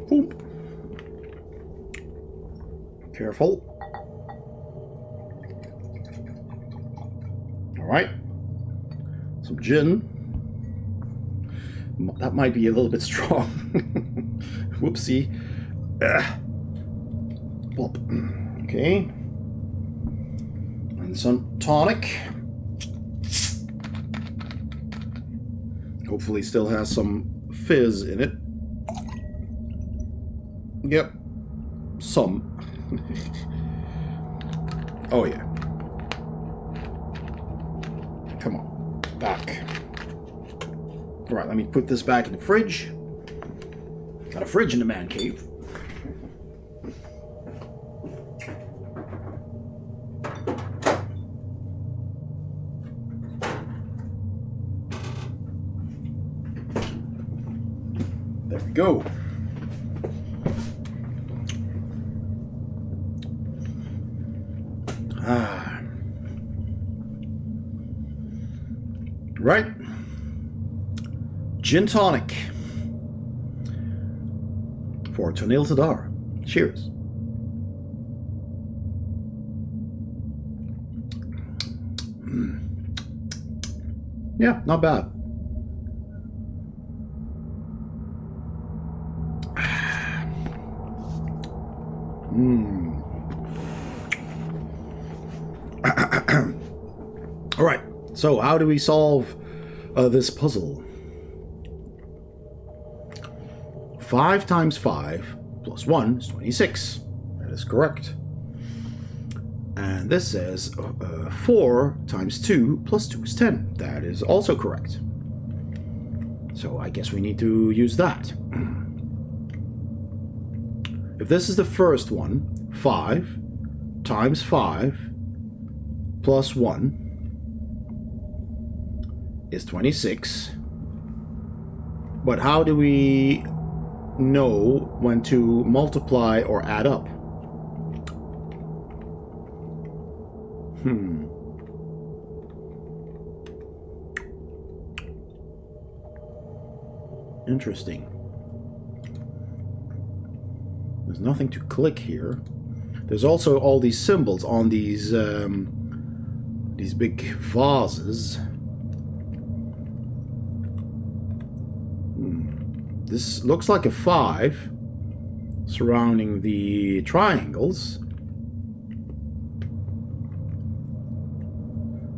Boop. Careful. Alright. Some gin. That might be a little bit strong. Whoopsie. Pop. Okay. And some tonic. Hopefully still has some fizz in it. Yep. Some. Oh yeah. Come on. Back. Alright, let me put this back in the fridge. Got a fridge in the man cave. There we go. Right. Gin tonic. For Tonil Tadar. Cheers. Yeah, not bad. All right. So, how do we solve this puzzle? 5 times 5 plus 1 is 26. That is correct. And this says 4 times 2 plus 2 is 10. That is also correct. So I guess we need to use that. If this is the first one, 5 times 5 plus 1 is 26. But how do we know when to multiply or add up? Interesting. There's nothing to click here. There's also all these symbols on these big vases. This looks like a 5 surrounding the triangles.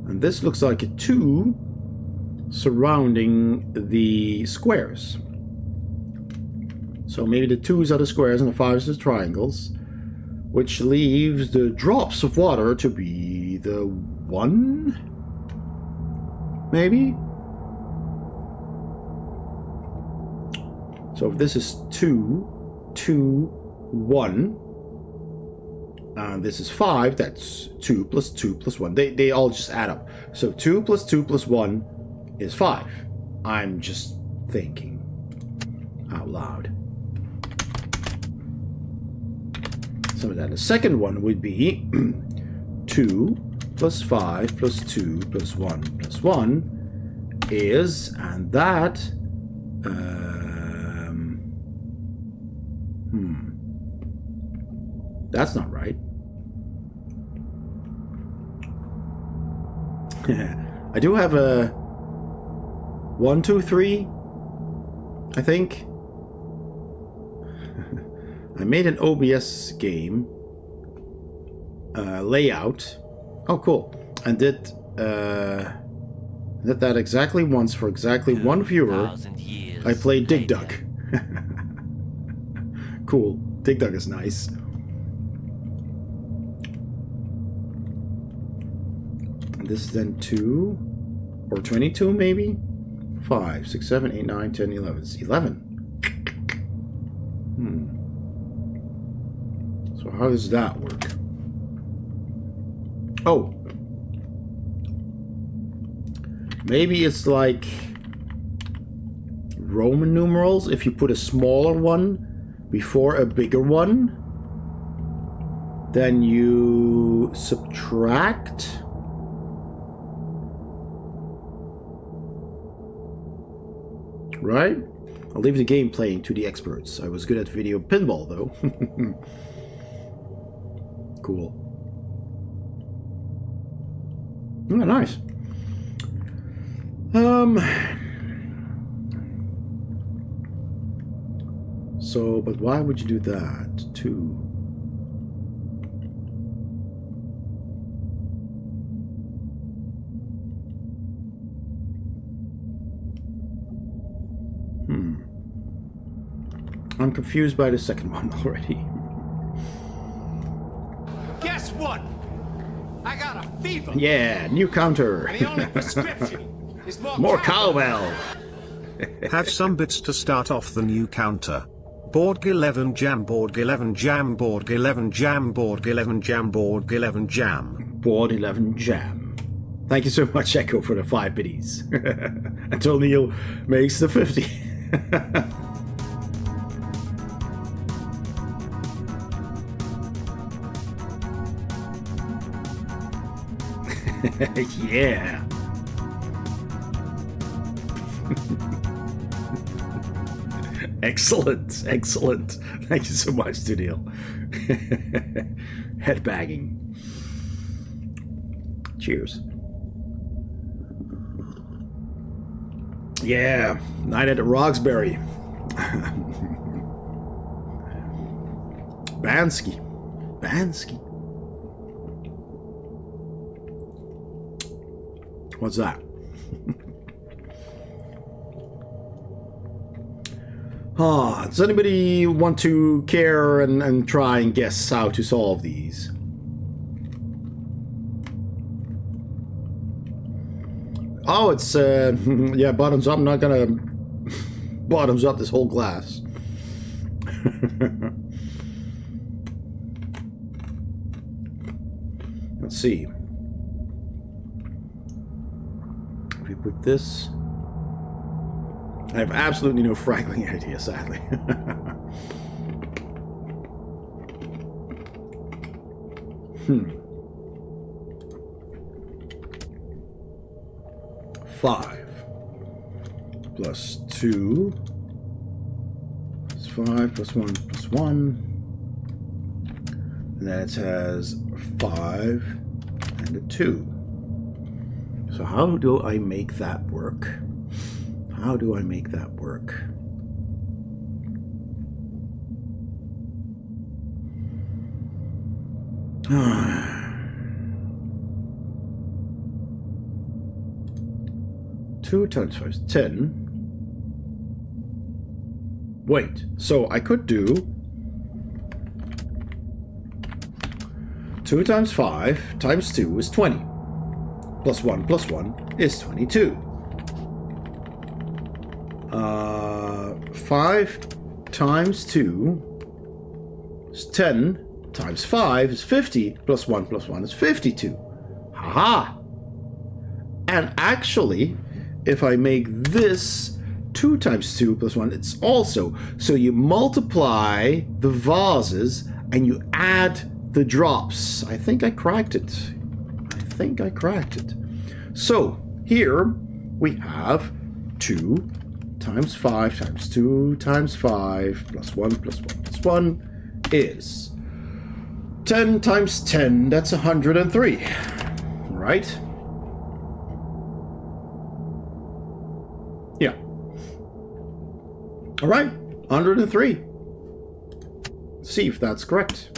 And this looks like a 2 surrounding the squares. So maybe the 2s are the squares and the 5s are the triangles, which leaves the drops of water to be the 1? Maybe? So if this is 2, 2, 1, and this is 5, that's 2 plus 2 plus 1. They all just add up. So 2 plus 2 plus 1 is 5. I'm just thinking out loud. So then the second one would be 2 plus 5 plus 2 plus 1 plus 1 is, and that, that's not right. I do have a 1, 2, 3, I think. I made an OBS game layout. Oh, cool. And did that exactly once for exactly 1 viewer. I played Dig Dug. Cool. Dig Dug is nice. And this is then 2 or 22 maybe? 5, 6, 7, 8, 9, 10, 11. It's 11. So how does that work? Oh. Maybe it's like Roman numerals. If you put a smaller one before a bigger one, then you subtract. Right? I'll leave the game playing to the experts. I was good at video pinball, though. cool. Oh, nice. So, but why would you do that, too? I'm confused by the second one already. Guess what? I got a fever. Yeah, new counter. And the only prescription is more cowbell. Have some bits to start off the new counter. Borg 11 jam, Borg 11 jam, Borg 11 jam, Borg 11 jam, Borg 11 jam. Borg 11 jam. Thank you so much, Echo, for the 5 biddies. Until Neil makes the 50. Yeah. Excellent, excellent. Thank you so much, Neil. Headbagging. Cheers. Yeah, night at the Roxbury. Bansky. What's that? Does anybody want to care and try and guess how to solve these? Oh, it's, yeah, bottoms up. I'm not gonna bottoms up this whole glass. Let's see. If we put this... I have absolutely no fraggling idea, sadly. 5 plus 2 plus 5 plus 1 plus 1. And that has 5 and a 2. So how do I make that work? How do I make that work? Two times 5 is 10. Wait, so I could do 2 times 5 times 2 is 20. Plus 1 is 22. 5 times 2 is 10 times 5 is 50 plus 1 is 52. Haha! And actually, if I make this 2 times 2 plus 1, it's also, so you multiply the vases and you add the drops. I think I cracked it. So, here we have 2 times 5 times 2 times 5 plus 1 plus 1 plus 1 is 10 times 10, that's 103, right? Yeah. All right, 103. See if that's correct.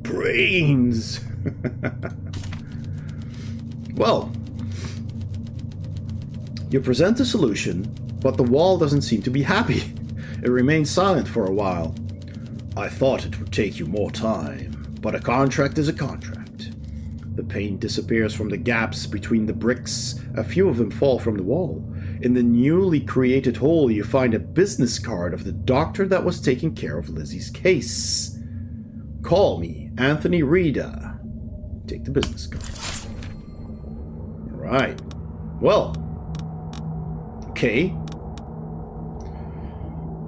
Brains. Well, you present the solution, but the wall doesn't seem to be happy. It remains silent for a while. I thought it would take you more time, but a contract is a contract. The paint disappears from the gaps between the bricks. A few of them fall from the wall. In the newly created hole, you find a business card of the doctor that was taking care of Lizzie's case. Call me, Anthony Rita. Take the business card. Right. Well. Okay.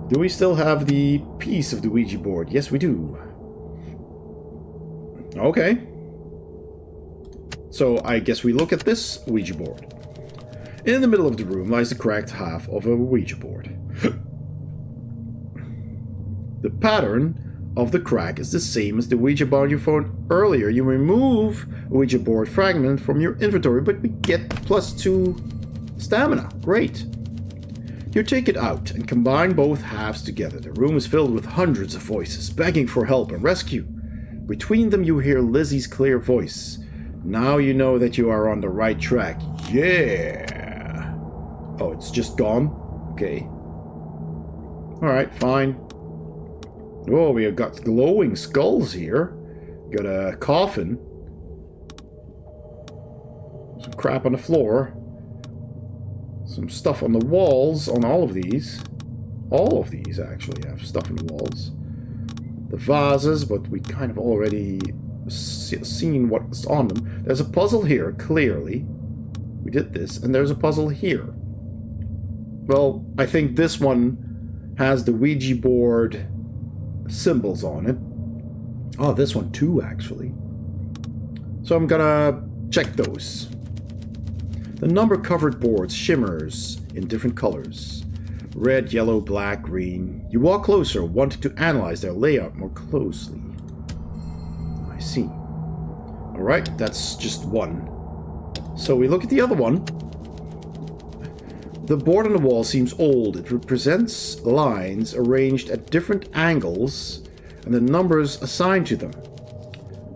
Do we still have the piece of the Ouija board? Yes, we do. Okay. So I guess we look at this Ouija board. In the middle of the room lies the cracked half of a Ouija board. The pattern of the crack is the same as the Ouija board you found earlier. You remove a Ouija board fragment from your inventory, but we get +2 stamina. Great. You take it out and combine both halves together. The room is filled with hundreds of voices, begging for help and rescue. Between them you hear Lizzie's clear voice. Now you know that you are on the right track. Yeah! Oh, it's just gone? Okay. Alright, fine. Oh, we have got glowing skulls here. Got a coffin. Some crap on the floor. Some stuff on the walls on all of these. All of these actually have stuff on the walls. The vases, but we kind of already seen what's on them. There's a puzzle here, clearly. We did this, and there's a puzzle here. Well, I think this one has the Ouija board symbols on it. Oh, this one too, actually. So I'm gonna check those. The number-covered board shimmers in different colors. Red, yellow, black, green. You walk closer, wanting to analyze their layout more closely. I see. Alright, that's just one. So we look at the other one. The board on the wall seems old. It represents lines arranged at different angles and the numbers assigned to them.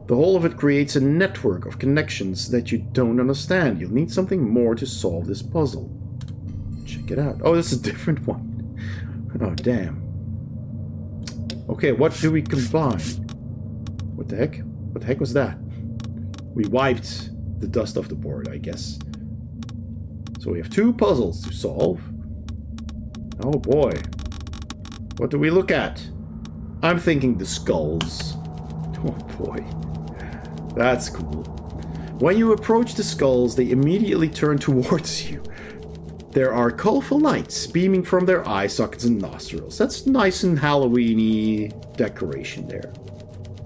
The whole of it creates a network of connections that you don't understand. You'll need something more to solve this puzzle. Check it out. Oh, this is a different one. Oh, damn. Okay, what do we combine? What the heck? What the heck was that? We wiped the dust off the board, I guess. So we have 2 puzzles to solve. Oh boy. What do we look at? I'm thinking the skulls. Oh boy. That's cool. When you approach the skulls, they immediately turn towards you. There are colorful lights beaming from their eye sockets and nostrils. That's nice and Halloween-y decoration there.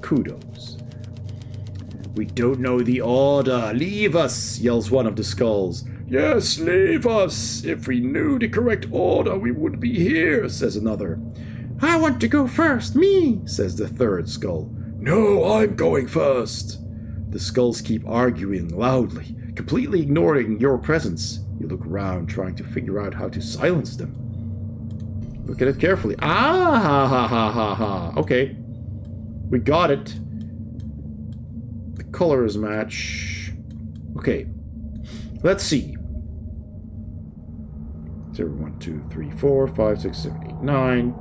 Kudos. We don't know the order. Leave us, yells one of the skulls. Yes, leave us. If we knew the correct order, we would be here, says another. I want to go first, me, says the third skull. No, I'm going first. The skulls keep arguing loudly, completely ignoring your presence. You look around, trying to figure out how to silence them. Look at it carefully. Ah, ha, ha, ha, ha, ha. Okay. We got it. The colors match. Okay. Let's see. 0, 1, 2, 3, 4, 5, 6, 7, 8, 9.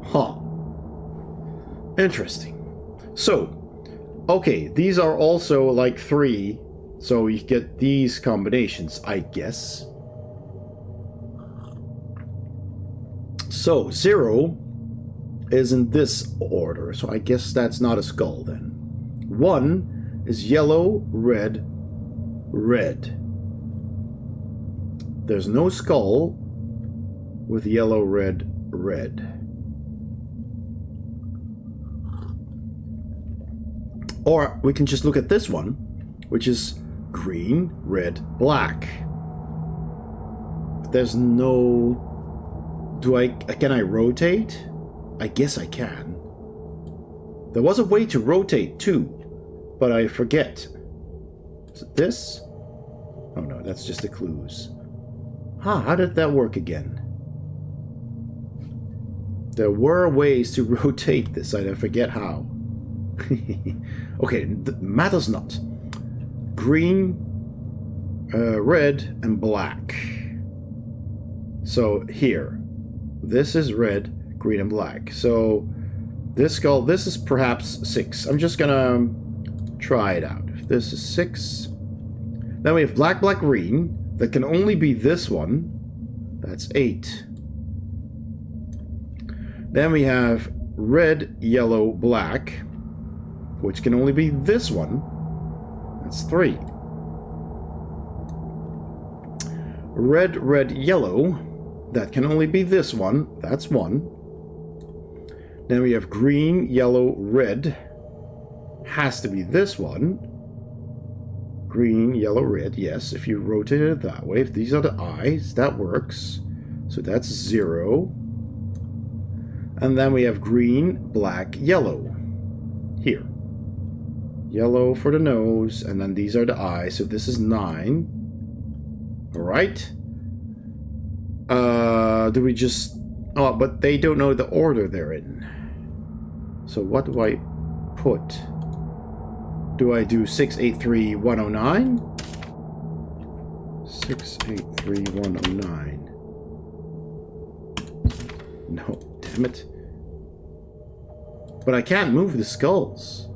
Huh. Interesting. So, okay, these are also like 3, so you get these combinations, I guess. So, 0 is in this order, so I guess that's not a skull then. 1 is yellow, red, red. There's no skull with yellow, red, red. Or we can just look at this one, which is green, red, black. There's no... Can I rotate? I guess I can. There was a way to rotate too, but I forget. Is it this? Oh no, that's just the clues. Huh, how did that work again? There were ways to rotate this, I forget how. Okay, matters not. Green, red, and black. So here, this is red, green, and black. So this skull, this is perhaps 6. I'm just gonna try it out. If this is 6, then we have black, black, green. That can only be this one. That's 8. Then we have red, yellow, black, which can only be this one. That's 3. Red, red, yellow. That can only be this one. That's 1. Then we have green, yellow, red. Has to be this one. Green, yellow, red. Yes, if you rotate it that way. If these are the eyes, that works. So that's 0. And then we have green, black, yellow. Here. Yellow for the nose, and then these are the eyes, so this is 9. Alright. Do we just... Oh, but they don't know the order they're in. So what do I put? Do I do 683-109? 683-109. No, damn it. But I can't move the skulls.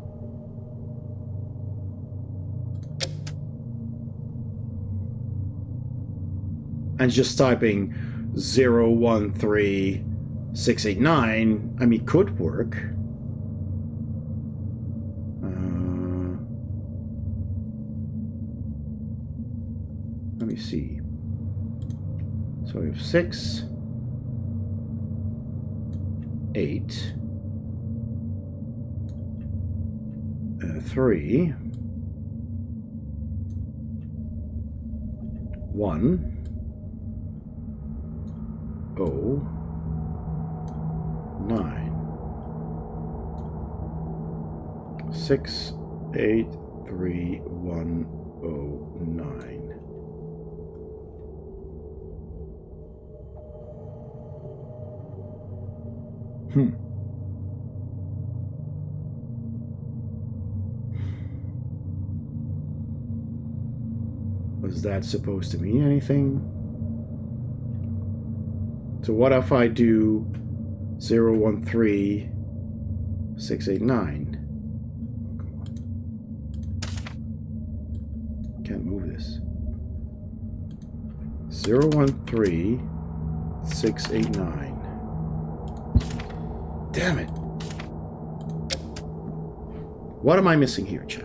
And just typing 013689, I mean, could work. Let me see. So we have 6, 8, 3, 1. 0, 9, 6, 8, 3, 1, 0, 9. Was that supposed to mean anything? So what if I do 013689? Can't move this. 013689. Damn it. What am I missing here, chat?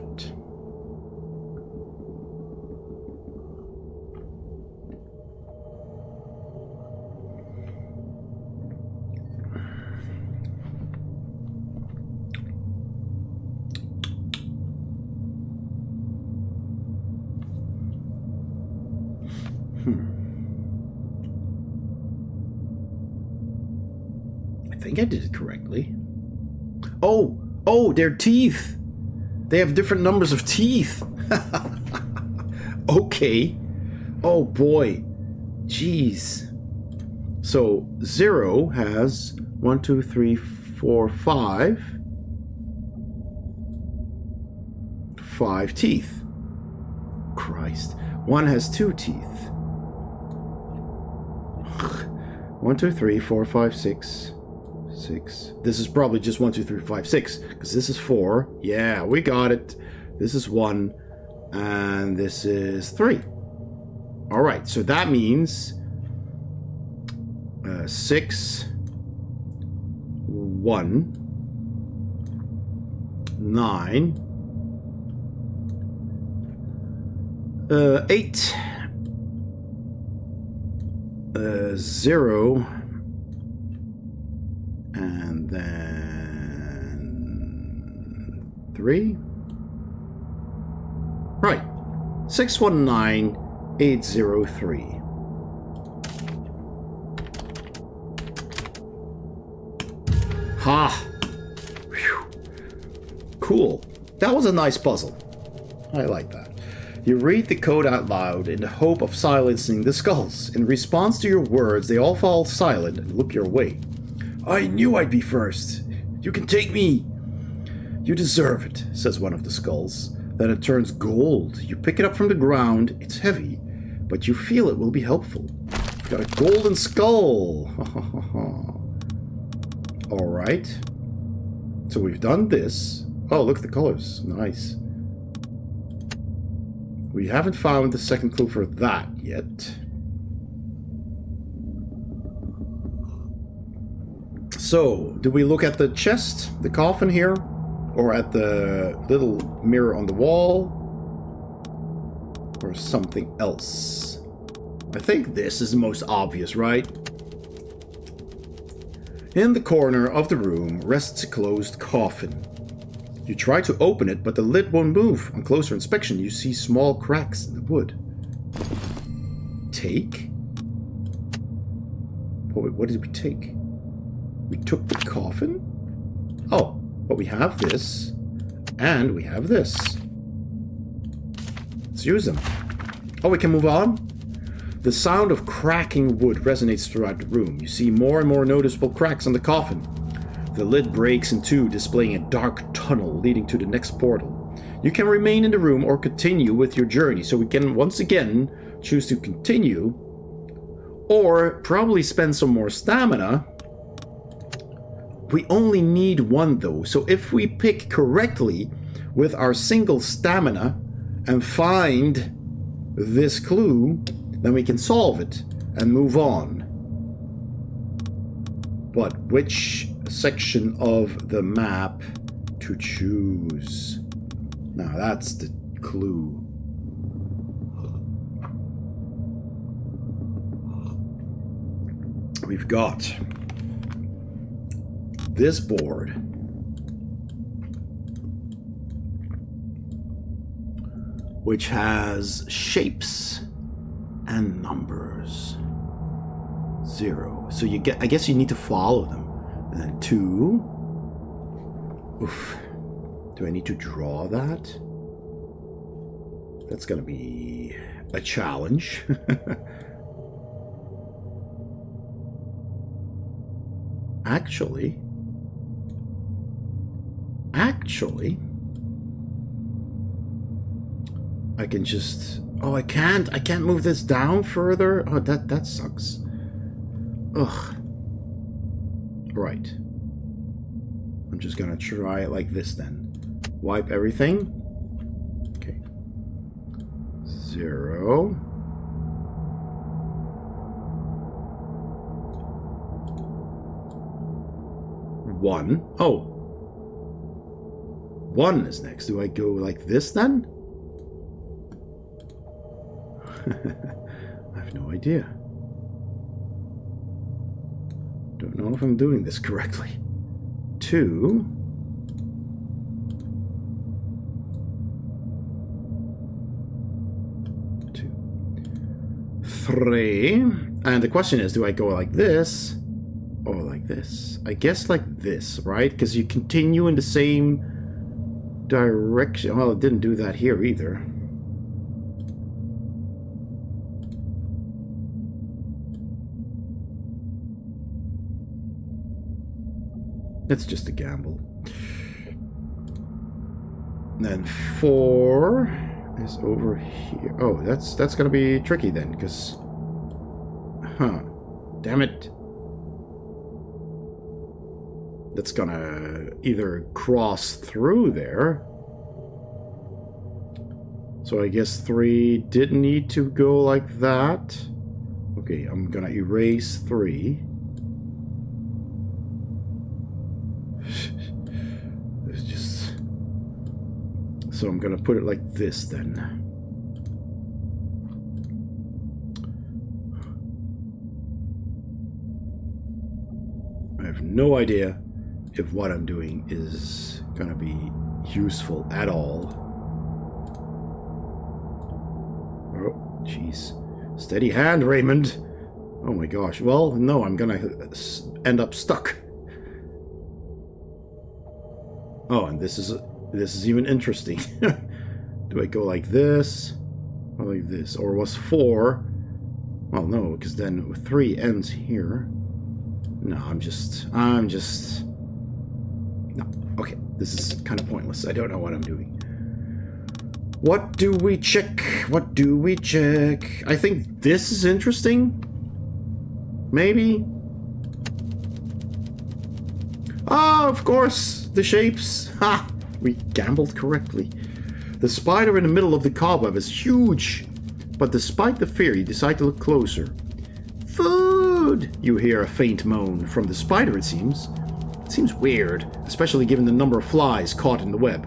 I think I did it correctly. Oh, they're teeth. They have different numbers of teeth. Okay. Oh boy. Jeez. So 0 has 1, 2, 3, 4, 5. 5 teeth. Christ. 1 has 2 teeth. 1, 2, 3, 4, 5, 6. 6. This is probably just 1, 2, 3, 5, 6. Because this is 4. Yeah, we got it. This is 1. And this is 3. Alright, so that means 6, 1, 9, 8, 0, and then 3. Right. 619803. Ha! Whew. Cool. That was a nice puzzle. I like that. You read the code out loud in the hope of silencing the skulls. In response to your words, they all fall silent and look your way. I knew I'd be first. You can take me. You deserve it, says one of the skulls. Then it turns gold. You pick it up from the ground. It's heavy, but you feel it will be helpful. You've got a golden skull. Alright. So we've done this. Oh, look at the colors. Nice. We haven't found the second clue for that yet. So, do we look at the chest, the coffin here? Or at the little mirror on the wall? Or something else? I think this is the most obvious, right? In the corner of the room rests a closed coffin. You try to open it, but the lid won't move. On closer inspection, you see small cracks in the wood. Take? What did we take? We took the coffin? Oh, but we have this. And we have this. Let's use them. Oh, we can move on? The sound of cracking wood resonates throughout the room. You see more and more noticeable cracks on the coffin. The lid breaks in two, displaying a dark tunnel leading to the next portal. You can remain in the room or continue with your journey. So we can once again choose to continue, or probably spend some more stamina. We only need one though, so if we pick correctly with our single stamina and find this clue, then we can solve it and move on. But which section of the map to choose? Now that's the clue. We've got this board, which has shapes and numbers. 0. So you get, I guess you need to follow them. And then 2. Oof. Do I need to draw that? That's gonna be a challenge. Actually, I can just... Oh, I can't move this down further? Oh, that sucks. Ugh. Right. I'm just gonna try it like this then. Wipe everything. Okay. 0. 1. Oh. 1 is next. Do I go like this then? I have no idea. Don't know if I'm doing this correctly. 2. 2. 3. And the question is, do I go like this or like this? I guess like this, right? Because you continue in the same direction. Well, it didn't do that here either. It's just a gamble. And then 4 is over here. Oh, that's gonna be tricky then, because... Huh. Damn it. That's gonna either cross through there. So I guess 3 didn't need to go like that. Okay, I'm gonna erase 3. It's just... So I'm gonna put it like this then. I have no idea if what I'm doing is gonna be useful at all. Oh, jeez. Steady hand, Raymond. Oh my gosh. Well, no, I'm gonna end up stuck. Oh, and this is even interesting. Do I go like this or like this? Or was 4? Well, no, because then 3 ends here. No, I'm just... No, okay. This is kind of pointless. I don't know what I'm doing. What do we check? What do we check? I think this is interesting. Maybe? Oh, of course! The shapes! Ha! We gambled correctly. The spider in the middle of the cobweb is huge. But despite the fear, you decide to look closer. Food! You hear a faint moan from the spider, it seems. It seems weird, especially given the number of flies caught in the web.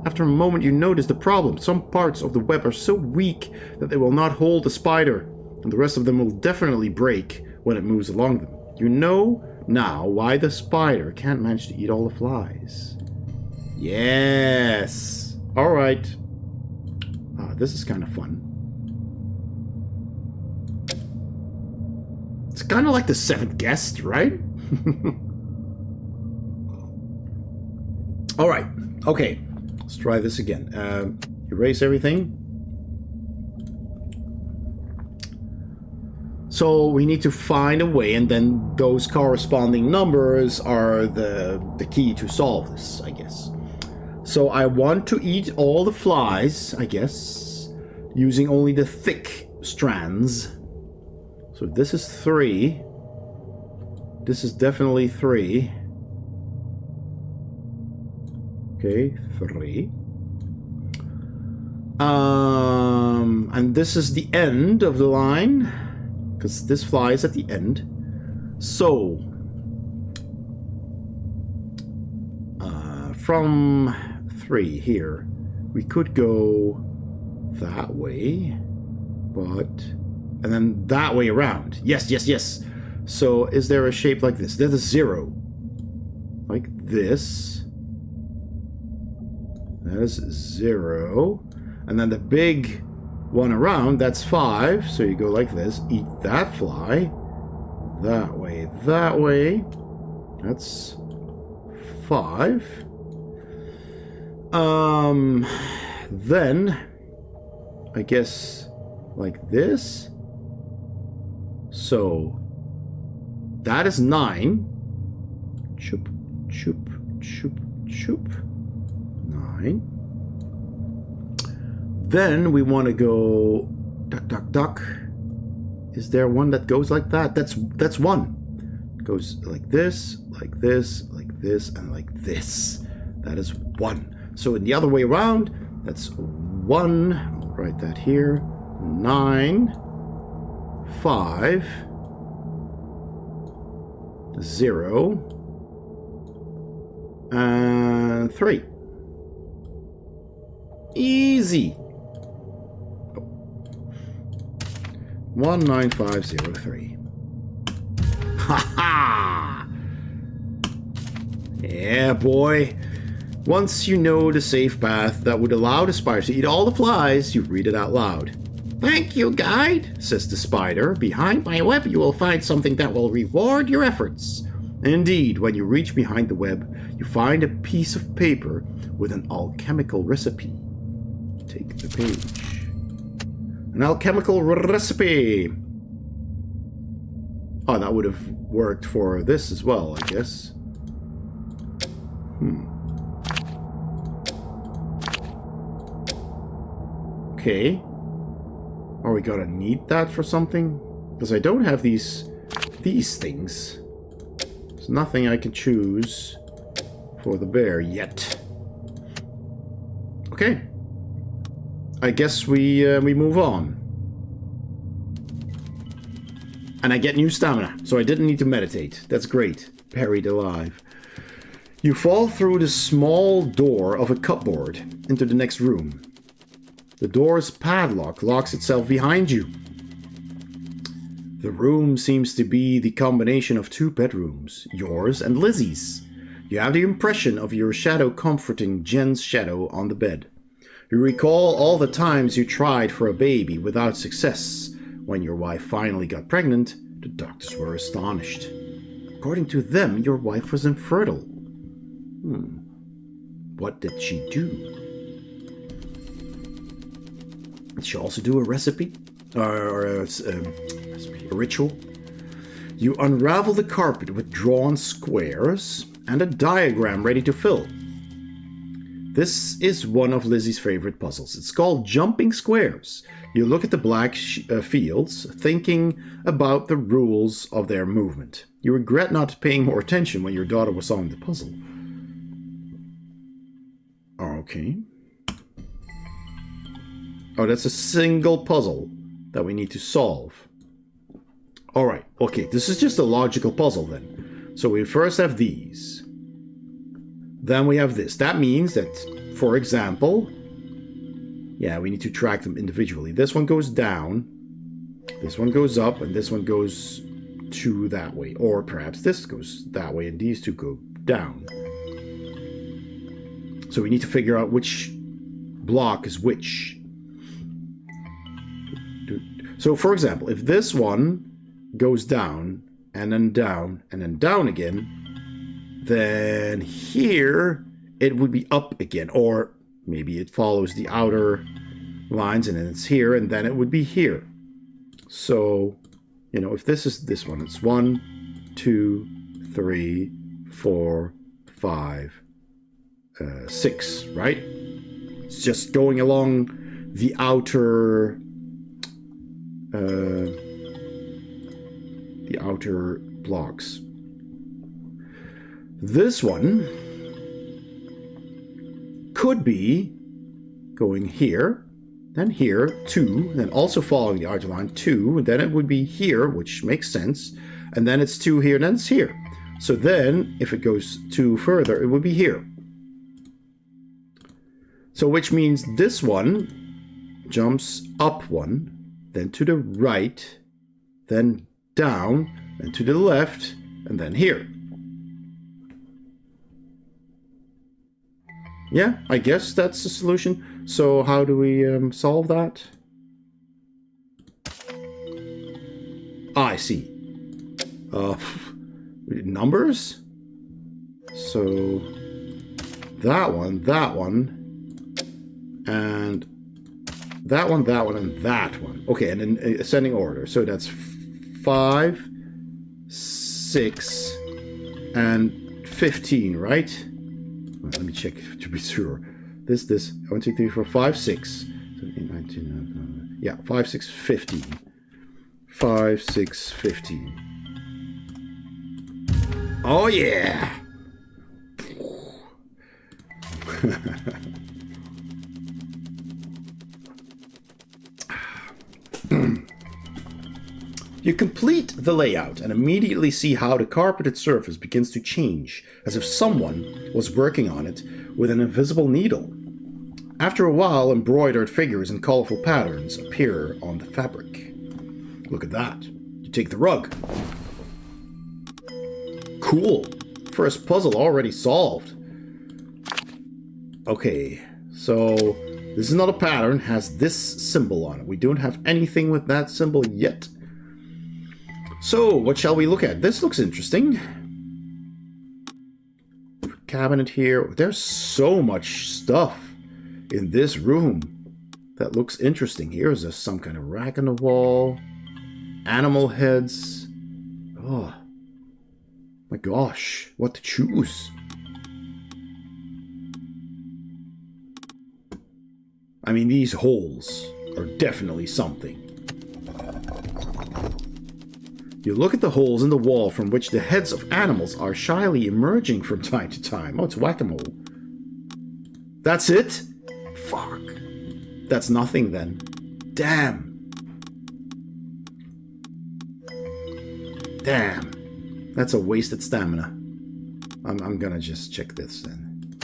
After a moment, you notice the problem. Some parts of the web are so weak that they will not hold the spider, and the rest of them will definitely break when it moves along them. You know now why the spider can't manage to eat all the flies. Yes! Alright. This is kind of fun. It's kind of like the seventh guest, right? All right. Okay. Let's try this again. Erase everything. So we need to find a way, and then those corresponding numbers are the key to solve this, I guess. So I want to eat all the flies, I guess, using only the thick strands. So this is 3. This is definitely 3. Okay, 3. And this is the end of the line, because this fly is at the end. So, from 3 here, we could go that way, but... and then that way around. Yes, yes, yes. So, is there a shape like this? There's a 0. Like this. That is 0. And then the big one around, that's 5. So you go like this. Eat that fly. That way, that way. That's 5. Then, I guess, like this. So, that is 9. Choop, choop, choop, choop. 9. Then we want to go duck, duck, duck. Is there one that goes like that? That's 1. It goes like this, like this, like this, and like this. That is 1. So in the other way around, that's 1. I'll write that here. 9, 5, 0, and 3. Easy. 19503. Ha ha! Yeah, boy. Once you know the safe path that would allow the spider to eat all the flies, you read it out loud. Thank you, guide, says the spider. Behind my web you will find something that will reward your efforts. Indeed, when you reach behind the web, you find a piece of paper with an alchemical recipe. Take the page. An alchemical recipe! Oh, that would have worked for this as well, I guess. Okay. Are we gonna need that for something? Because I don't have these things. There's nothing I can choose for the bear yet. Okay. I guess we move on. And I get new stamina, so I didn't need to meditate. That's great. Buried alive. You fall through the small door of a cupboard into the next room. The door's padlock locks itself behind you. The room seems to be the combination of 2 bedrooms, yours and Lizzie's. You have the impression of your shadow comforting Jen's shadow on the bed. You recall all the times you tried for a baby without success. When your wife finally got pregnant, the doctors were astonished. According to them, your wife was infertile. What did she do? Did she also do a recipe? Or a ritual? You unravel the carpet with drawn squares and a diagram ready to fill. This is one of Lizzie's favorite puzzles. It's called Jumping Squares. You look at the black fields, thinking about the rules of their movement. You regret not paying more attention when your daughter was solving the puzzle. Okay. Oh, that's a single puzzle that we need to solve. Alright, okay, this is just a logical puzzle then. So we first have these. Then we have this. That means that, for example, yeah, we need to track them individually. This one goes down, this one goes up, and this one goes to that way. Or perhaps this goes that way and these two go down. So we need to figure out which block is which. So, for example, if this one goes down, and then down, and then down again, then here it would be up again. Or maybe it follows the outer lines and then it's here, and then it would be here. So, you know, if this is this one, it's 1, 2, 3, 4, 5, 6, right? It's just going along the outer blocks. This one could be going here, then here, 2, then also following the outer line, 2, and then it would be here, which makes sense, and then it's 2 here, and then it's here. So then, if it goes 2 further, it would be here. So which means this one jumps up 1, then to the right, then down, then to the left, and then here. Yeah, I guess that's the solution. So how do we solve that? I see. Numbers? So that one, and that one, and that one. Okay, and in ascending order. So that's 5, 6, and 15, right? Let me check to be sure. This, 1, 2, 3, 4, 5, 6, 17, 19, yeah, 5, 6, 15. 5, 6, 15. Oh yeah! You complete the layout and immediately see how the carpeted surface begins to change, as if someone was working on it with an invisible needle. After a while, embroidered figures and colorful patterns appear on the fabric. Look at that. You take the rug. Cool. First puzzle already solved. Okay, so this is not a pattern, has this symbol on it. We don't have anything with that symbol yet. So, what shall we look at? This looks interesting. Cabinet here. There's so much stuff in this room that looks interesting. Here's some kind of rack on the wall. Animal heads. Oh, my gosh. What to choose? I mean, these holes are definitely something. You look at the holes in the wall from which the heads of animals are shyly emerging from time to time. Oh, it's whack-a-mole. That's it? Fuck. That's nothing then. Damn. Damn. That's a wasted stamina. I'm gonna just check this then.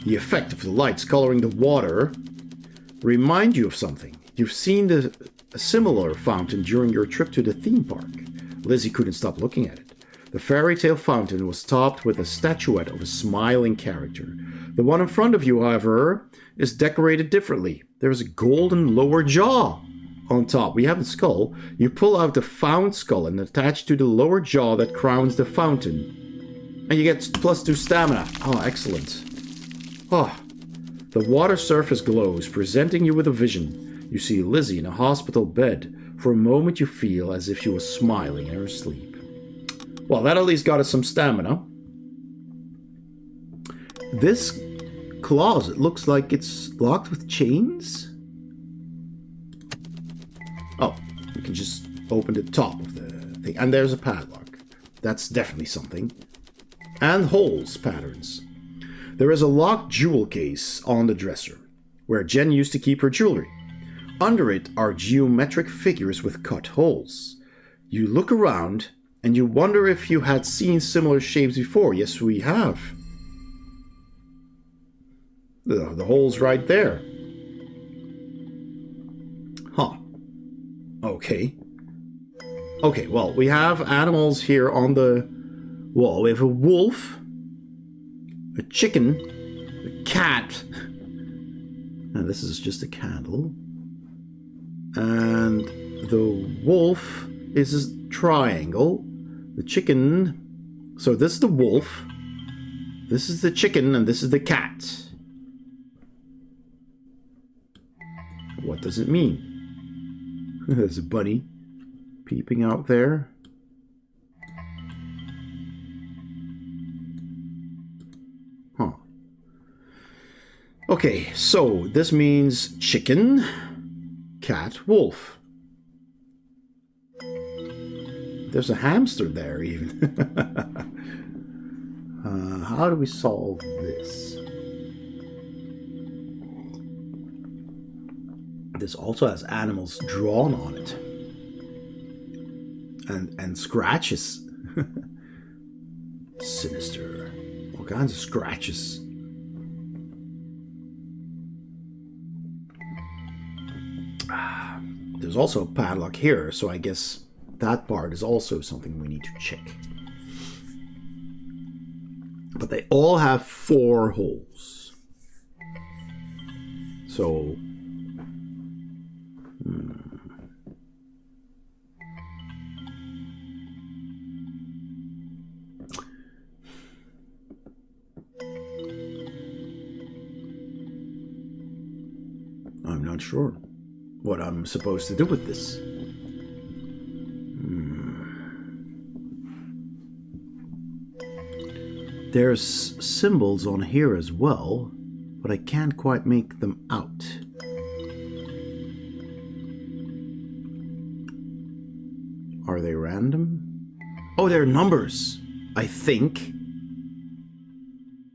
The effect of the lights coloring the water remind you of something. You've seen a similar fountain during your trip to the theme park. Lizzie couldn't stop looking at it. The fairy tale fountain was topped with a statuette of a smiling character. The one in front of you, however, is decorated differently. There is a golden lower jaw on top. We have a skull. You pull out the found skull and attach to the lower jaw that crowns the fountain. And you get +2 stamina. Oh, excellent. Oh. The water surface glows, presenting you with a vision. You see Lizzie in a hospital bed. For a moment you feel as if she was smiling in her sleep. Well, that at least got us some stamina. This closet looks like it's locked with chains. Oh, you can just open the top of the thing. And there's a padlock. That's definitely something. And holes patterns. There is a locked jewel case on the dresser, where Jen used to keep her jewelry. Under it are geometric figures with cut holes. You look around, and you wonder if you had seen similar shapes before. Yes, we have. The hole's right there. Huh. Okay. Okay, well, we have animals here on the wall. We have a wolf, a chicken, a cat. Now, this is just a candle. And the wolf is a triangle. The chicken. So this is the wolf. This is the chicken, and this is the cat. What does it mean? There's a bunny peeping out there. Huh. Okay, so this means chicken, cat, wolf. There's a hamster there, even. How do we solve this? This also has animals drawn on it. And scratches. Sinister. All kinds of scratches. There's also a padlock here, so I guess that part is also something we need to check. But they all have 4 holes. So... I'm not sure what I'm supposed to do with this. There's symbols on here as well, but I can't quite make them out. Are they random? Oh, they're numbers, I think.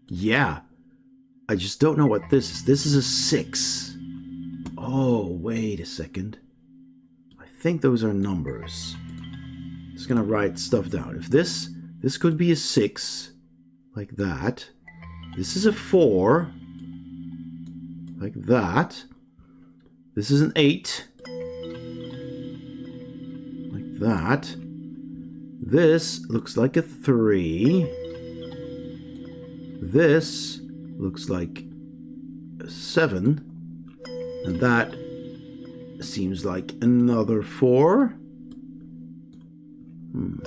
Yeah. I just don't know what this is. This is a 6. Oh, wait a second. I think those are numbers. Just gonna write stuff down. If this could be a 6, like that. This is a 4, like that. This is an 8, like that. This looks like a 3. This looks like a 7. And that seems like another 4. 2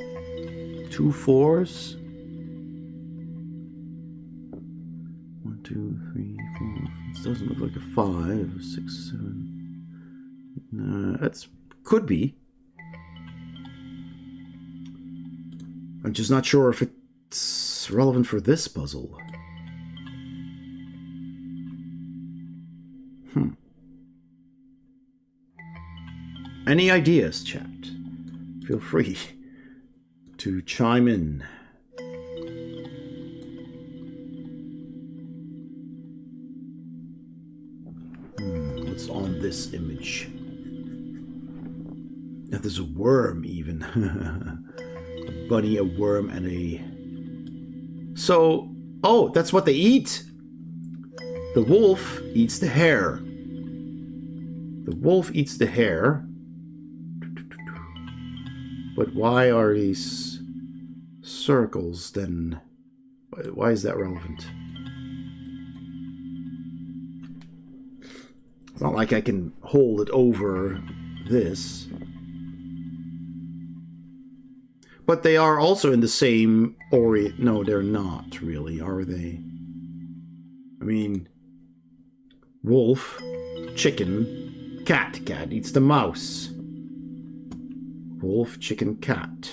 4s. 1, 2, 3, 4. This doesn't look like a 5, 6, 7. That's could be. I'm just not sure if it's relevant for this puzzle. Any ideas, chat? Feel free to chime in. What's on this image? Yeah, there's a worm even. A bunny, a worm, and a... So, oh, that's what they eat. The wolf eats the hare. The wolf eats the hare. But why are these circles then? Why is that relevant? It's not like I can hold it over this. But they are also in the same no, they're not really, are they? I mean, wolf, chicken, cat. Cat eats the mouse. Wolf, chicken, cat.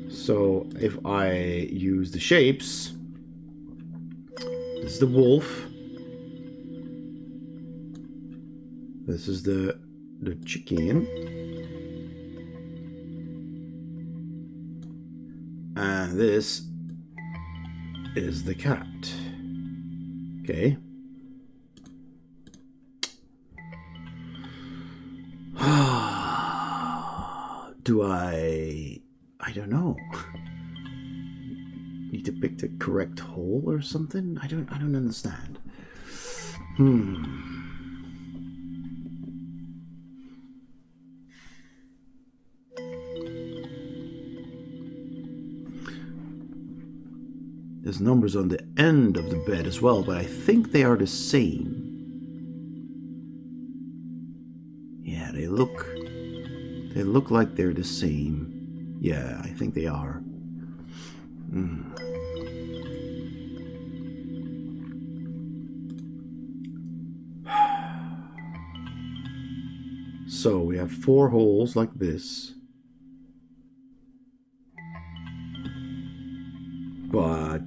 So if I use the shapes, this is the wolf. This is the chicken. And this is the cat. Okay. Do I don't know. Need to pick the correct hole or something? I don't understand. There's numbers on the end of the bed as well, but I think they are the same. Yeah, they look They look like they're the same. Yeah, I think they are. So we have 4 holes like this. But...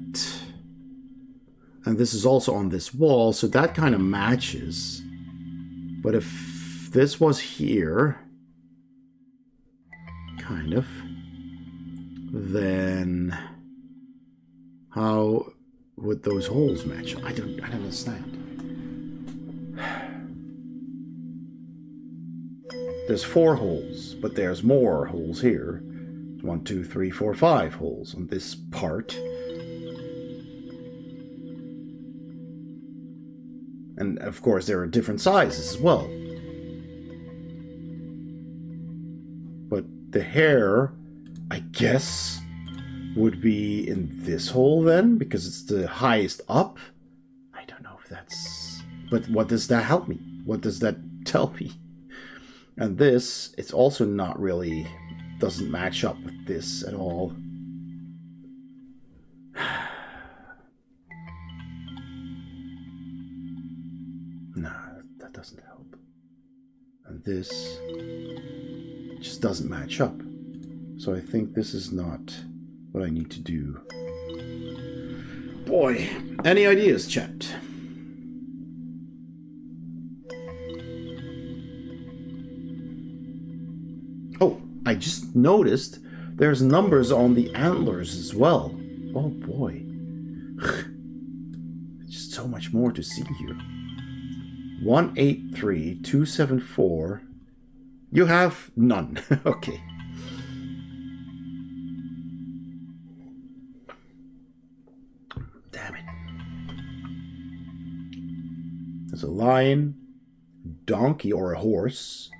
and this is also on this wall, so that kind of matches. But if this was here... kind of... then... how would those holes match? I don't understand. There's 4 holes, but there's more holes here. 1, 2, 3, 4, 5 holes on this part. And of course there are different sizes as well. But the hair, I guess, would be in this hole then, because it's the highest up. I don't know if that's... but what does that help me? What does that tell me? And this, it's also not really... doesn't match up with this at all. No, that doesn't help. And this just doesn't match up. So I think this is not what I need to do. Boy, any ideas, chat? Oh, I just noticed there's numbers on the antlers as well. Oh boy. Just so much more to see here. 183274. You have none. Okay. Damn it. There's a lion, donkey or a horse,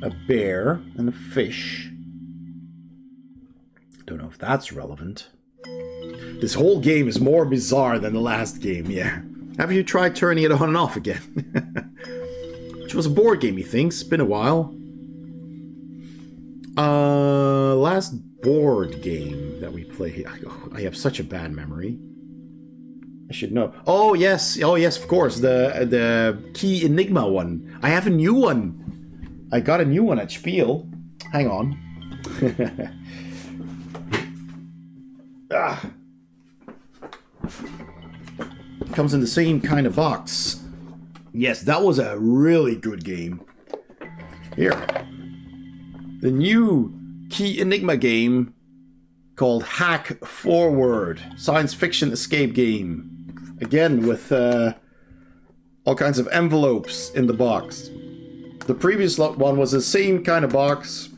a bear, and a fish. Don't know if that's relevant. This whole game is more bizarre than the last game, yeah. Have you tried turning it on and off again? Which was a board game, methinks. It's been a while. Last board game that we played. I have such a bad memory. I should know. Oh yes, of course. The Key Enigma one. I have a new one. I got a new one at Spiel. Hang on. Comes in the same kind of box. Yes, that was a really good game. Here. The new Key Enigma game called Hack Forward. Science fiction escape game. Again, with all kinds of envelopes in the box. The previous one was the same kind of box.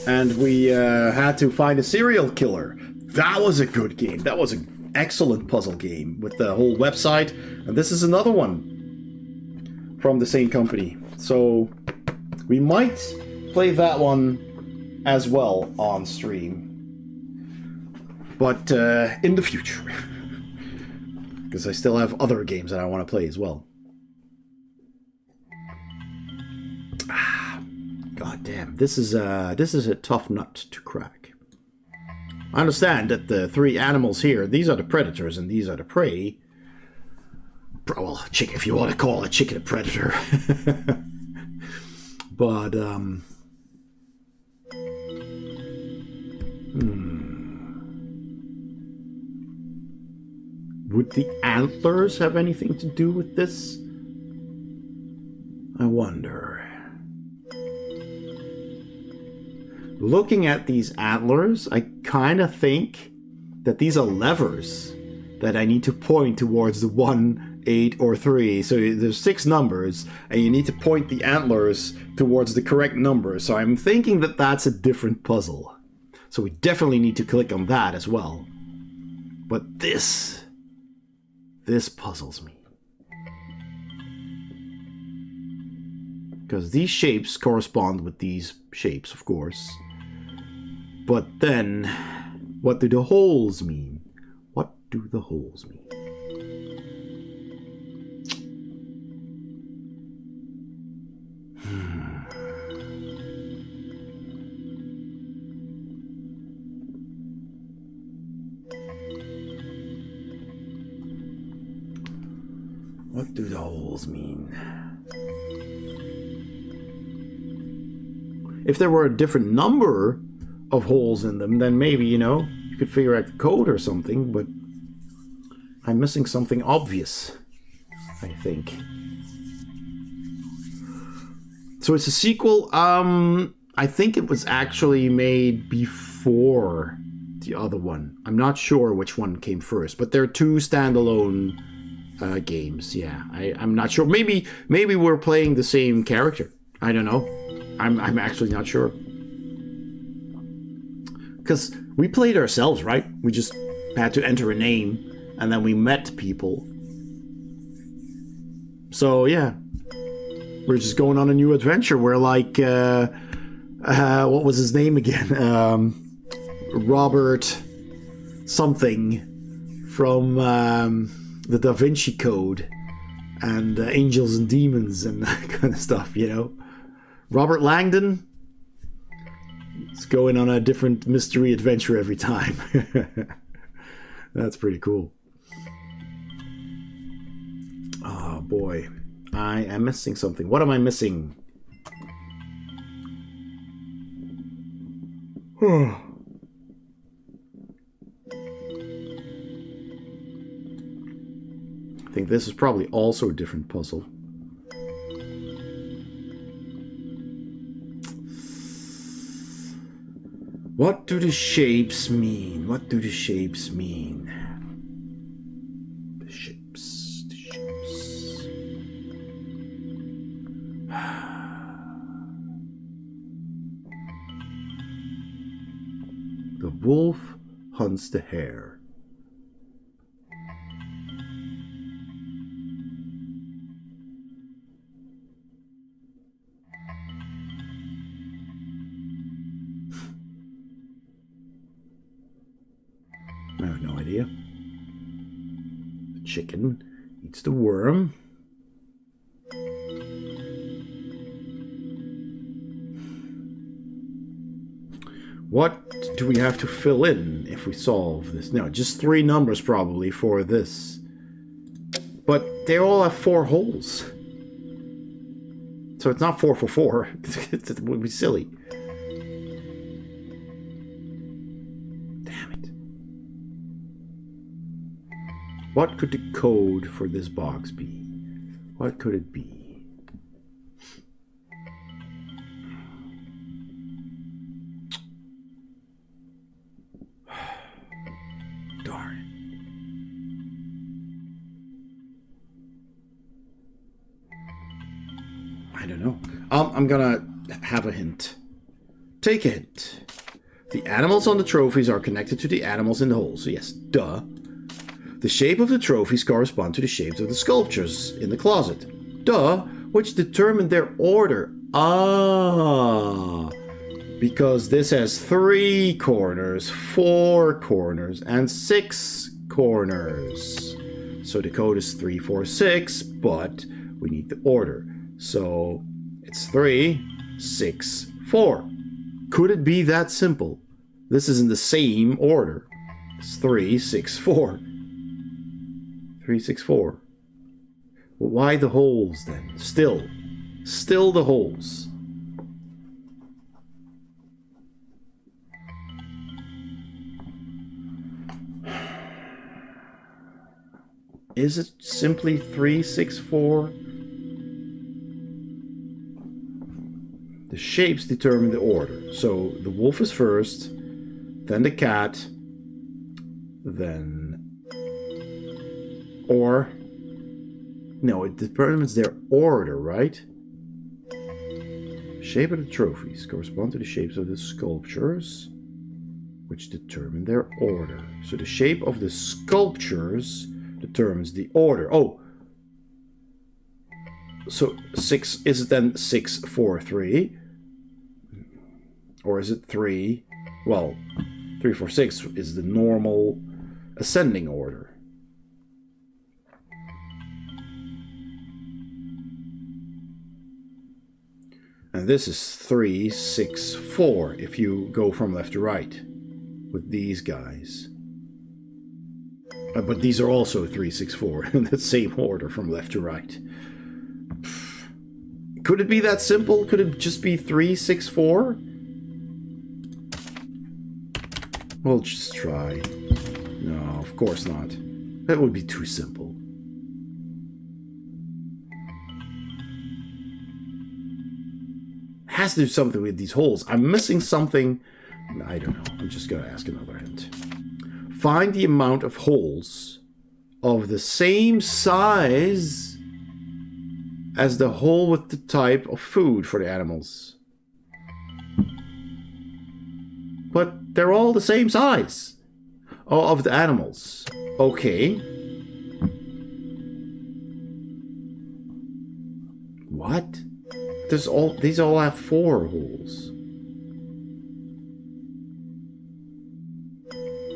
And we had to find a serial killer. That was a good game. That was an excellent puzzle game with the whole website. And this is another one from the same company. So we might play that one as well on stream. But in the future. Because I still have other games that I want to play as well. God damn, this is a tough nut to crack. I understand that the 3 animals here, these are the predators and these are the prey. Well, chicken, if you want to call a chicken a predator. But would the antlers have anything to do with this? I wonder. Looking at these antlers, I kind of think that these are levers that I need to point towards the 1, 8, or 3. So there's 6 numbers, and you need to point the antlers towards the correct number. So I'm thinking that that's a different puzzle. So we definitely need to click on that as well. But this puzzles me. Because these shapes correspond with these shapes, of course. But then, what do the holes mean? What do the holes mean? What do the holes mean? If there were a different number of holes in them, then maybe, you know, you could figure out the code or something, but I'm missing something obvious, I think. So it's a sequel. I think it was actually made before the other one. I'm not sure which one came first, but they're two standalone games. Yeah, I'm not sure. Maybe we're playing the same character. I don't know. I'm actually not sure. Because we played ourselves, right? We just had to enter a name, and then we met people. So yeah, we're just going on a new adventure. We're like, what was his name again? Robert something from the Da Vinci Code and Angels and Demons and that kind of stuff, you know? Robert Langdon. It's going on a different mystery adventure every time. That's pretty cool. Oh boy, I am missing something. What am I missing? I think this is probably also a different puzzle. What do the shapes mean? What do the shapes mean? The shapes, the shapes. The wolf hunts the hare. I have no idea. The chicken eats the worm. What do we have to fill in if we solve this? No, just 3 numbers probably for this. But they all have 4 holes. So it's not 4 for 4. It would be silly. What could the code for this box be? What could it be? Darn it. I don't know. I'm gonna have a hint. Take a hint. The animals on the trophies are connected to the animals in the hole. So yes, duh. The shape of the trophies correspond to the shapes of the sculptures in the closet. Duh, which determine their order. Ah, because this has 3 corners, 4 corners, and 6 corners. So the code is 3, 4, 6, but we need the order. So it's 3, 6, 4. Could it be that simple? This is in the same order. It's 3, 6, 4. 3, 6, 4. Well, why the holes then? Still the holes. Is it simply 3, 6, 4? The shapes determine the order. So the wolf is first, then the cat, then... Or, no, it determines their order, right? Shape of the trophies correspond to the shapes of the sculptures, which determine their order. So the shape of the sculptures determines the order. Oh, so 6, is it then 6, 4, 3? Or is it 3? Well, 3, 4, 6 is the normal ascending order. And this is 3, 6, 4 if you go from left to right with these guys. But these are also 3, 6, 4 in the same order from left to right. Could it be that simple? Could it just be 3, 6, 4? We'll just try. No, of course not. That would be too simple. Has to do something with these holes. I'm missing something. I don't know. I'm just gonna ask another hint. Find the amount of holes of the same size as the hole with the type of food for the animals. But they're all the same size. Oh, of the animals. Okay. What? These all have 4 holes.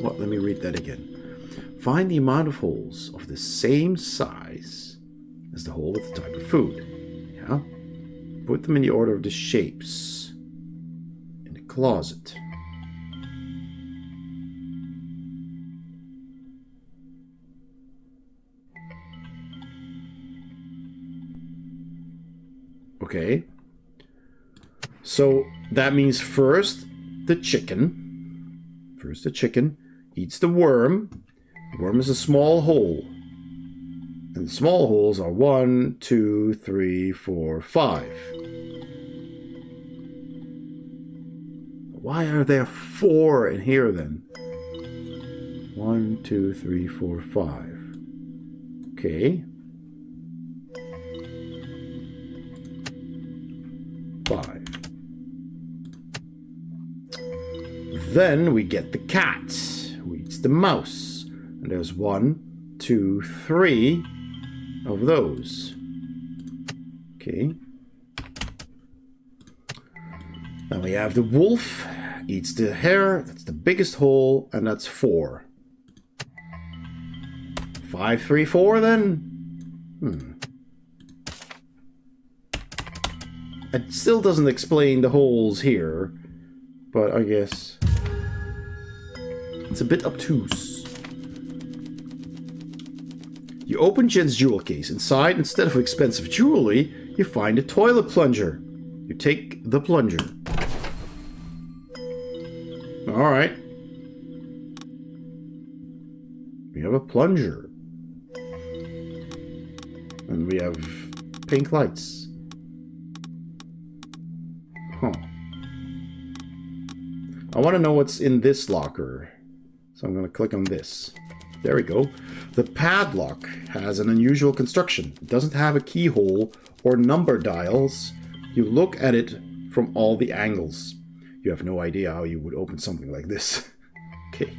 What? Let me read that again. Find the amount of holes of the same size as the hole with the type of food. Yeah. Put them in the order of the shapes in the closet. Okay. So that means first the chicken. First the chicken eats the worm. The worm is a small hole. And the small holes are 1, 2, 3, 4, 5. Why are there 4 in here then? 1, 2, 3, 4, 5. Okay. 5. Then we get the cat, who eats the mouse. And there's 1, 2, 3 of those. Okay. Then we have the wolf, eats the hare. That's the biggest hole, and that's 4. 5, 3, 4 then? It still doesn't explain the holes here, but I guess it's a bit obtuse. You open Jen's jewel case. Inside, instead of expensive jewelry, you find a toilet plunger. You take the plunger. Alright. We have a plunger. And we have pink lights. Huh. I want to know what's in this locker. So I'm going to click on this. There we go. The padlock has an unusual construction. It doesn't have a keyhole or number dials. You look at it from all the angles. You have no idea how you would open something like this. Okay.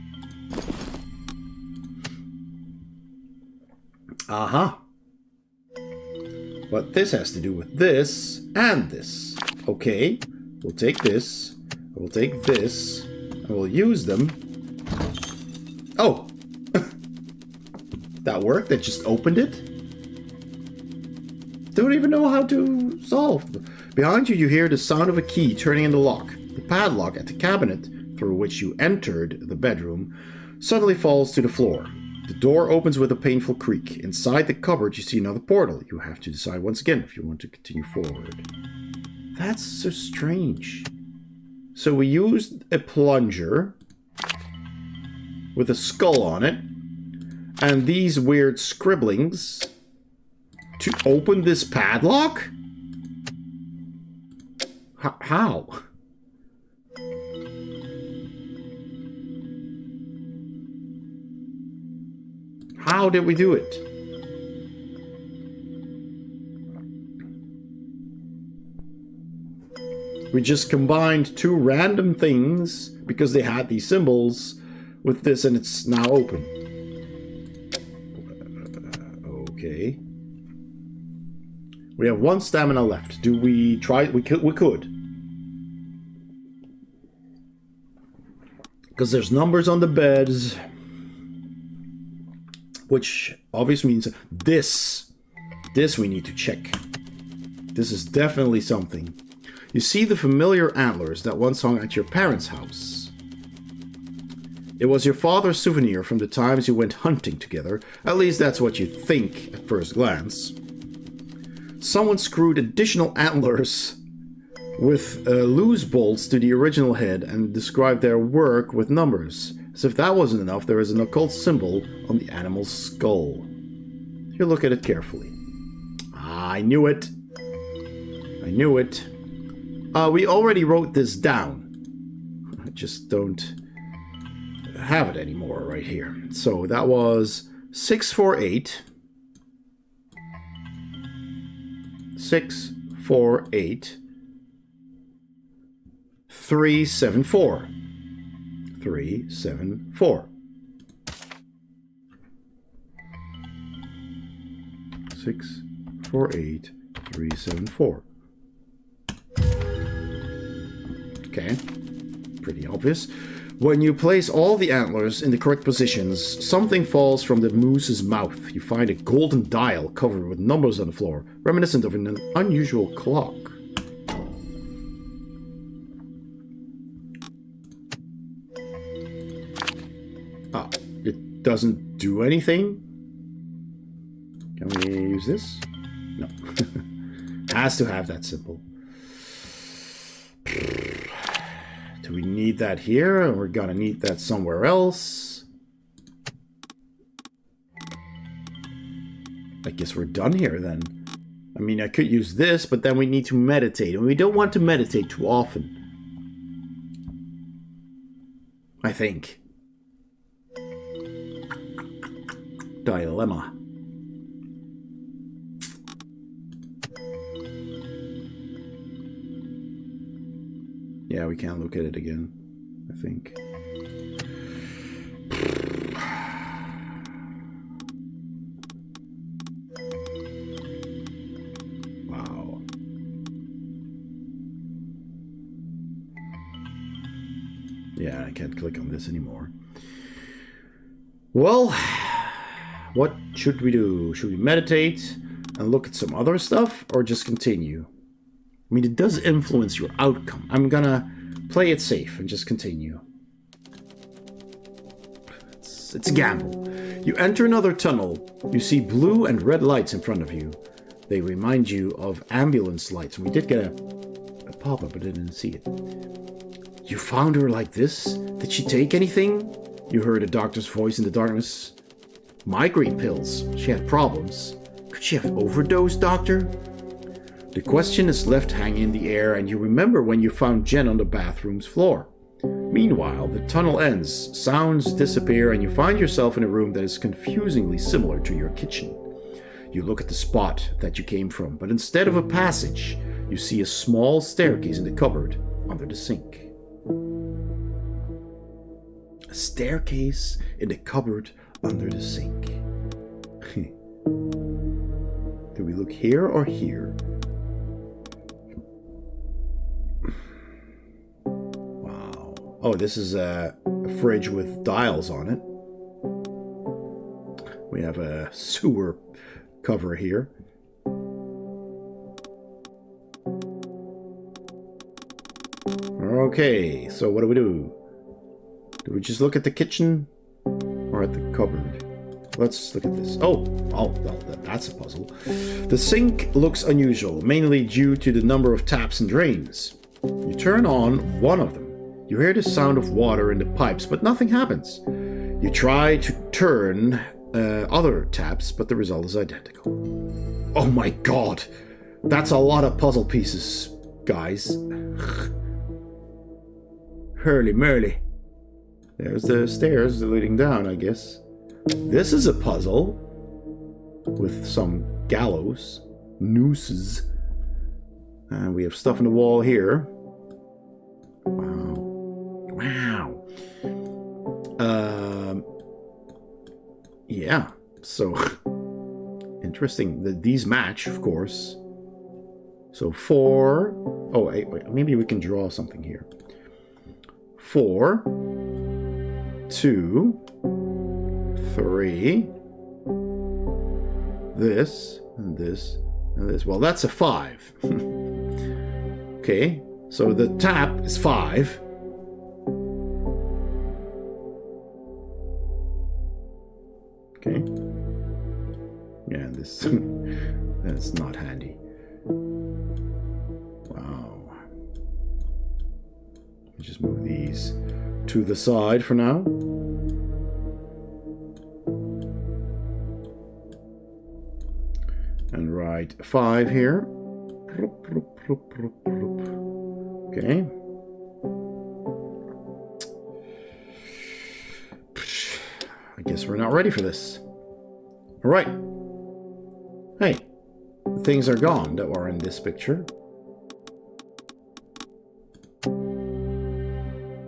Aha. But this has to do with this and this. Okay. We'll take this. We'll take this. And we'll use them. Oh! That worked? That just opened it? Don't even know how to solve. Behind you, you hear the sound of a key turning in the lock. The padlock at the cabinet through which you entered the bedroom suddenly falls to the floor. The door opens with a painful creak. Inside the cupboard, you see another portal. You have to decide once again if you want to continue forward. That's so strange. So we used a plunger with a skull on it and these weird scribblings to open this padlock? How? How did we do it? We just combined 2 random things because they had these symbols with this and it's now open. Okay. We have 1 stamina left. Do we try? We could. Because there's numbers on the beds. Which obviously means this we need to check. This is definitely something. You see the familiar antlers that once hung at your parents' house. It was your father's souvenir from the times you went hunting together. At least that's what you think at first glance. Someone screwed additional antlers with loose bolts to the original head and described their work with numbers. As if that wasn't enough, there is an occult symbol on the animal's skull. You look at it carefully. Ah, I knew it. I knew it. We already wrote this down. I just don't have it anymore right here. So that was 648. 648. 374. 374. 648 374. Okay, pretty obvious. When you place all the antlers in the correct positions, something falls from the moose's mouth. You find a golden dial covered with numbers on the floor, reminiscent of an unusual clock. Ah, it doesn't do anything? Can we use this? No. Has to have that symbol. Do we need that here? Or we're gonna need that somewhere else? I guess we're done here then. I mean, I could use this, but then we need to meditate. And we don't want to meditate too often. I think. Dilemma. Yeah, we can't look at it again, I think. Wow. Yeah, I can't click on this anymore. Well, what should we do? Should we meditate and look at some other stuff, or just continue? I mean, it does influence your outcome. I'm gonna play it safe and just continue. It's a gamble. You enter another tunnel. You see blue and red lights in front of you. They remind you of ambulance lights. We did get a pop-up, but I didn't see it. You found her like this? Did she take anything? You heard a doctor's voice in the darkness. Migraine pills. She had problems. Could she have overdosed, doctor? The question is left hanging in the air, and you remember when you found Jen on the bathroom's floor. Meanwhile, the tunnel ends, sounds disappear, and you find yourself in a room that is confusingly similar to your kitchen. You look at the spot that you came from, but instead of a passage, you see a small staircase in the cupboard under the sink. A staircase in the cupboard under the sink. Do we look here or here? Oh, this is a fridge with dials on it. We have a sewer cover here. Okay, so what do we do? Do we just look at the kitchen or at the cupboard? Let's look at this. Oh, well, that's a puzzle. The sink looks unusual, mainly due to the number of taps and drains. You turn on one of them. You hear the sound of water in the pipes, but nothing happens. You try to turn other taps, but the result is identical. Oh my god! That's a lot of puzzle pieces, guys. Hurly-murly. There's the stairs leading down, I guess. This is a puzzle with some gallows, nooses. And we have stuff in the wall here. Wow. Yeah, so interesting that these match, of course. So 4. Oh, wait, maybe we can draw something here. 4, 2, 3. This and this and this. Well, that's a 5. Okay, so the tap is 5. Okay. Yeah, this that's not handy. Wow. Just move these to the side for now. And write 5 here. Okay. I guess we're not ready for this. Alright. Hey, the things are gone that were in this picture.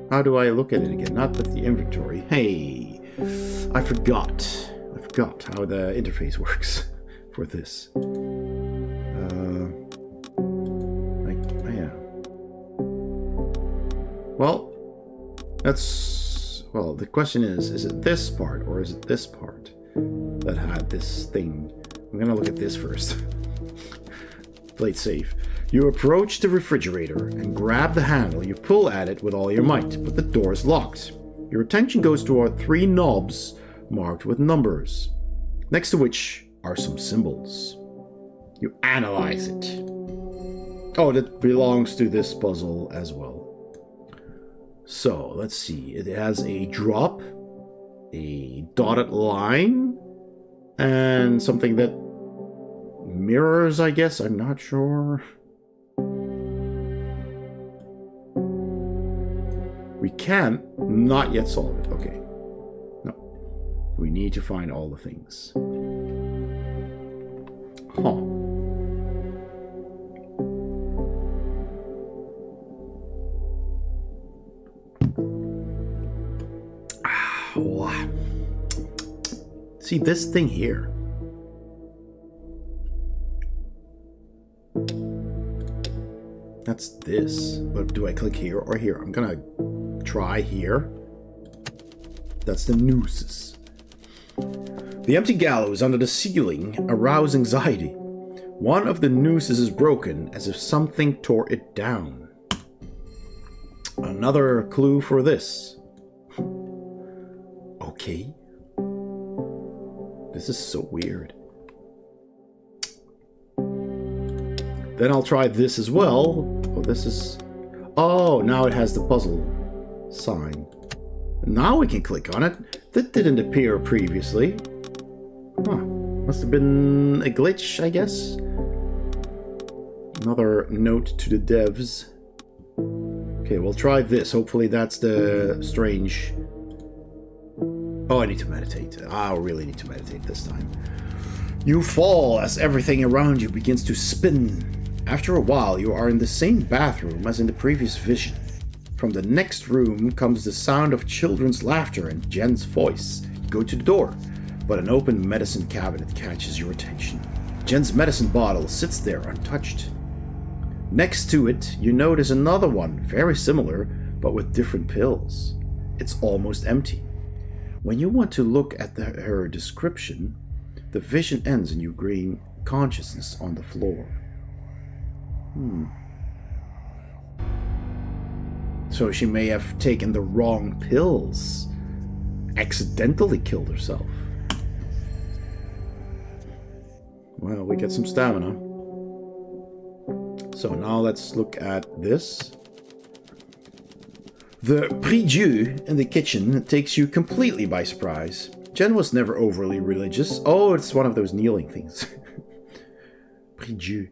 How do I look at it again? Not with the inventory. Hey, I forgot how the interface works for this. Yeah. Well, the question is it this part or is it this part that had this thing? I'm gonna look at this first. Play it safe. You approach the refrigerator and grab the handle. You pull at it with all your might, but the door is locked. Your attention goes toward 3 knobs marked with numbers, next to which are some symbols. You analyze it. Oh, that belongs to this puzzle as well. So, let's see. It has a drop, a dotted line, and something that mirrors, I guess. I'm not sure. We can not yet solve it. Okay. No. We need to find all the things. Huh. Wow. See this thing here. That's this. But do I click here or here? I'm gonna try here. That's the nooses. The empty gallows under the ceiling arouse anxiety. One of the nooses is broken as if something tore it down. Another clue for this. Okay. This is so weird. Then I'll try this as well. Oh, this is... Oh, now it has the puzzle sign. Now we can click on it. That didn't appear previously. Huh. Must have been a glitch, I guess. Another note to the devs. Okay, we'll try this. Hopefully that's the strange... Oh, I need to meditate. I really need to meditate this time. You fall as everything around you begins to spin. After a while, you are in the same bathroom as in the previous vision. From the next room comes the sound of children's laughter and Jen's voice. You go to the door, but an open medicine cabinet catches your attention. Jen's medicine bottle sits there untouched. Next to it, you notice another one, very similar, but with different pills. It's almost empty. When you want to look at her description, the vision ends and you gain consciousness on the floor. So she may have taken the wrong pills. Accidentally killed herself. Well, we get some stamina. So now let's look at this. The prie-dieu in the kitchen takes you completely by surprise. Jen was never overly religious. Oh, it's one of those kneeling things. Prie-dieu.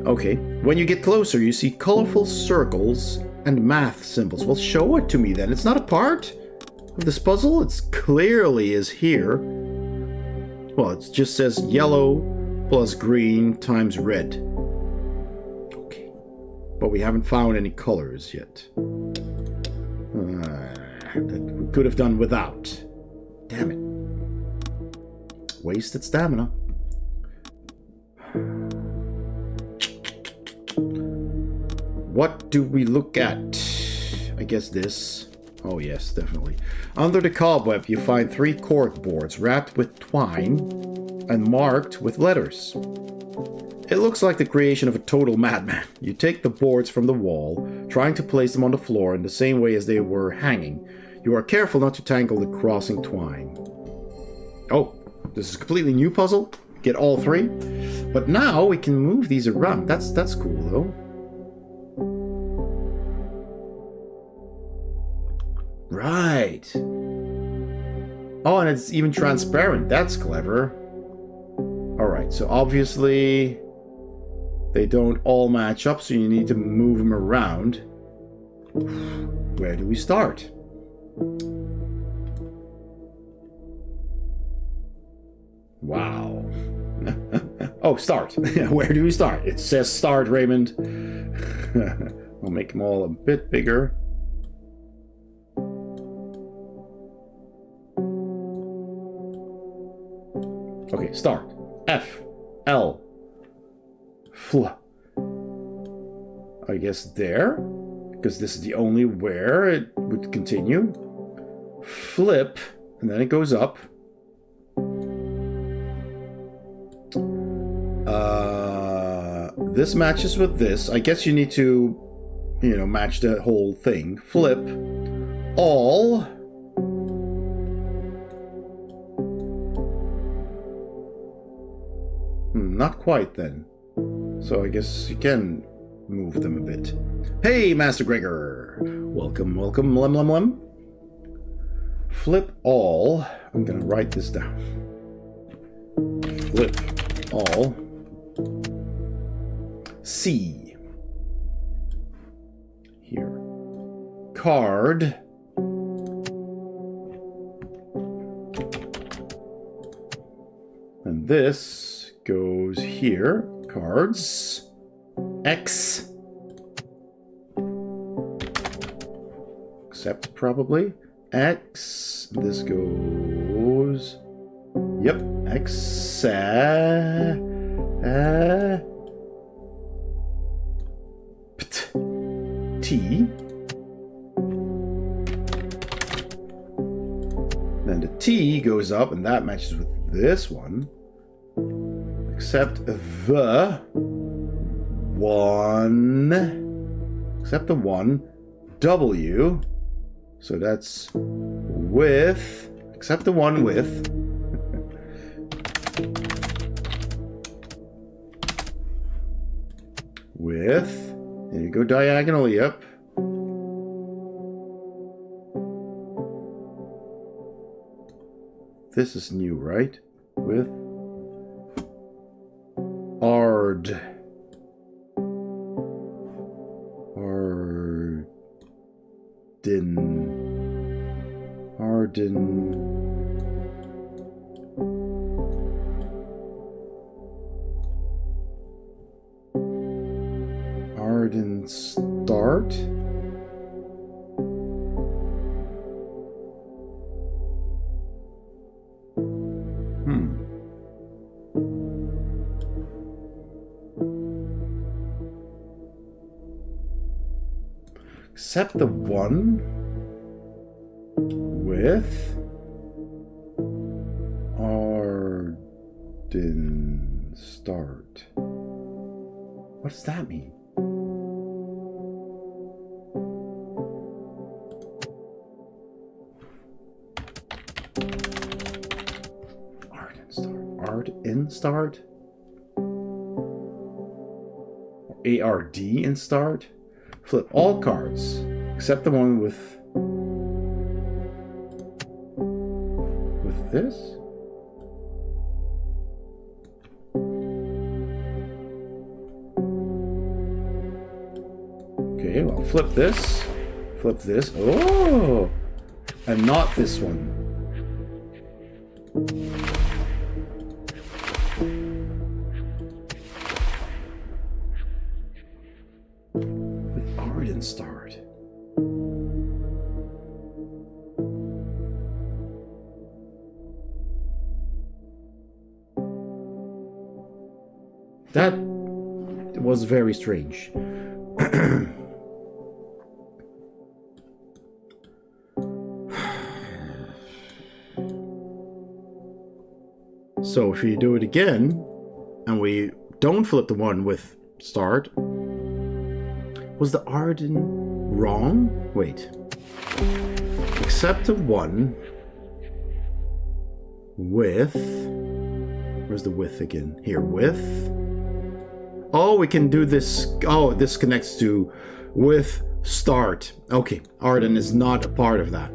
Okay, when you get closer, you see colorful circles and math symbols. Well, show it to me then. It's not a part of this puzzle. It clearly is here. Well, it just says yellow plus green times red. Okay, but we haven't found any colors yet. That we could have done without. Damn it. Wasted stamina. What do we look at? I guess this. Oh yes, definitely. Under the cobweb you find 3 cork boards wrapped with twine and marked with letters. It looks like the creation of a total madman. You take the boards from the wall, trying to place them on the floor in the same way as they were hanging. You are careful not to tangle the crossing twine. Oh, this is a completely new puzzle. Get all 3. But now we can move these around. That's cool, though. Right. Oh, and it's even transparent. That's clever. Alright, so obviously they don't all match up, so you need to move them around. Where do we start? Wow. Oh, start. Where do we start? It says start, Raymond. I'll make them all a bit bigger. Okay, start. F, L, fl. I guess there, because this is the only where it would continue. Flip, and then it goes up. This matches with this. I guess you need to, you know, match the whole thing. Flip, all. Not quite then. So I guess you can move them a bit. Hey, Master Gregor! Welcome, welcome, lem lem lem. Flip all. I'm gonna write this down. Flip all. C. Here. Card. And this goes here. Cards. X. Accept, probably. X. This goes... Yep. X. T. Then the T goes up, and that matches with this one. Except the one. Except the one. W. So that's with. Except the one with. With. And you go diagonally up. This is new, right? With Ard. Arden. Arden start. Except the one with Arden start. What does that mean? Arden start. Arden start? Or ARD in start? Flip all cards, except the one with this. Okay, well, flip this. Flip this. Oh! And not this one. Start. That was very strange. So if you do it again, and we don't flip the one with start, was the Arden wrong? Wait. Except the one with... Where's the with again? Here, with... Oh, we can do this... Oh, this connects to with start. Okay, Arden is not a part of that.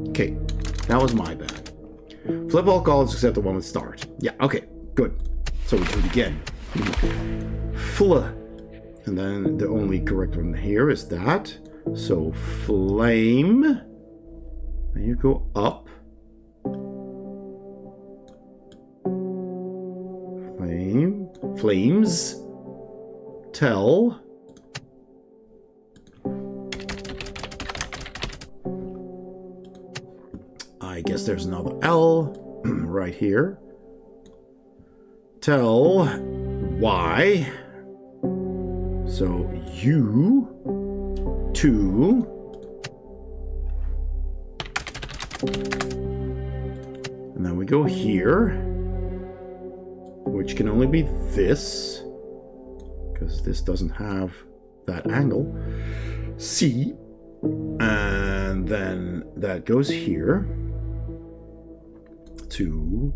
Okay, that was my bad. Flip all calls except the one with start. Yeah, okay, good. So we do it again. Fla. And then the only correct one here is that. So flame. Then you go up. Flame. Flames. Tell. I guess there's another L right here. Tell Y. So U to and then we go here, which can only be this because this doesn't have that angle. C, and then that goes here to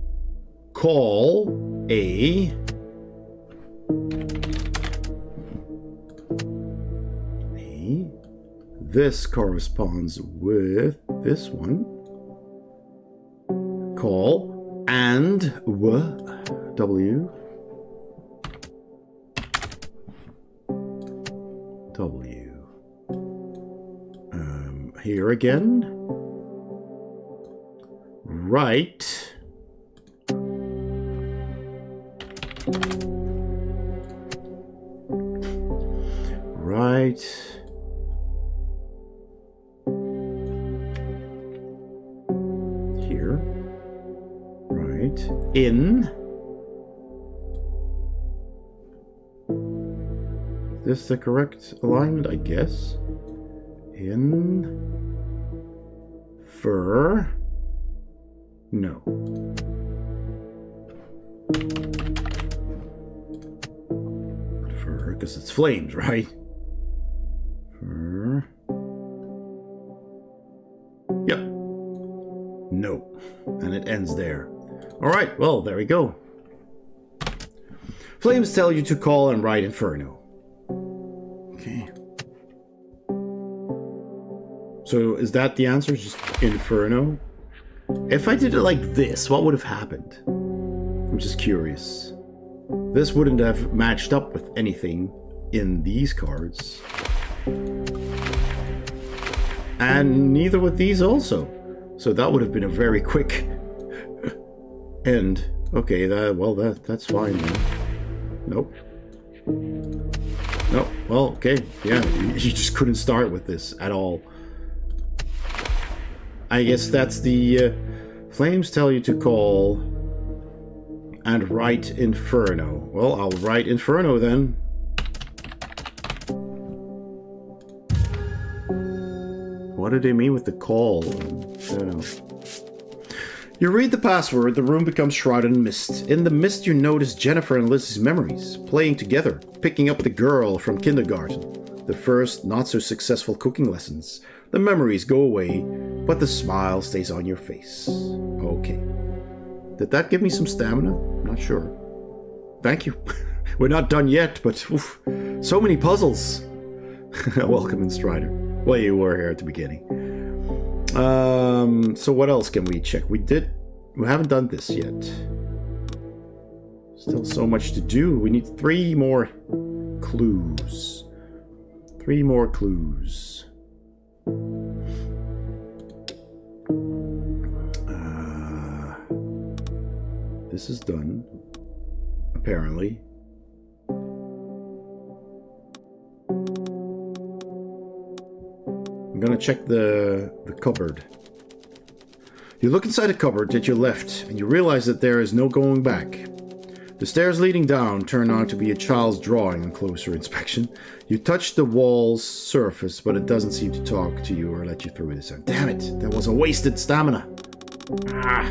call a this corresponds with this one. Call and W. Here again. Right. Right. Here. Right. In. Is this the correct alignment? I guess. In. Fur. No. Fur, because it's flames, right? Fur. Yep. No. And it ends there. Alright, well, there we go. Flames tell you to call and write Inferno. Okay. So is that the answer? Just Inferno? If I did it like this, what would have happened? I'm just curious. This wouldn't have matched up with anything in these cards. And neither with these also. So that would have been a very quick end. Okay, that's fine then. Nope. Nope. Well, okay. Yeah, you just couldn't start with this at all. I guess that's the flames tell you to call and write Inferno. Well, I'll write Inferno then. What do they mean with the call? I don't know. You read the password, the room becomes shrouded in mist. In the mist you notice Jennifer and Lizzie's memories, playing together, picking up the girl from kindergarten, the first not-so-successful cooking lessons. The memories go away, but the smile stays on your face. Okay. Did that give me some stamina? Not sure. Thank you. We're not done yet, but oof, so many puzzles. Welcome in Strider. Well, you were here at the beginning. So what else can we check? We haven't done this yet. Still so much to do. We need 3 more clues. 3 more clues. This is done, apparently. I'm gonna check the cupboard. You look inside a cupboard at your left, and you realize that there is no going back. The stairs leading down turn out to be a child's drawing on closer inspection. You touch the wall's surface, but it doesn't seem to talk to you or let you through this. Damn it, that was a wasted stamina. Ah.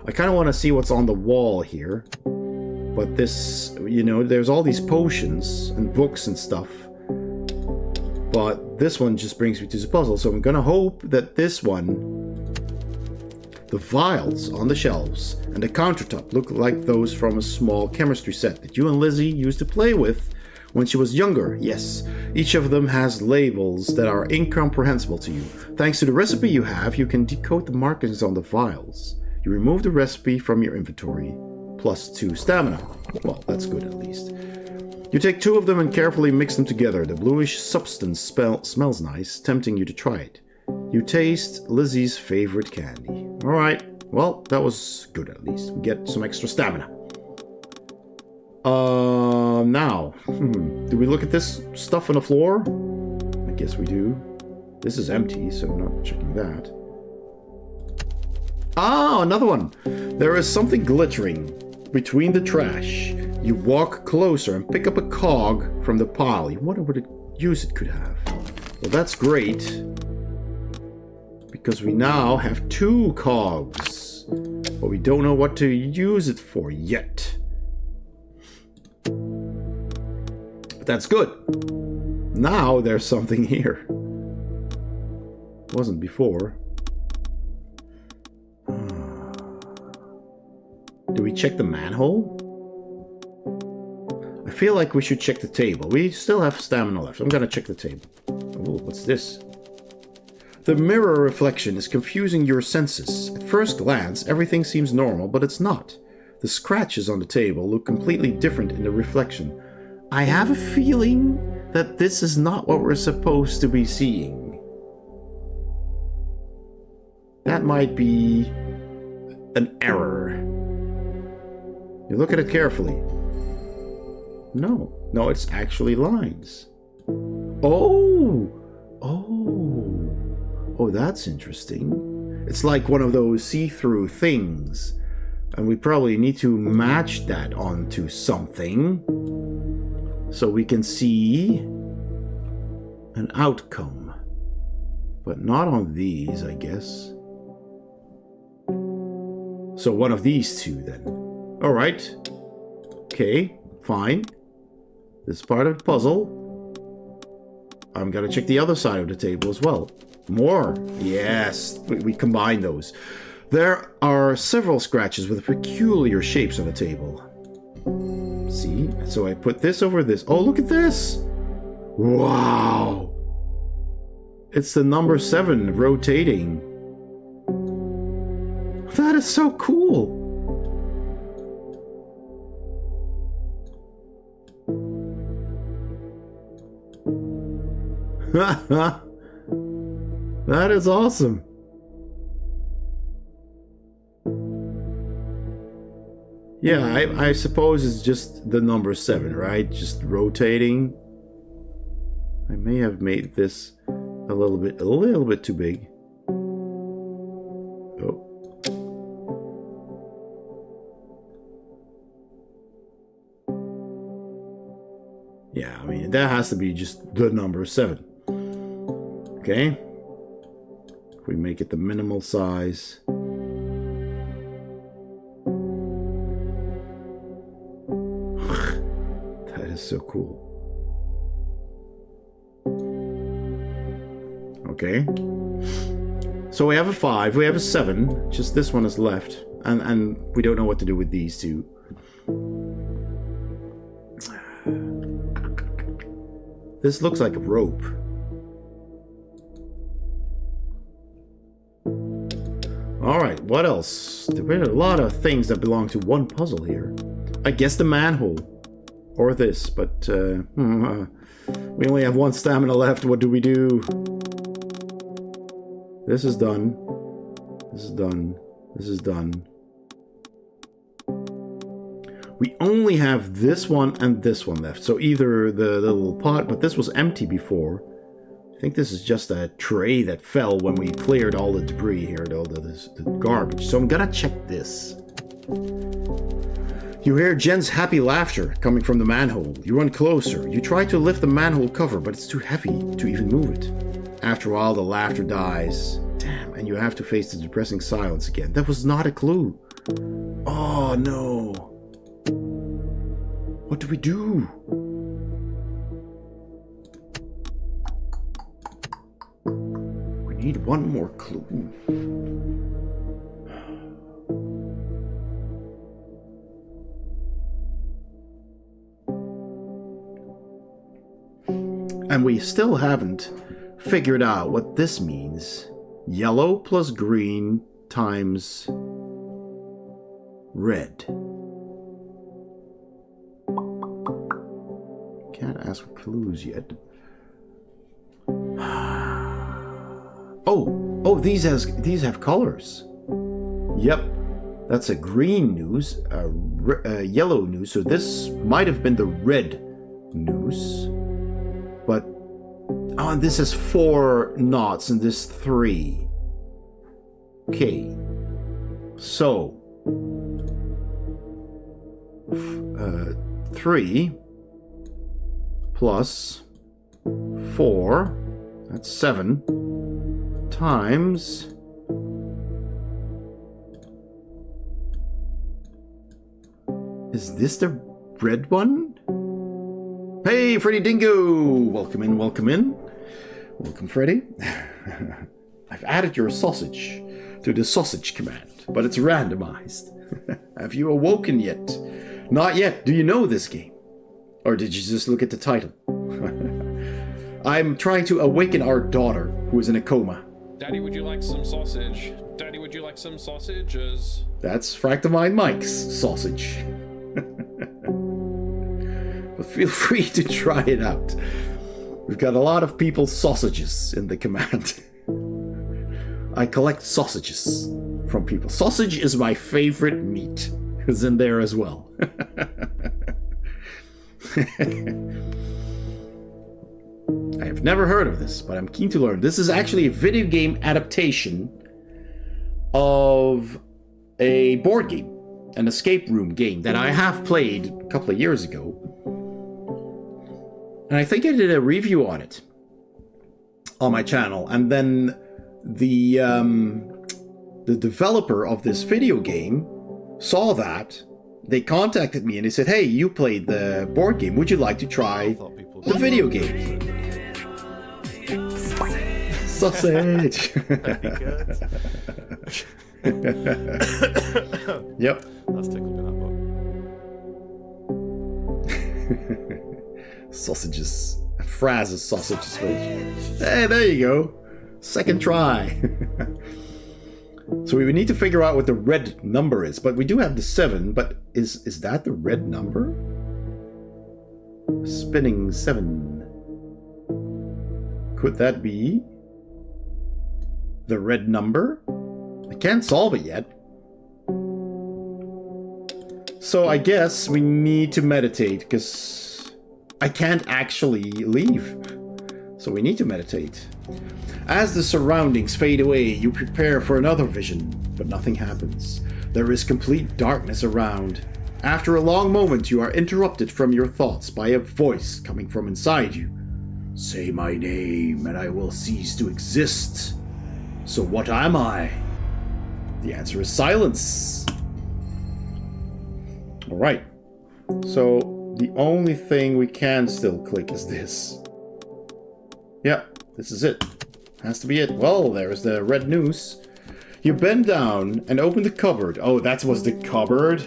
I kind of want to see what's on the wall here. But this, you know, there's all these potions and books and stuff. But this one just brings me to the puzzle, so I'm gonna hope that this one The vials on the shelves and the countertop look like those from a small chemistry set that you and Lizzie used to play with when she was younger. Yes, each of them has labels that are incomprehensible to you. Thanks to the recipe you have, you can decode the markings on the vials. You remove the recipe from your inventory, +2 stamina. Well, that's good at least. You take 2 of them and carefully mix them together. The bluish substance smells nice, tempting you to try it. You taste Lizzie's favorite candy. Alright, well, that was good at least. We get some extra stamina. Now, do we look at this stuff on the floor? I guess we do. This is empty, so I'm not checking that. Ah, another one! There is something glittering between the trash. You walk closer and pick up a cog from the pile. You wonder what use it could have. Well, that's great. Because we now have 2 cogs. But we don't know what to use it for yet. But that's good. Now there's something here. Wasn't before. Do we check the manhole? I feel like we should check the table. We still have stamina left. I'm gonna check the table. Oh, what's this? The mirror reflection is confusing your senses. At first glance, everything seems normal, but it's not. The scratches on the table look completely different in the reflection. I have a feeling that this is not what we're supposed to be seeing. That might be an error. You look at it carefully. No, it's actually lines. Oh, that's interesting. It's like one of those see-through things. And we probably need to match that onto something so we can see an outcome. But not on these, I guess. So one of these 2 then. Alright. Okay, fine. This is part of the puzzle. I'm gonna check the other side of the table as well. More. Yes, we combine those. There are several scratches with peculiar shapes on the table. See? So I put this over this. Oh, look at this! Wow! It's the number 7 rotating. That is so cool! That is awesome. Yeah, I suppose it's just the number 7, right? Just rotating. I may have made this a little bit too big. Oh. Yeah, I mean, that has to be just the number 7. Okay. If we make it the minimal size. That is so cool. Okay. So we have a 5, we have a 7, just this one is left. And we don't know what to do with these 2. This looks like a rope. Alright, what else? There are a lot of things that belong to one puzzle here. I guess the manhole. Or this, but we only have 1 stamina left. What do we do? This is done. This is done. This is done. We only have this one and this one left. So either the little pot, but this was empty before. I think this is just a tray that fell when we cleared all the debris here, the garbage. So I'm gonna check this. You hear Jen's happy laughter coming from the manhole. You run closer. You try to lift the manhole cover, but it's too heavy to even move it. After a while, the laughter dies. Damn, and you have to face the depressing silence again. That was not a clue. Oh, no. What do we do? We need one more clue. And we still haven't figured out what this means. Yellow plus green times red. Can't ask for clues yet. Oh, these have colors. Yep, that's a green noose, a yellow noose. So this might have been the red noose, but and this is 4 knots and this 3. Okay, so 3 plus 4, that's 7, times is this the red one? Hey, Freddy Dingo! Welcome in, welcome in. Welcome, Freddy. I've added your sausage to the sausage command, but it's randomized. Have you awoken yet? Not yet. Do you know this game? Or did you just look at the title? I'm trying to awaken our daughter, who is in a coma. Daddy, would you like some sausage? Daddy, would you like some sausages? That's Fractamine Mike's sausage. But feel free to try it out. We've got a lot of people's sausages in the command. I collect sausages from people. Sausage is my favorite meat. It's in there as well. I have never heard of this, but I'm keen to learn. This is actually a video game adaptation of a board game, an escape room game that I have played a couple of years ago. And I think I did a review on it on my channel. And then the developer of this video game saw that. They contacted me and they said, hey, you played the board game. Would you like to try the video game? Sausage. Yep. That's tickled in that book. Sausages. Frazz's sausages. Hey, there you go. Second try. So we would need to figure out what the red number is, but we do have the 7, but is that the red number? Spinning 7. Could that be the red number? I can't solve it yet. So I guess we need to meditate, because I can't actually leave. So we need to meditate. As the surroundings fade away, you prepare for another vision, but nothing happens. There is complete darkness around. After a long moment, you are interrupted from your thoughts by a voice coming from inside you. Say my name, and I will cease to exist. So what am I? The answer is silence. Alright. So the only thing we can still click is this. Yep, this is it. Has to be it. Well, there's the red noose. You bend down and open the cupboard. Oh, that was the cupboard.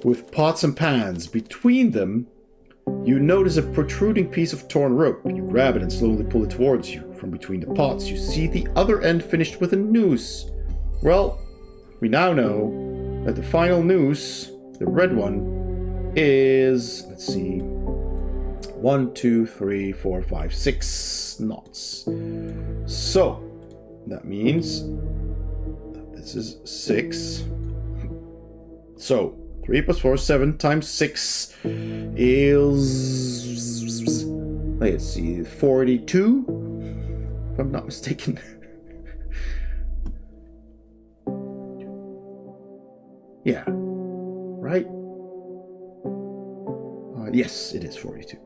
With pots and pans. Between them, you notice a protruding piece of torn rope. You grab it and slowly pull it towards you. From between the pots, you see the other end finished with a noose. Well, we now know that the final noose, the red one, is, let's see, 1, 2, 3, 4, 5, 6 knots. So, that means that this is 6. So, 3 plus 4, 7 times 6 is, let's see, 42, if I'm not mistaken. Yeah, right? Yes, it is 42.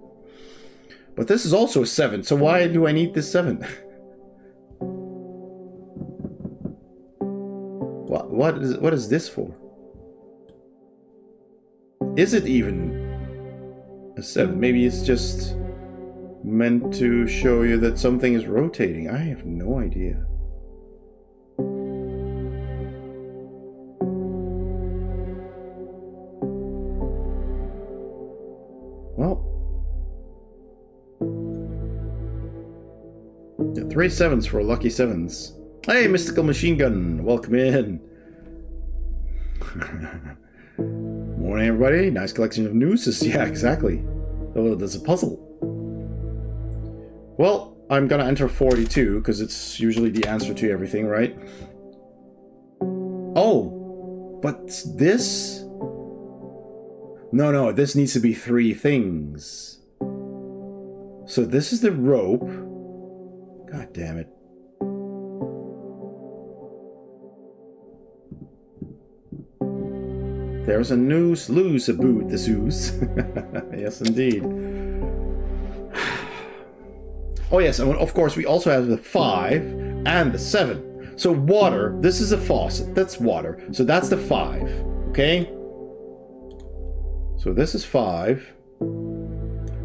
But this is also a 7, so why do I need this 7? What is this for? Is it even a 7? Maybe it's just meant to show you that something is rotating. I have no idea. Well, 3 sevens for lucky sevens. Hey, Mystical Machine Gun, welcome in. Morning, everybody. Nice collection of nooses. Yeah, exactly. Oh, there's a puzzle. Well, I'm gonna enter 42 because it's usually the answer to everything, right? Oh, but this? No, this needs to be 3 things. So this is the rope. God damn it. There's a noose loose about the Zeus. Yes, indeed. Oh yes, and of course we also have the 5 and the 7. So water, this is a faucet, that's water. So that's the 5, okay? So this is 5.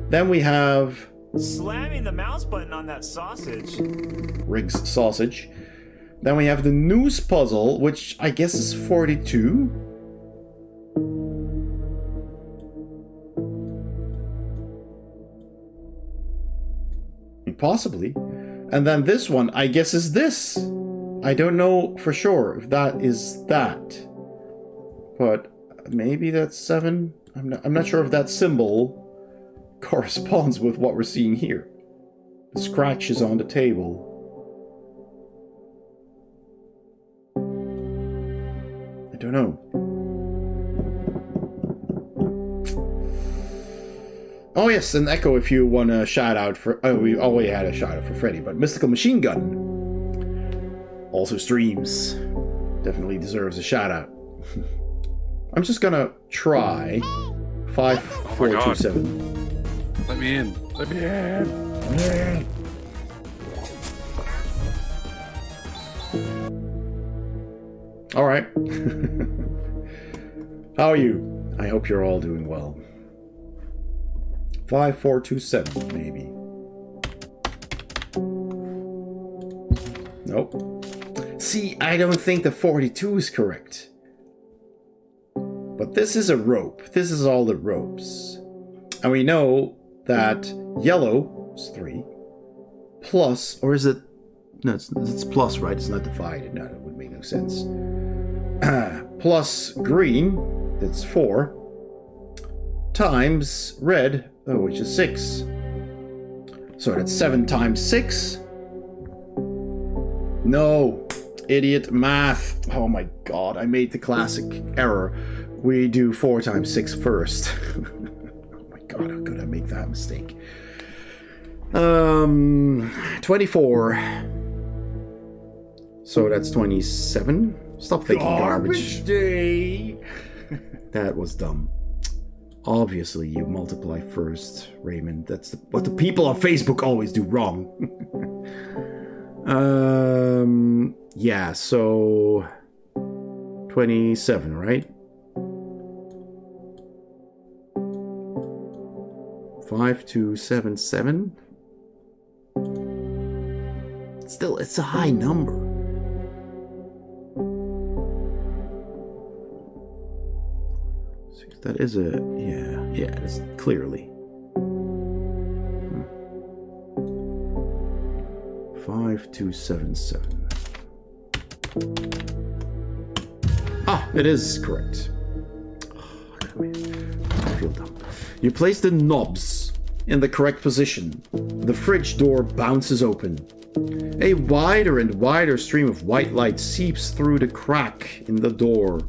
Then we have... Slamming the mouse button on that sausage. Riggs sausage. Then we have the noose puzzle, which I guess is 42. Possibly. And then this one, I guess, is this. I don't know for sure if that is that. But maybe that's 7. I'm not sure if that symbol corresponds with what we're seeing here. The scratches on the table. I don't know. Oh yes, and Echo, if you want a shout out for... Oh, we already had a shout out for Freddy, but Mystical Machine Gun also streams. Definitely deserves a shout out. I'm just gonna try 5, 4, 2, 7. Let me in. Let me in. Let me in. All right. How are you? I hope you're all doing well. 5, 4, 2, 7, maybe. Nope. See, I don't think the 42 is correct. But this is a rope. This is all the ropes. And we know that yellow is 3. Plus, or is it... No, it's plus, right? It's not divided. No, that would make no sense. Plus green, that's 4. Times red, which is 6. So that's 7 times 6. No, idiot math. Oh my god, I made the classic error. We do 4 times 6 first. Oh my god, how could I make that mistake? 24. So that's 27. Stop thinking garbage. Day. That was dumb. Obviously, you multiply first, Raymond. That's what the people on Facebook always do wrong. Yeah, so 27, right? 5, 2, 7, 7. Still, it's a high number. That is a... Yeah, it's clearly. 5, 2, 7, 7. Ah, it is correct. Oh, I feel dumb. You place the knobs in the correct position. The fridge door bounces open. A wider and wider stream of white light seeps through the crack in the door.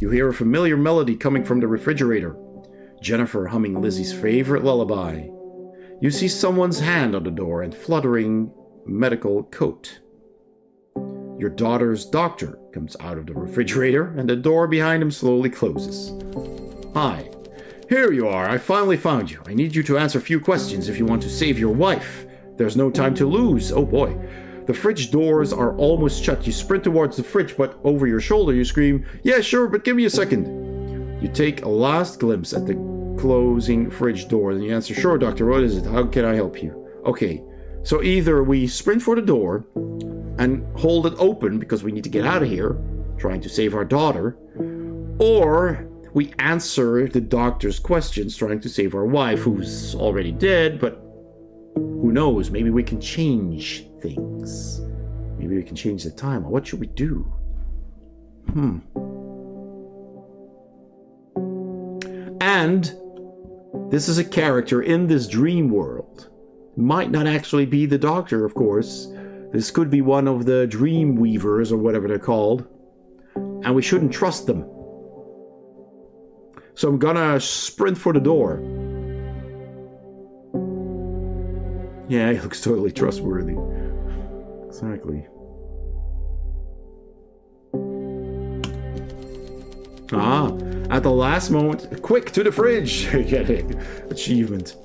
You hear a familiar melody coming from the refrigerator. Jennifer humming Lizzie's favorite lullaby. You see someone's hand on the door and fluttering medical coat. Your daughter's doctor comes out of the refrigerator and the door behind him slowly closes. Hi. Here you are. I finally found you. I need you to answer a few questions if you want to save your wife. There's no time to lose. Oh boy. The fridge doors are almost shut. You sprint towards the fridge, but over your shoulder you scream, "Yeah, sure, but give me a second." You take a last glimpse at the closing fridge door, and you answer, "Sure, doctor, what is it? How can I help you?" Okay, so either we sprint for the door and hold it open because we need to get out of here, trying to save our daughter, or we answer the doctor's questions, trying to save our wife, who's already dead, but who knows, maybe we can change things. Maybe we can change the time. What should we do? And this is a character in this dream world. Might not actually be the Doctor, of course. This could be one of the dream weavers or whatever they're called. And we shouldn't trust them. So I'm gonna sprint for the door. Yeah, he looks totally trustworthy. Exactly. At the last moment, quick to the fridge! Achievement.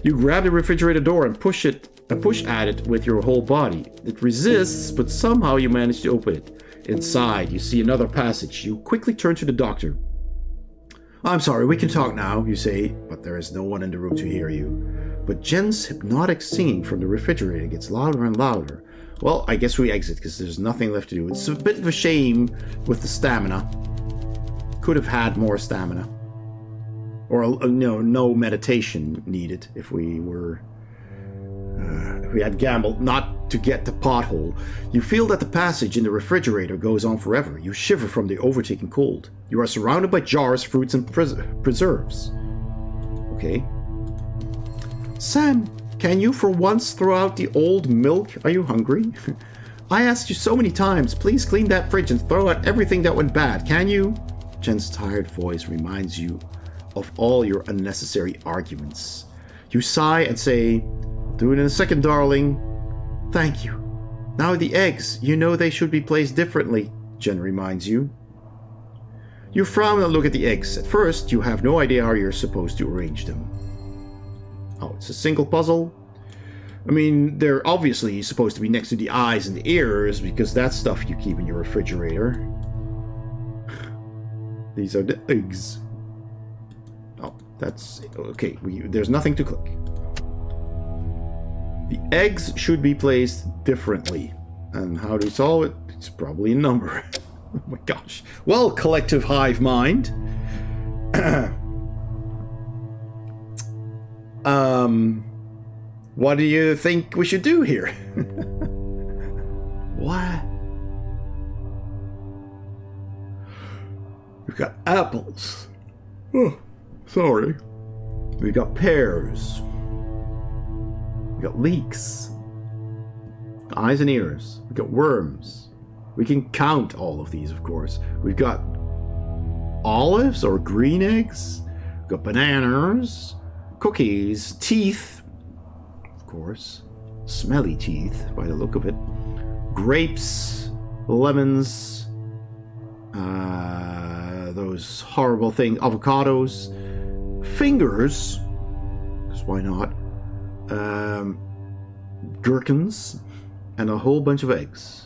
You grab the refrigerator door and push at it with your whole body. It resists, but somehow you manage to open it. Inside, you see another passage. You quickly turn to the Doctor. I'm sorry, we can talk now, you say, but there is no one in the room to hear you. But Jen's hypnotic singing from the refrigerator gets louder and louder. Well, I guess we exit, because there's nothing left to do. It's a bit of a shame with the stamina. Could have had more stamina. Or, no meditation needed if we were... if we had gambled not to get the pothole. You feel that the passage in the refrigerator goes on forever. You shiver from the overtaking cold. You are surrounded by jars, fruits, and preserves. Okay. Sam, can you for once throw out the old milk? Are you hungry? I asked you so many times. Please clean that fridge and throw out everything that went bad. Can you? Jen's tired voice reminds you of all your unnecessary arguments. You sigh and say, do it in a second, darling. Thank you. Now the eggs, you know they should be placed differently, Jen reminds you. You frown and look at the eggs. At first, you have no idea how you're supposed to arrange them. Oh, it's a single puzzle? I mean, they're obviously supposed to be next to the eyes and the ears, because that's stuff you keep in your refrigerator. These are the eggs. Oh, that's... okay, there's nothing to click. The eggs should be placed differently. And how do you solve it? It's probably a number. Oh my gosh. Well, collective hive mind. What do you think we should do here? What? We've got apples. Oh, sorry. We got pears. We got leeks. Eyes and ears. We got worms. We can count all of these, of course. We've got olives or green eggs. We've got bananas, cookies, teeth, of course. Smelly teeth, by the look of it. Grapes, lemons, those horrible things, avocados, fingers, because why not? Gherkins, and a whole bunch of eggs.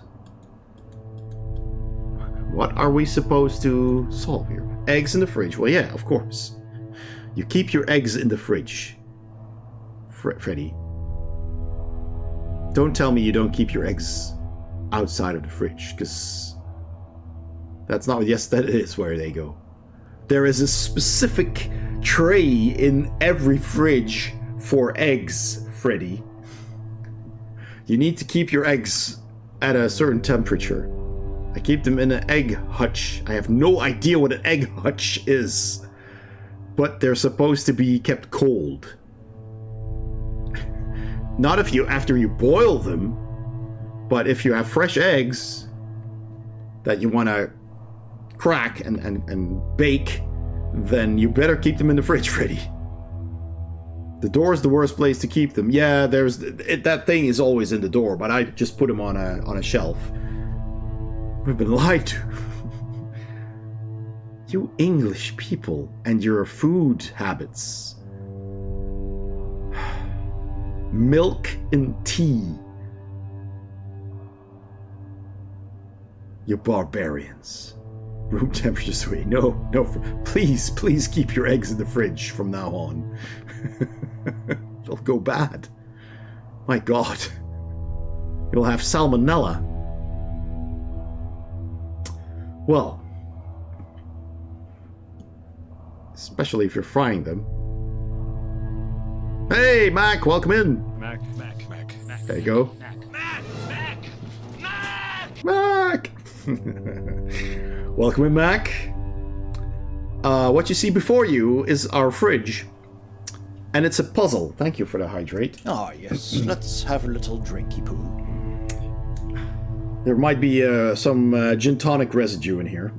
What are we supposed to solve here? Eggs in the fridge. Well, yeah, of course. You keep your eggs in the fridge. Freddy. Don't tell me you don't keep your eggs outside of the fridge, because that's not... yes, that is where they go. There is a specific tray in every fridge for eggs, Freddy. You need to keep your eggs at a certain temperature. I keep them in an egg hutch. I have no idea what an egg hutch is, but they're supposed to be kept cold. Not after you boil them, but if you have fresh eggs that you want to crack and bake, then you better keep them in the fridge, Freddy. The door is the worst place to keep them. Yeah, that thing is always in the door, but I just put them on a shelf. We've been lied to. You English people and your food habits. Milk and tea. You barbarians. Room temperature sweet. No, please keep your eggs in the fridge from now on. They'll go bad. My God. You'll have salmonella. Well, especially if you're frying them. Hey, Mac, welcome in. Mac. There you go. Mac! Welcome in, Mac. What you see before you is our fridge. And it's a puzzle. Thank you for the hydrate. Ah, yes. Let's have a little drinky poo. There might be some gin tonic residue in here.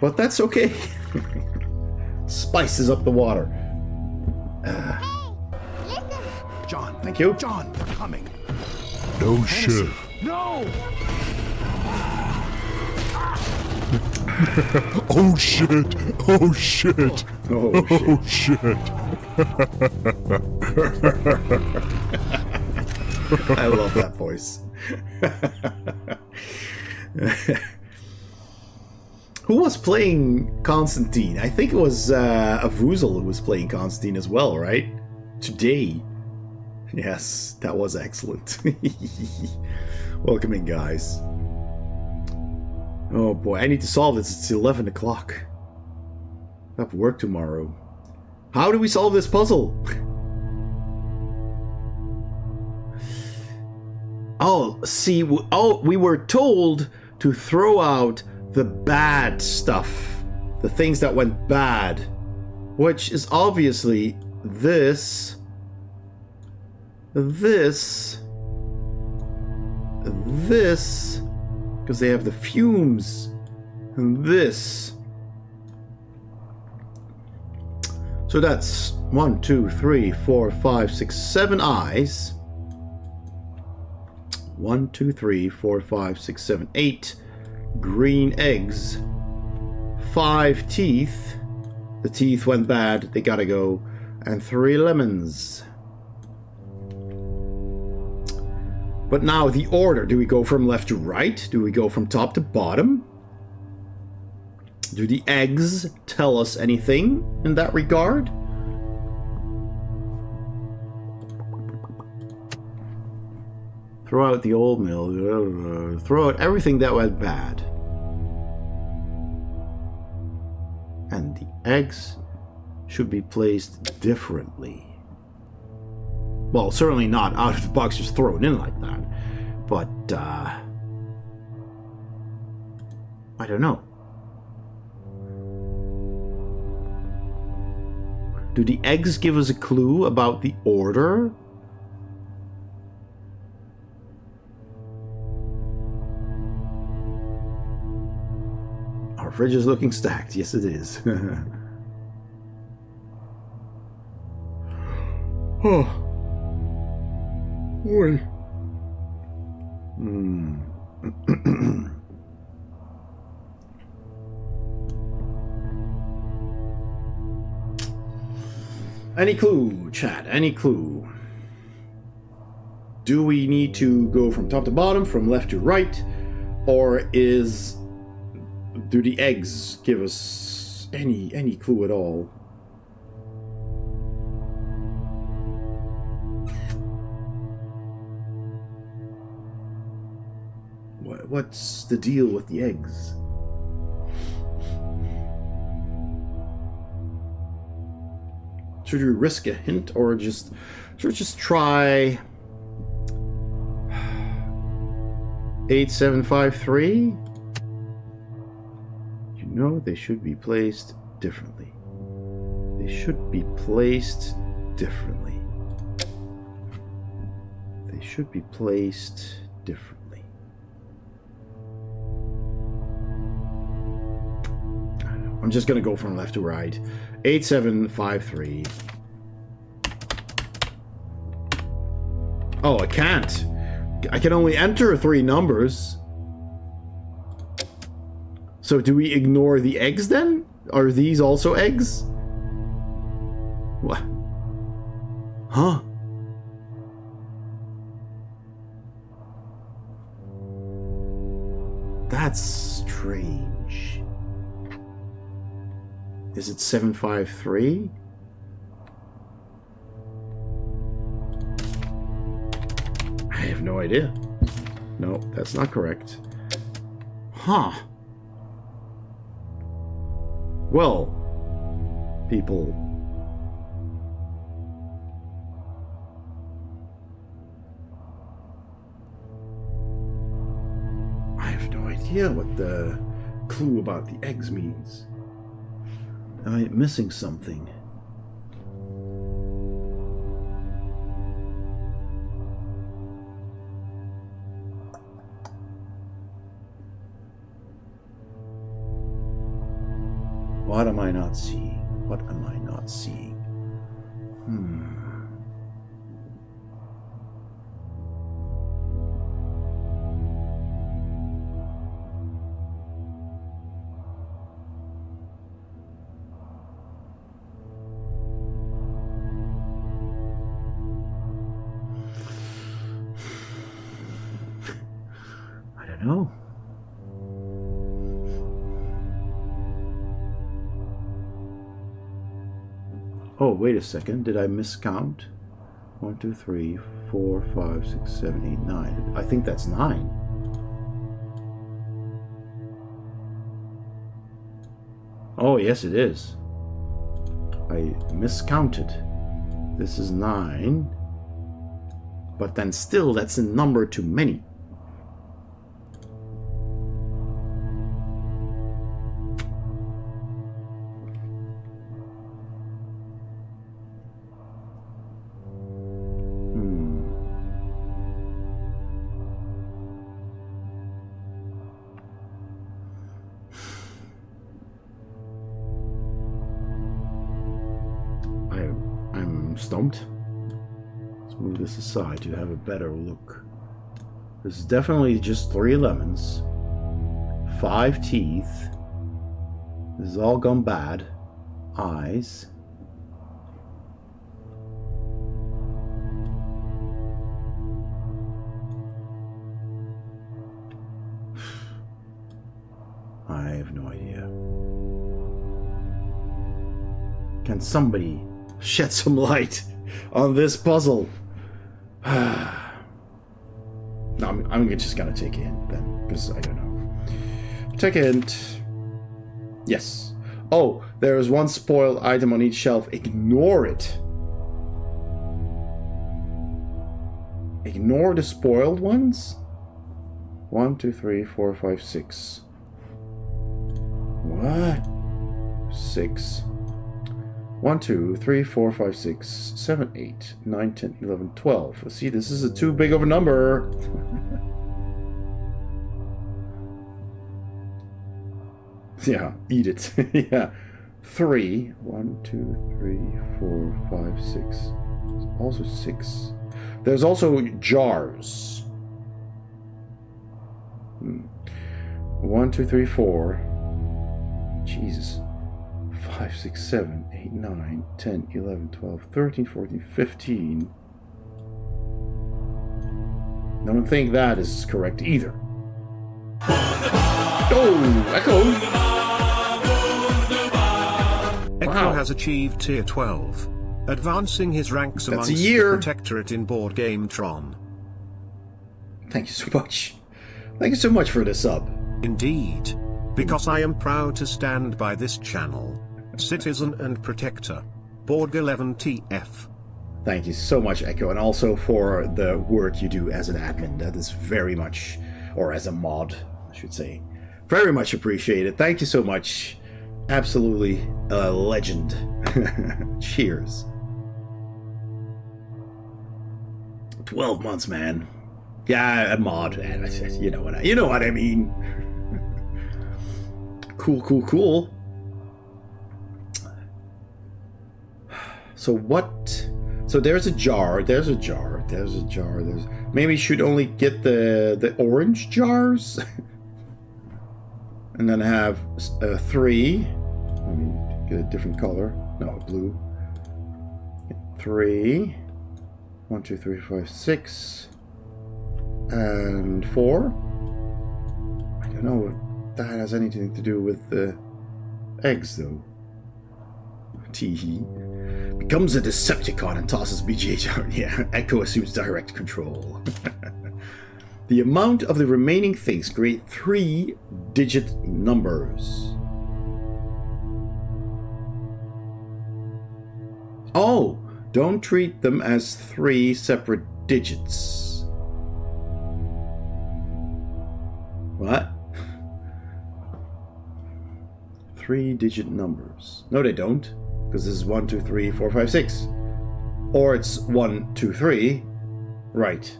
But that's okay. Spices up the water. John. Thank you. John, they're coming. No shit. No! Oh shit! Oh shit! Oh shit! I love that voice. Who was playing Constantine? I think it was Avuzel who was playing Constantine as well, right? Today. Yes, that was excellent. Welcome in, guys. Oh boy, I need to solve this. It's 11 o'clock. I have work tomorrow. How do we solve this puzzle? Oh, see, we were told to throw out the bad stuff. The things that went bad. Which is obviously this, because they have the fumes, and this. So that's 1, 2, 3, 4, 5, 6, 7 eyes. 1, 2, 3, 4, 5, 6, 7, 8 green eggs. 5 teeth. The teeth went bad, they gotta go. And 3 lemons. But now the order, do we go from left to right? Do we go from top to bottom? Do the eggs tell us anything in that regard? Throw out the old meal. Throw out everything that went bad. And the eggs should be placed differently. Well, certainly not out of the box just thrown in like that. But, I don't know. Do the eggs give us a clue about the order? Our fridge is looking stacked. Yes, it is. Oh. Boy. Any clue, chat? Any clue? Do we need to go from top to bottom, from left to right, or do the eggs give us any clue at all? What's the deal with the eggs? Should we risk a hint, or should we just try 8753? You know, they should be placed differently. They should be placed differently. They should be placed differently. I'm just gonna go from left to right. 8753. Oh, I can't. I can only enter 3 numbers. So do we ignore the eggs then? Are these also eggs? What? Huh? That's strange. Is it 753? I have no idea. No, that's not correct. Huh. Well, people. idea what the clue about the eggs means. Am I missing something? What am I not seeing? What am I not seeing? I don't know. Oh, wait a second. Did I miscount? 1, 2, 3, 4, 5, 6, 7, 8, 9. I think that's 9. Oh, yes, it is. I miscounted. This is 9. But then still, that's a number too many. I'm stumped. Let's move this aside to have a better look. This is definitely just 3 lemons, 5 teeth. This has all gone bad. Eyes. I have no idea. Can somebody shed some light on this puzzle? No, I'm just gonna take a hint then, because I don't know. Take a hint. Yes. Oh, there is one spoiled item on each shelf. Ignore it. Ignore the spoiled ones? 1, 2, 3, 4, 5, 6. What? 6. 1, 2, 3, 4, 5, 6, 7, 8, 9, 10, 11, 12. See, this is a too big of a number. Yeah, eat it. Yeah. 3. 1, 2, 3, 4, 5, 6. Also 6. There's also jars. 1, 2, 3, 4. Jesus. 5, 6, 7, 8, 9, 10, 11, 12, 13, 14, 15. Don't think that is correct either. Oh, Echo! Echo has achieved tier 12, advancing his ranks That's amongst a year. the Protectorate in Board Game Tron. Thank you so much. Thank you so much for the sub. Indeed. Because I am proud to stand by this channel. Citizen and Protector. Borg 11 TF. Thank you so much, Echo, and also for the work you do as an admin. That is very much, or as a mod, I should say. Very much appreciated. Thank you so much. Absolutely a legend. Cheers. 12 months, man. Yeah, a mod. You know what I mean. Cool. So what? So there's a jar. There's maybe should only get the orange jars, and then have 3. Let me get a different color. No, blue. 3. 1, 2, 3, 4, 5, 6, and 4. I don't know if that has anything to do with the eggs, though. Teehee. Becomes a Decepticon and tosses BGH out. Yeah, Echo assumes direct control. The amount of the remaining things create 3-digit numbers. Oh, don't treat them as 3 separate digits. What? 3-digit numbers. No, they don't, because this is 1, 2, 3, 4, 5, 6. Or it's 1, 2, 3. Right.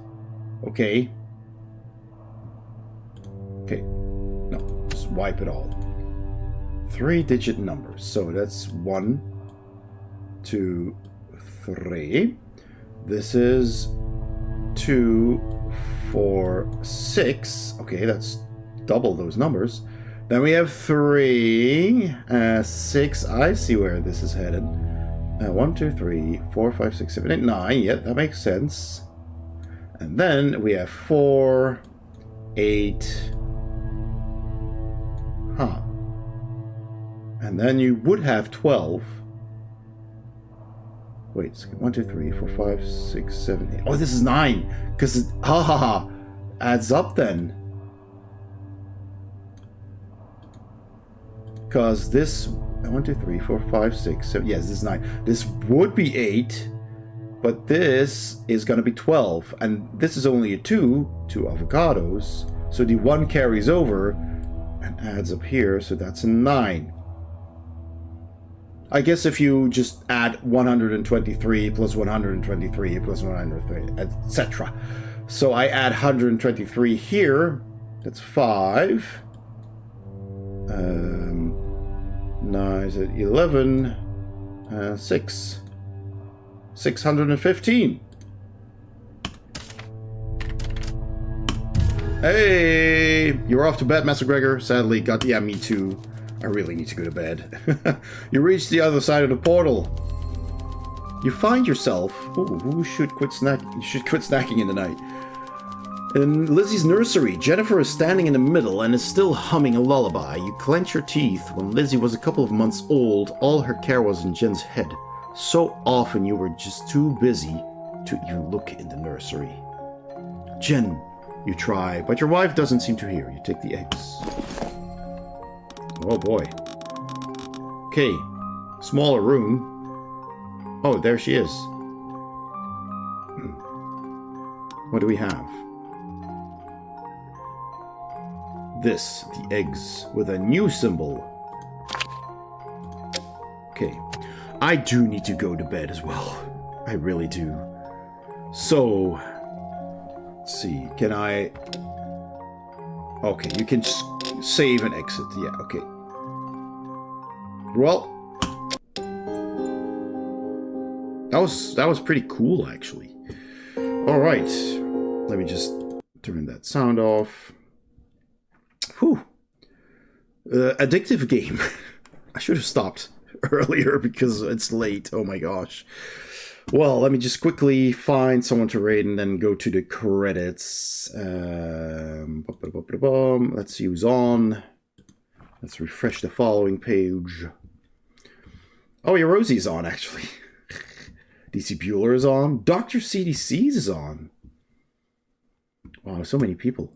Okay. Okay. No, just wipe it all. 3-digit numbers. So that's 1, 2, 3. This is 2, 4, 6. Okay, that's double those numbers. Then we have 3, 6. I see where this is headed. 1, 2, 3, 4, 5, 6, 7, 8, 9. Yeah, that makes sense. And then we have 4, 8. Huh. And then you would have 12. Wait, 1, 2, 3, 4, 5, 6, 7, 8. Oh, this is 9. Because adds up then. Because this 1, 2, 3, 4, 5, 6, 7. Yes, this is 9. This would be 8, but this is going to be 12. And this is only a 2 avocados. So the 1 carries over and adds up here. So that's a 9. I guess if you just add 123 plus 123 plus 103, etc. So I add 123 here. That's 5. 9 is at 11. 6. 615. Hey! You're off to bed, Master Gregor. Sadly, yeah, me too. I really need to go to bed. You reach the other side of the portal. You find yourself... Ooh, who should quit snacking? You should quit snacking in the night. In Lizzie's nursery, Jennifer is standing in the middle and is still humming a lullaby. You clench your teeth. When Lizzie was a couple of months old, all her care was in Jen's head. So often you were just too busy to even look in the nursery. Jen, you try, but your wife doesn't seem to hear. You take the eggs. Oh boy. Okay. Smaller room. Oh, there she is. What do we have? This, the eggs, with a new symbol. Okay. I do need to go to bed as well. I really do. So, let's see. Can I... Okay, you can just save and exit. Yeah, okay. Well, that was pretty cool, actually. All right, let me just turn that sound off. Whew. Addictive game. I should have stopped earlier because it's late. Oh my gosh. Well, let me just quickly find someone to raid and then go to the credits. Let's see who's on. Let's refresh the following page. Oh, yeah, Rosie's on, actually. DC Bueller is on. Dr. CDC's is on. Wow, so many people.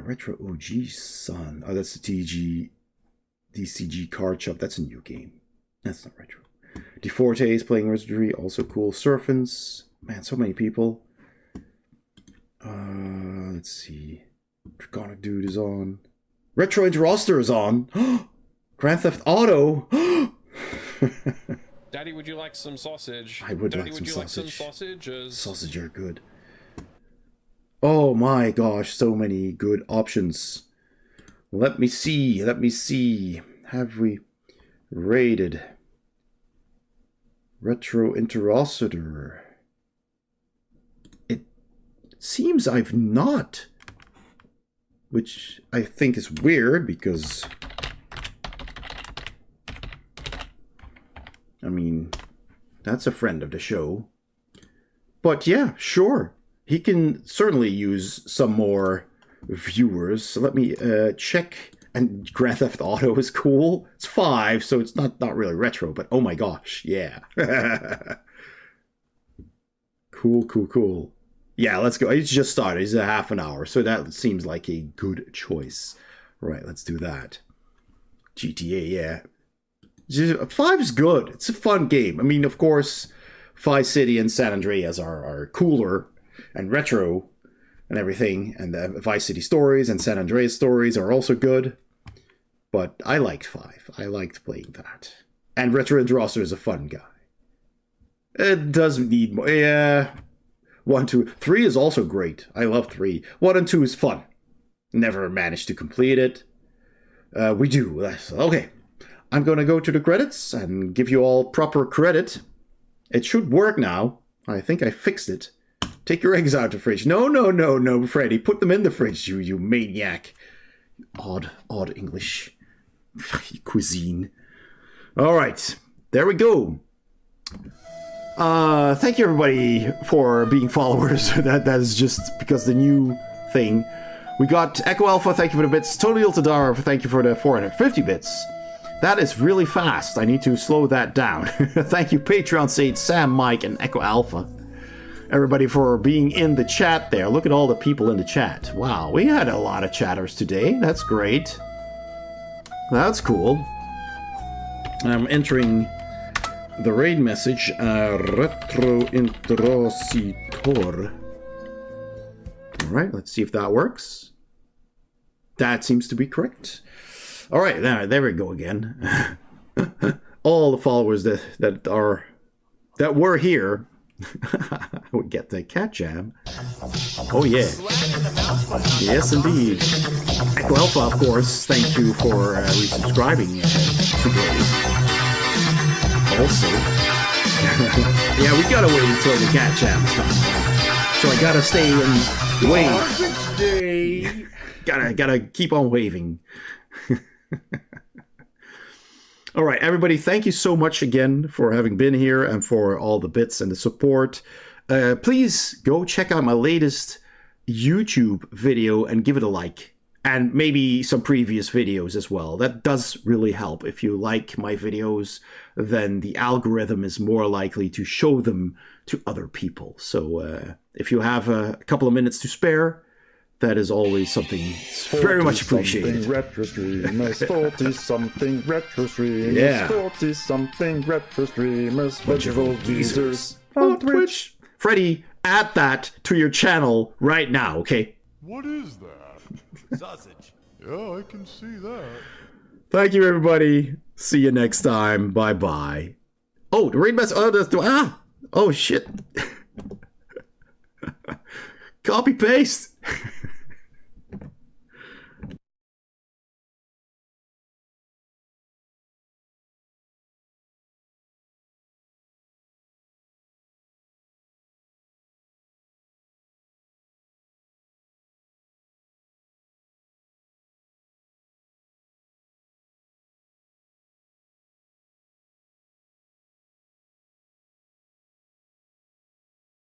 Retro OG Son. Oh, that's the DCG card shop. That's a new game. That's not retro. DeForte is playing Wizardry, also cool. Surfins. Man, so many people. Let's see. Draconic Dude is on. Retro Interroster is on. Grand Theft Auto. Daddy, would you like some sausage? I would Daddy, like some would you sausage. like some sausage? Sausage are good. Oh my gosh, so many good options. Let me see. Let me see. Have we rated Retro Interrogator? It seems I've not. Which I think is weird because... I mean, that's a friend of the show. But yeah, sure. He can certainly use some more viewers. So let me check. And Grand Theft Auto is cool. It's 5, so it's not really retro, but oh my gosh, yeah. Cool. Yeah, let's go. It's just started. It's a half an hour, so that seems like a good choice. Right, let's do that. GTA, yeah. 5 is good. It's a fun game. I mean, of course, Vice City and San Andreas are cooler and retro and everything. And the Vice City stories and San Andreas stories are also good. But I liked 5. I liked playing that. And Retro Interroster is a fun guy. It doesn't need more. Yeah. 1, 2, 3 is also great. I love 3. 1 and 2 is fun. Never managed to complete it. We do. Okay. I'm going to go to the credits and give you all proper credit. It should work now. I think I fixed it. Take your eggs out of the fridge. No, Freddy. Put them in the fridge, you maniac. Odd English cuisine. All right. There we go. Thank you, everybody, for being followers. that is just because the new thing. We got Echo Alpha, thank you for the bits. Totally Ultadara, thank you for the 450 bits. That is really fast. I need to slow that down. Thank you, Patreon Sage, Sam, Mike, and Echo Alpha. Everybody for being in the chat there. Look at all the people in the chat. Wow, we had a lot of chatters today. That's great. That's cool. I'm entering the raid message. Retro Intrositor. Alright, let's see if that works. That seems to be correct. All right, there we go again. All the followers that were here would get the cat jam. Oh yeah. Yes, indeed. Echo Alpha, of course. Thank you for resubscribing today. Also, yeah, we gotta wait until the cat jam's done. So I gotta stay and wave. Gotta keep on waving. All right, everybody, thank you so much again for having been here and for all the bits and the support. Please go check out my latest YouTube video and give it a like. And maybe some previous videos as well. That does really help. If you like my videos, then the algorithm is more likely to show them to other people. So if you have a couple of minutes to spare, that is always something very much appreciated. Retro streamers, 40-something retro streamers, yeah. 40-something retro streamers, bunch of old geezers on Twitch. Freddy, add that to your channel right now, okay? What is that? Sausage. Yeah, I can see that. Thank you, everybody. See you next time. Bye-bye. Oh, the raid mess. Oh, shit. Copy paste.